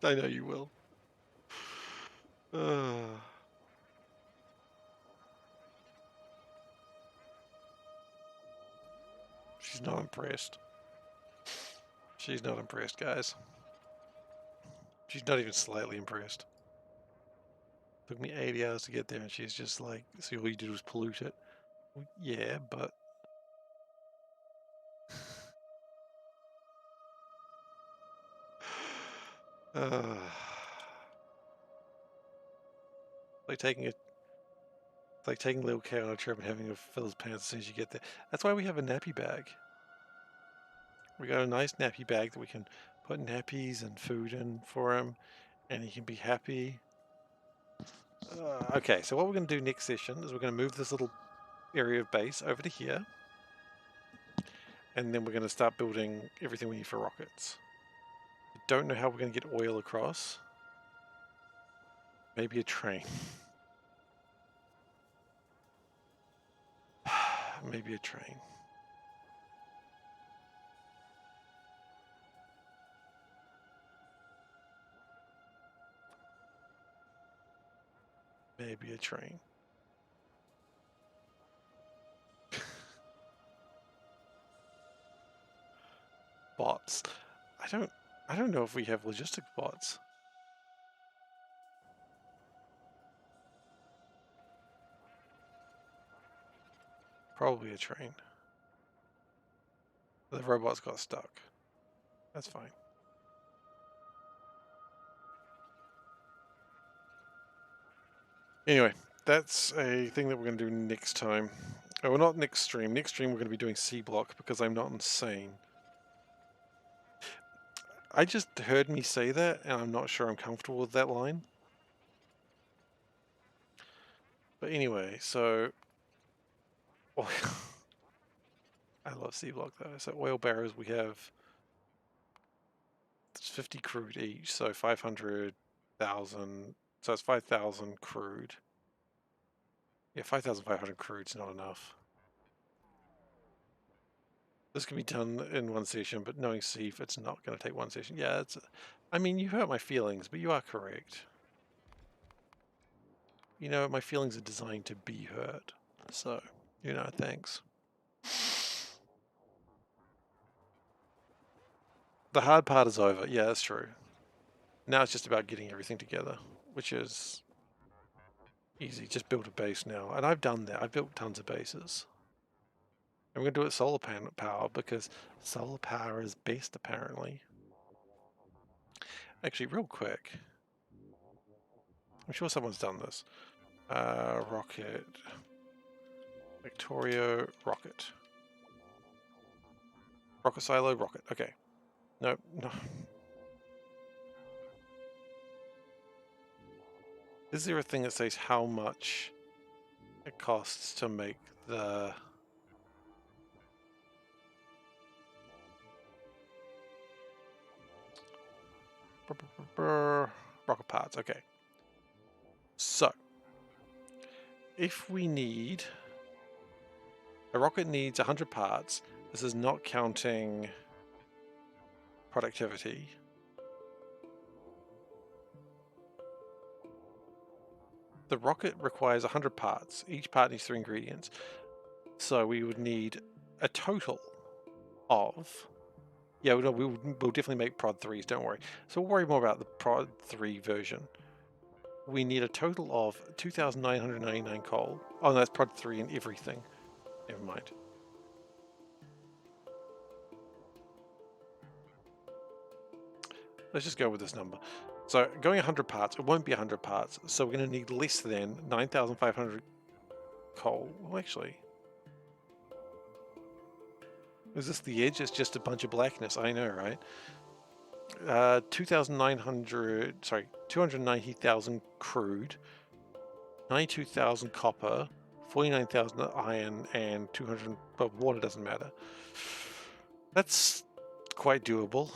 I know you will. She's not impressed. She's not impressed, guys. She's not even slightly impressed. Took me 80 hours to get there, and she's just like, "See, all you did was pollute it." Well, yeah, but like taking a It's like taking a little cat on a trip and having to fill his pants as soon as you get there. That's why we have a nappy bag. We got a nice nappy bag that we can put nappies and food in for him, and he can be happy. Okay, so what we're going to do next session is we're going to move this little area of base over to here, and then we're going to start building everything we need for rockets. I don't know how we're going to get oil across. Maybe a train. Maybe a train. Maybe a train. Bots. I don't know if we have logistic bots. Probably a train. The robots got stuck. That's fine. Anyway, that's a thing that we're going to do next time. Oh, well, not next stream. Next stream we're going to be doing C block because I'm not insane. I just heard me say that, and I'm not sure I'm comfortable with that line. But anyway, so... I love C block though. So oil barrels we have... It's 50 crude each, so 500,000... So it's 5,000 crude. Yeah, 5,500 crude's not enough. This can be done in one session, but knowing Seif, it's not going to take one session. Yeah, it's... I mean, you hurt my feelings, but you are correct. You know, my feelings are designed to be hurt. So, you know, thanks. The hard part is over. Yeah, that's true. Now it's just about getting everything together, which is easy. Just build a base now. And I've done that. I've built tons of bases. And we're going to do it solar panel power because solar power is best, apparently. Actually, real quick. I'm sure someone's done this. Rocket. Factorio, rocket. Rocket silo, rocket. Okay. No, no. Is there a thing that says how much it costs to make the... rocket parts? Okay. So, if we need... A rocket needs 100 parts. This is not counting productivity. The rocket requires 100 parts. Each part needs 3 ingredients. So we would need a total of... Yeah, we'll definitely make prod 3s, don't worry. So we'll worry more about the prod 3 version. We need a total of 2,999 coal. Oh, no, that's prod 3 and everything. Never mind. Let's just go with this number. So going 100 parts, it won't be 100 parts. So we're going to need less than 9,500 coal. Well, actually, is this the edge? It's just a bunch of blackness. I know, right? 2,900, sorry, 290,000 crude, 92,000 copper, 49,000 iron, and 200, but water doesn't matter. That's quite doable.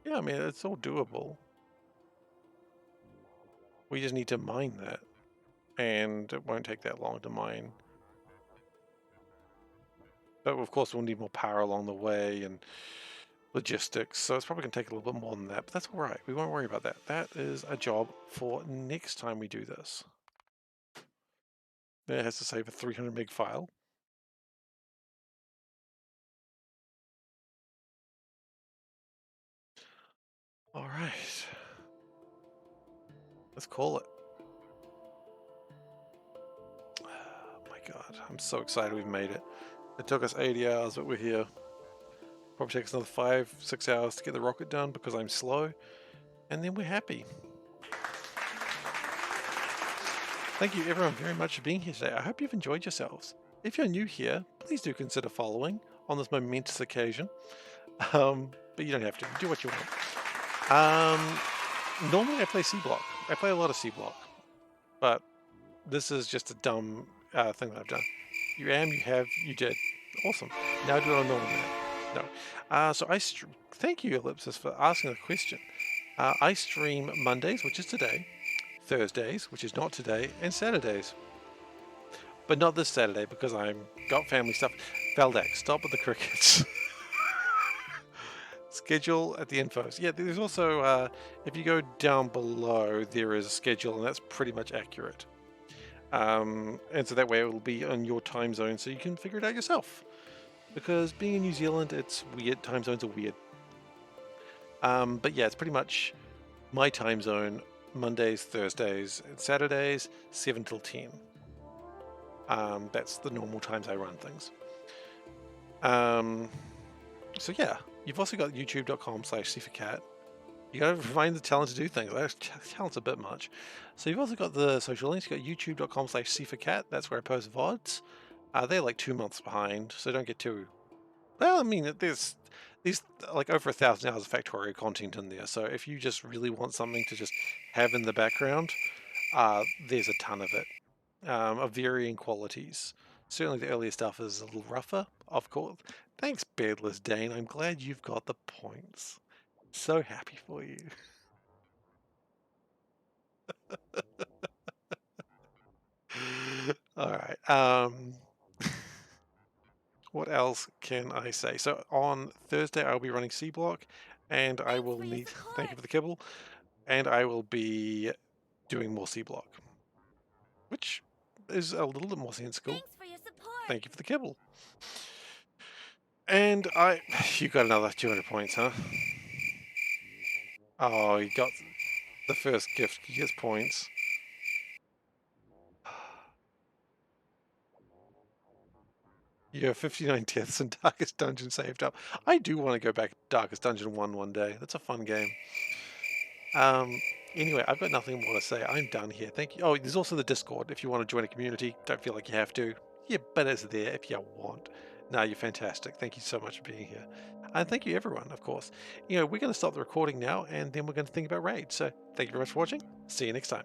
Yeah, I mean, it's all doable. We just need to mine that, and it won't take that long to mine. But of course, we'll need more power along the way and logistics, so it's probably going to take a little bit more than that, but that's all right. We won't worry about that. That is a job for next time we do this. It has to save a 300 meg file. All right. Let's call it. Oh my god, I'm so excited we've made it. It took us 80 hours, but we're here. Probably takes another 5-6 hours to get the rocket done because I'm slow, and then we're happy. Thank you everyone very much for being here today. I hope you've enjoyed yourselves. If you're new here, please do consider following on this momentous occasion. But you don't have to. Do what you want. Normally I play C block. I play a lot of C block, but this is just a dumb thing that I've done. You have, you did. Awesome. Now do it on normal map. No. So thank you, Ellipsis, for asking the question. I stream Mondays, which is today, Thursdays, which is not today, and Saturdays. But not this Saturday because I'm got family stuff. Valdak, stop with the crickets. Schedule at the infos. Yeah, there's also, if you go down below, there is a schedule, and that's pretty much accurate. And so that way it will be on your time zone, so you can figure it out yourself. Because being in New Zealand, it's weird. Time zones are weird. But yeah, it's pretty much my time zone, Mondays, Thursdays, and Saturdays, 7 till 10. That's the normal times I run things. So yeah, you've also got youtube.com/SeiferKatt. You gotta find the talent to do things. Talent's a bit much. So you've also got the social links. You've got youtube.com/SeiferKatt. That's where I post VODs. They're like 2 months behind, so don't get too... Well, I mean, there's like over 1,000 hours of Factorio content in there. So if you just really want something to just have in the background, there's a ton of it, of varying qualities. Certainly the earlier stuff is a little rougher, of course. Thanks, Beardless Dane. I'm glad you've got the points. So happy for you. All right. What else can I say? So on Thursday, I'll be running C block, and I will need... Thank you for the kibble. And I will be doing more C block, which is a little bit more sensible. Thanks for your support. Thank you for the kibble. And you got another 200 points, huh? Oh, you got the first gift. He gets points. You have 59 deaths and Darkest Dungeon saved up. I do want to go back to Darkest Dungeon 1 one day. That's a fun game. Anyway, I've got nothing more to say. I'm done here. Thank you. Oh, there's also the Discord. If you want to join a community, don't feel like you have to. Yeah, but it's there if you want. No, you're fantastic. Thank you so much for being here. And thank you, everyone, of course. We're going to stop the recording now, and then we're going to think about raids. So thank you very much for watching. See you next time.